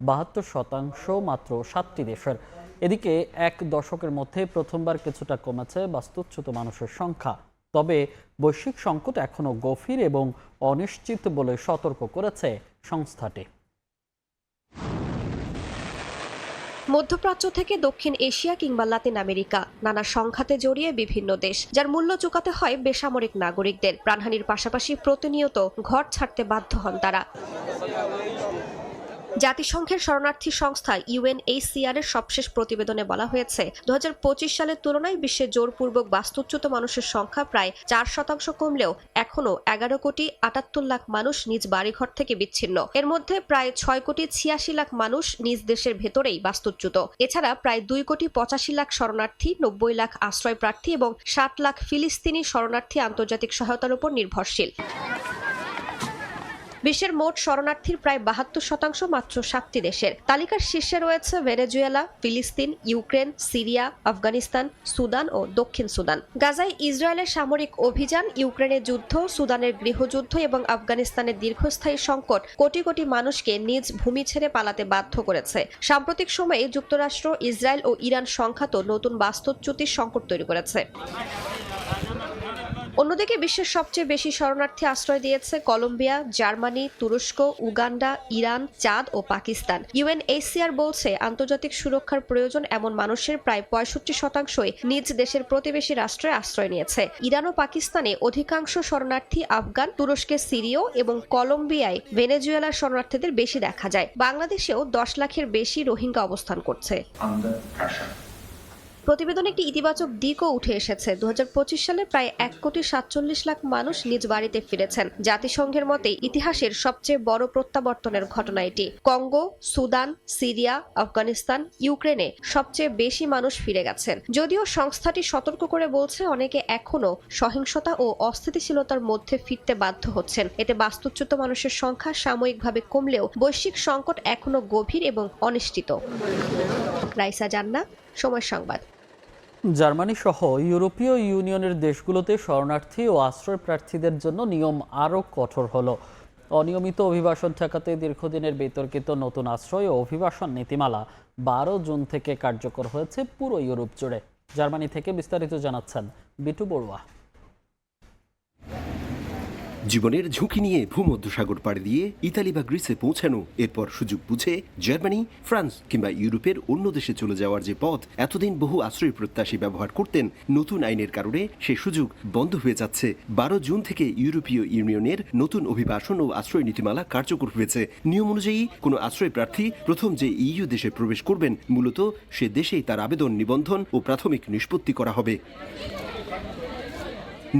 72% মাত্র 7টি দেশের। এদিকে এক দশকের মধ্যে প্রথমবার কিছুটা কমেছে বাস্তুচ্যুত মানুষের সংখ্যা। তবে বৈশ্বিক সংকট এখনও গভীর এবং অনিশ্চিত বলে সতর্ক করেছে সংস্থাটি। মধ্যপ্রাচ্য থেকে দক্ষিণ এশিয়া কিংবা লাতিন আমেরিকা, নানা সংঘাতে জড়িয়ে বিভিন্ন দেশ, যার মূল্য চুকাতে হয় বেসামরিক নাগরিকদের। প্রাণহানির পাশাপাশি প্রতিনিয়ত ঘর ছাড়তে বাধ্য হন তারা। জাতিসংঘের শরণার্থী সংস্থা UNHCR এর সবশেষ প্রতিবেদনে বলা হয়েছে, 2025 সালের তুলনায় বিশ্বে জোরপূর্বক বাস্তুচ্যুত মানুষের সংখ্যা প্রায় 4% কমলেও এখনও 11 কোটি 78 লাখ মানুষ নিজ বাড়িঘর থেকে বিচ্ছিন্ন। এর মধ্যে প্রায় 6 কোটি 86 লাখ মানুষ নিজ দেশের ভেতরেই বাস্তুচ্যুত। এছাড়া প্রায় 2 কোটি 85 লাখ শরণার্থী, 90 লাখ আশ্রয় প্রার্থী এবং 60 লাখ ফিলিস্তিনি শরণার্থী আন্তর্জাতিক সহায়তার উপর নির্ভরশীল। বিশ্বের মোট শরণার্থীর প্রায় 72% মাত্র 7টি দেশের। তালিকার শীর্ষে রয়েছে ভেনেজুয়েলা, ফিলিস্তিন, ইউক্রেন, সিরিয়া, আফগানিস্তান, সুদান ও দক্ষিণ সুদান। গাজায় ইসরায়েলের সামরিক অভিযান, ইউক্রেনের যুদ্ধ, সুদানের গৃহযুদ্ধ এবং আফগানিস্তানের দীর্ঘস্থায়ী সংকট কোটি কোটি মানুষকে নিজ ভূমি ছেড়ে পালাতে বাধ্য করেছে। সাম্প্রতিক সময়ে যুক্তরাষ্ট্র, ইসরায়েল ও ইরান সংঘাত নতুন বাস্তুচ্যুতির সংকট তৈরি করেছে। অন্যদিকে বিশ্বের সবচেয়ে বেশি শরণার্থী আশ্রয় দিয়েছে কলম্বিয়া, জার্মানি, তুরস্ক, উগান্ডা, ইরান, চাদ ও পাকিস্তান। UNHCR বলছে, আন্তর্জাতিক সুরক্ষার প্রয়োজন এমন মানুষের প্রায় 65%ই নিজ দেশের প্রতিবেশী রাষ্ট্রে আশ্রয় নিয়েছে। ইরান ও পাকিস্তানে অধিকাংশ শরণার্থী আফগান, তুরস্কে সিরীয় এবং কলম্বিয়ায় ভেনেজুয়েলার শরণার্থীদের বেশি দেখা যায়। বাংলাদেশেও 10 লাখের বেশি রোহিঙ্গা অবস্থান করছে। প্রতিবেদনে একটি ইতিবাচক দিকও উঠে এসেছে। 2025 সালে প্রায় 1 কোটি 47 লাখ মানুষ নিজ বাড়িতে ফিরেছেন। জাতিসংঘের মতে ইতিহাসের সবচেয়ে বড় প্রত্যাবর্তনের ঘটনা এটি। কঙ্গো, সুদান, সিরিয়া, আফগানিস্তান, ইউক্রেনে সবচেয়ে বেশি মানুষ ফিরে গেছেন। যদিও সংস্থাটি সতর্ক করে বলছে, অনেকে এখনও সহিংসতা ও অস্থিতিশীলতার মধ্যে ফিরতে বাধ্য হচ্ছেন। এতে বাস্তুচ্যুত মানুষের সংখ্যা সাময়িকভাবে কমলেও বৈশ্বিক সংকট এখনও গভীর এবং অনিশ্চিত। রাইসা জান্নাত, সময় সংবাদ। জার্মানি সহ ইউরোপীয় ইউনিয়নের দেশগুলোতে শরণার্থী ও আশ্রয় প্রার্থীদের জন্য নিয়ম আরও কঠোর হলো। অনিয়মিত অভিবাসন ঠেকাতে দীর্ঘদিনের বিতর্কিত নতুন আশ্রয় ও অভিবাসন নীতিমালা 12 জুন থেকে কার্যকর হয়েছে পুরো ইউরোপ জুড়ে। জার্মানি থেকে বিস্তারিত জানাচ্ছেন বিটু বড়ুয়া। জীবনের ঝুঁকি নিয়ে ভূমধ্যসাগর পাড়ি দিয়ে ইতালি বা গ্রিসে পৌঁছানো, এরপর সুযোগ বুঝে জার্মানি, ফ্রান্স কিংবা ইউরোপের অন্য দেশে চলে যাওয়ার যে পথ এতদিন বহু আশ্রয় প্রত্যাশী ব্যবহার করতেন, নতুন আইনের কারণে সে সুযোগ বন্ধ হয়ে যাচ্ছে। 12 জুন থেকে ইউরোপীয় ইউনিয়নের নতুন অভিবাসন ও আশ্রয় নীতিমালা কার্যকর হয়েছে। নিয়ম অনুযায়ী কোনো আশ্রয় প্রার্থী প্রথম যে ইইউ দেশে প্রবেশ করবেন, মূলত সে দেশেই তার আবেদন নিবন্ধন ও প্রাথমিক নিষ্পত্তি করা হবে।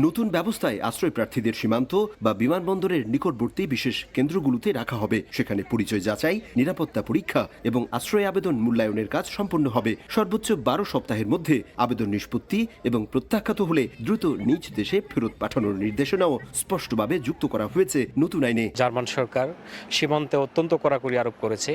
নতুন ব্যবস্থায় আশ্রয় প্রার্থীদের সীমান্ত বা বিমানবন্দরের নিকটবর্তী বিশেষ কেন্দ্রগুলোতে রাখা হবে। সেখানে পরিচয় যাচাই, নিরাপত্তা পরীক্ষা এবং আশ্রয় আবেদন মূল্যায়নের কাজ সম্পন্ন হবে। সর্বোচ্চ 12 সপ্তাহের মধ্যে আবেদন নিষ্পত্তি এবং প্রত্যাখ্যাত হলে দ্রুত নিজ দেশে ফেরত পাঠানোর নির্দেশনাও স্পষ্টভাবে যুক্ত করা হয়েছে নতুন আইনে। জার্মান সরকার সীমান্তে অত্যন্ত কড়াকড়ি আরোপ করেছে।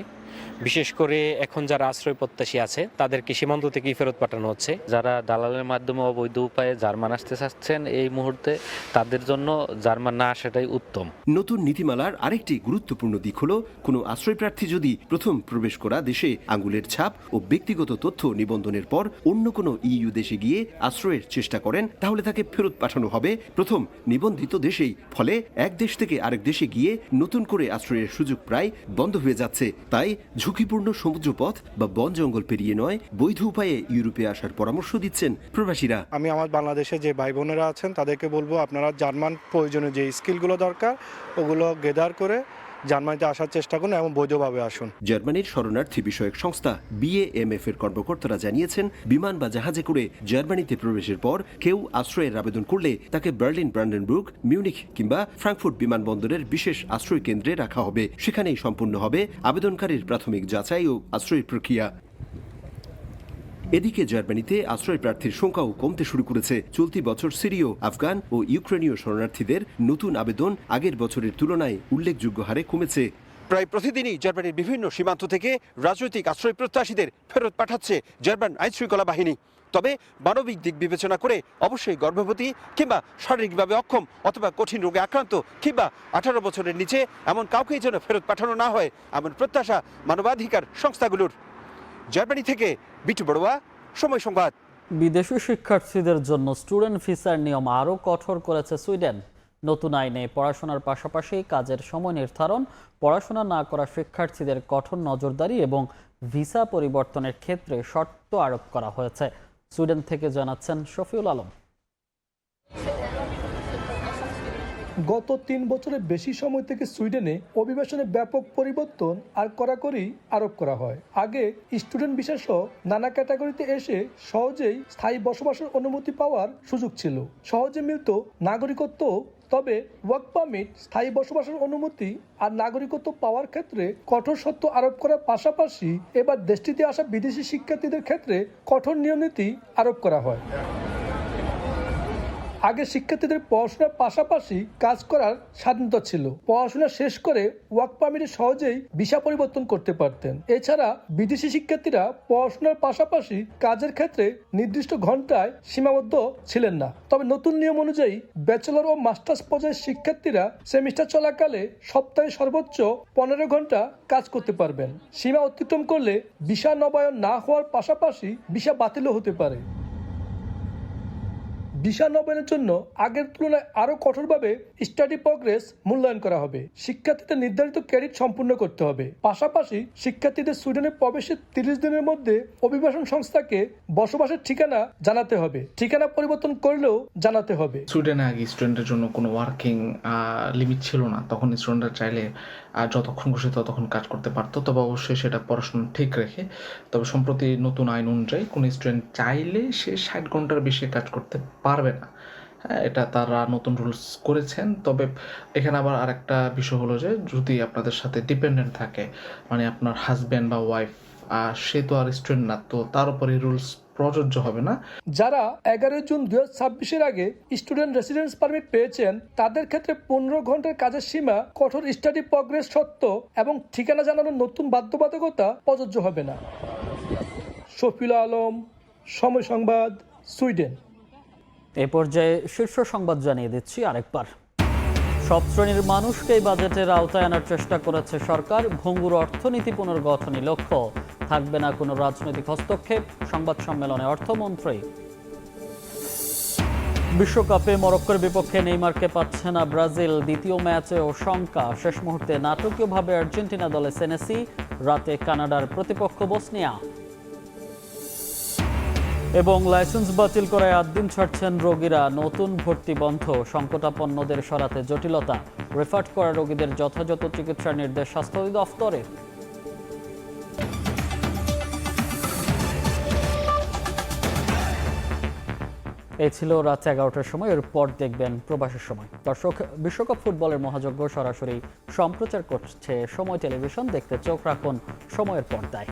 বিশেষ করে এখন যারা আশ্রয় প্রত্যাশী আছে তাদেরকে সীমান্ত থেকেই ফেরত পাঠানো হচ্ছে। যারা দালালের মাধ্যমে অবৈধ উপায়ে জার্মান আসতে চাচ্ছেন এই মুহূর্তে তাদের জন্য জার্মান না আসাটাই উত্তম। নতুন নীতিমালার আরেকটি গুরুত্বপূর্ণ দিক হলো কোনো আশ্রয় প্রার্থী যদি প্রথম প্রবেশ করা দেশে আঙ্গুলের ছাপ ও ব্যক্তিগত তথ্য নিবন্ধনের পর অন্য কোনো ইইউ দেশে গিয়ে আশ্রয়ের চেষ্টা করেন তাহলে তাকে ফেরত পাঠানো হবে প্রথম নিবন্ধিত দেশেই। ফলে এক দেশ থেকে আরেক দেশে গিয়ে নতুন করে আশ্রয়ের সুযোগ প্রায় বন্ধ হয়ে যাচ্ছে। তাই ঝুঁকিপূর্ণ সমুদ্রপথ বা বন জঙ্গল পেরিয়ে নয়, বৈধ উপায়ে ইউরোপে আসার পরামর্শ দিচ্ছেন প্রবাসীরা। আমি আমার বাংলাদেশে যে ভাই বোনেরা আছেন তাদেরকে বলবো, আপনারা জার্মান প্রয়োজনীয় যে স্কিলগুলো দরকার ওগুলো গেদার করে জার্মানিতে আসার চেষ্টা করুন এবং বৈধভাবে আসুন। জার্মানির শরণার্থী বিষয়ক সংস্থা BAMF এর কর্মকর্তারা জানিয়েছেন, বিমান বা জাহাজে করে জার্মানিতে প্রবেশের পর কেউ আশ্রয়ের আবেদন করলে তাকে বার্লিন, ব্রান্ডেনবুর্গ, মিউনিখ কিংবা ফ্রাঙ্কফুর্ট বিমানবন্দরের বিশেষ আশ্রয় কেন্দ্রে রাখা হবে। সেখানেই সম্পূর্ণ হবে আবেদনকারীর প্রাথমিক যাচাই ও আশ্রয় প্রক্রিয়া। এদিকে জার্মানিতে আশ্রয় প্রার্থীর সংখ্যাও কমতে শুরু করেছে। চলতি বছর সিরীয়, আফগান ও ইউক্রেনীয় শরণার্থীদের নতুন আবেদন আগের বছরের তুলনায় উল্লেখযোগ্য হারে কমেছে। প্রায় প্রতিদিনই জার্মানির বিভিন্ন সীমান্ত থেকে রাজনৈতিক আশ্রয় প্রত্যাশীদের ফেরত পাঠাচ্ছে জার্মান আইনশৃঙ্খলা বাহিনী। তবে মানবিক দিক বিবেচনা করে অবশ্যই গর্ভবতী কিংবা শারীরিকভাবে অক্ষম অথবা কঠিন রোগে আক্রান্ত কিংবা 18 বছরের নিচে এমন কাউকেই যেন ফেরত পাঠানো না হয়, এমন প্রত্যাশা মানবাধিকার সংস্থাগুলোর। জার্মানি থেকে বিটু বড়ুয়া, সময় সংবাদ। বিদেশি শিক্ষার্থীদের জন্য স্টুডেন্ট ভিসার নিয়ম আরও কঠোর করেছে সুইডেন। নতুন আইনে পড়াশোনার পাশাপাশি কাজের সময় নির্ধারণ, পড়াশোনা না করা শিক্ষার্থীদের কঠোর নজরদারি এবং ভিসা পরিবর্তনের ক্ষেত্রে শর্ত আরোপ করা হয়েছে। সুইডেন থেকে জানাচ্ছেন শফিউল আলম। গত 3 বছরের বেশি সময় থেকে সুইডেনে অভিবাসনে ব্যাপক পরিবর্তন আর কড়াকড়ি আরোপ করা হয়। আগে স্টুডেন্ট ভিসা সহ নানা ক্যাটাগরিতে এসে সহজেই স্থায়ী বসবাসের অনুমতি পাওয়ার সুযোগ ছিল, সহজে মিলত নাগরিকত্ব। তবে ওয়ার্ক পারমিট, স্থায়ী বসবাসের অনুমতি আর নাগরিকত্ব পাওয়ার ক্ষেত্রে কঠোর শর্ত আরোপ করার পাশাপাশি এবার দেশটিতে আসা বিদেশি শিক্ষার্থীদের ক্ষেত্রে কঠোর নিয়মনীতি আরোপ করা হয়। আগে শিক্ষার্থীদের পড়াশোনার পাশাপাশি কাজ করার স্বাধীনতা ছিল। পড়াশোনা শেষ করে ওয়ার্ক পারমিটে সহজেই ভিসা পরিবর্তন করতে পারতেন। এছাড়া বিদেশি শিক্ষার্থীরা পড়াশোনার পাশাপাশি কাজের ক্ষেত্রে নির্দিষ্ট ঘন্টায় সীমাবদ্ধ ছিলেন না। তবে নতুন নিয়ম অনুযায়ী ব্যাচেলর ও মাস্টার্স পর্যায়ের শিক্ষার্থীরা সেমিস্টার চলাকালে সপ্তাহে সর্বোচ্চ 15 ঘন্টা কাজ করতে পারবেন। সীমা অতিক্রম করলে ভিসা নবায়ন না হওয়ার পাশাপাশি ভিসা বাতিলও হতে পারে। ভিসা নবায়নের জন্য আগের তুলনায় আরও কঠোরভাবে স্টাডি প্রোগ্রেস মূল্যায়ন করা হবে। শিক্ষার্থীদের নির্ধারিত ক্রেডিট সম্পূর্ণ করতে হবে। পাশাপাশি শিক্ষার্থীদের সুইডেনে প্রবেশের 30 দিনের মধ্যে অভিবাসন সংস্থাকে বসবাসের ঠিকানা জানাতে হবে। ঠিকানা পরিবর্তন করলেও জানাতে হবে। সুইডেনে আগে স্টুডেন্টের জন্য কোনো ওয়ার্কিং লিমিট ছিল না, তখন স্টুডেন্টরা চাইলে যতক্ষণ খুশি ততক্ষণ কাজ করতে পারতো, তবে অবশ্যই সেটা পড়াশোনা ঠিক রেখে। তবে সম্প্রতি নতুন আইন অনুযায়ী কোনো স্টুডেন্ট চাইলে সে 60 ঘন্টার বেশি কাজ করতে পারবে না। হ্যাঁ, এটা তারা নতুন রুলস করেছেন। তবে এখানে আবার আরেকটা বিষয় হলো যে যদি আপনাদের সাথে ডিপেন্ডেন্ট থাকে, মানে আপনার হাজব্যান্ড বা ওয়াইফ, সে তো আর স্টুডেন্ট না, তো তার উপরে রুলস প্রযোজ্য হবে না। যারা 11 জুন 2026 আগে স্টুডেন্ট রেসিডেন্স পারমিট পেয়েছেন তাদের ক্ষেত্রে 15 ঘন্টার কাজের সীমা, কঠোর স্টাডি প্রোগ্রেস শর্ত এবং ঠিকানা জানানোর নতুন বাধ্যবাধকতা প্রযোজ্য হবে না। শফিউল আলম, সময় সংবাদ, সুইডেন। এ পর্যায়ে শীর্ষ সংবাদ জানিয়ে দিচ্ছি আরেকবার। সব শ্রেণীর মানুষকেই বাজেটের আওতায় আনার চেষ্টা করেছে সরকার। ভঙ্গুর অর্থনীতি পুনর্গঠনই লক্ষ্য, থাকবে না কোনো রাজনৈতিক হস্তক্ষেপ। সংবাদ সম্মেলনে অর্থমন্ত্রী। বিশ্বকাপে মরক্কোর বিপক্ষে নেইমারকে পাচ্ছে না ব্রাজিল। দ্বিতীয় ম্যাচেও শঙ্কা, শেষ মুহূর্তে নাটকীয়ভাবে আর্জেন্টিনা দলে সেনেসি। রাতে কানাডার প্রতিপক্ষ বসনিয়া। এবং লাইসেন্স বাতিল করায় 8 দিন ছাড়ছেন রোগীরা। নতুন ভর্তি বন্ধ, সংকটাপন্নদের সরাতে জটিলতা। রেফার করা রোগীদের যথাযথ চিকিৎসার নির্দেশ স্বাস্থ্য অধিদপ্তরের। এই ছিল রাত 11টার সময়। এরপর দেখবেন প্রবাসের সময়। দর্শক, বিশ্বকাপ ফুটবলের মহাযজ্ঞ সরাসরি সম্প্রচার করছে সময় টেলিভিশন। দেখতে চোখ রাখুন সময়ের পর্দায়।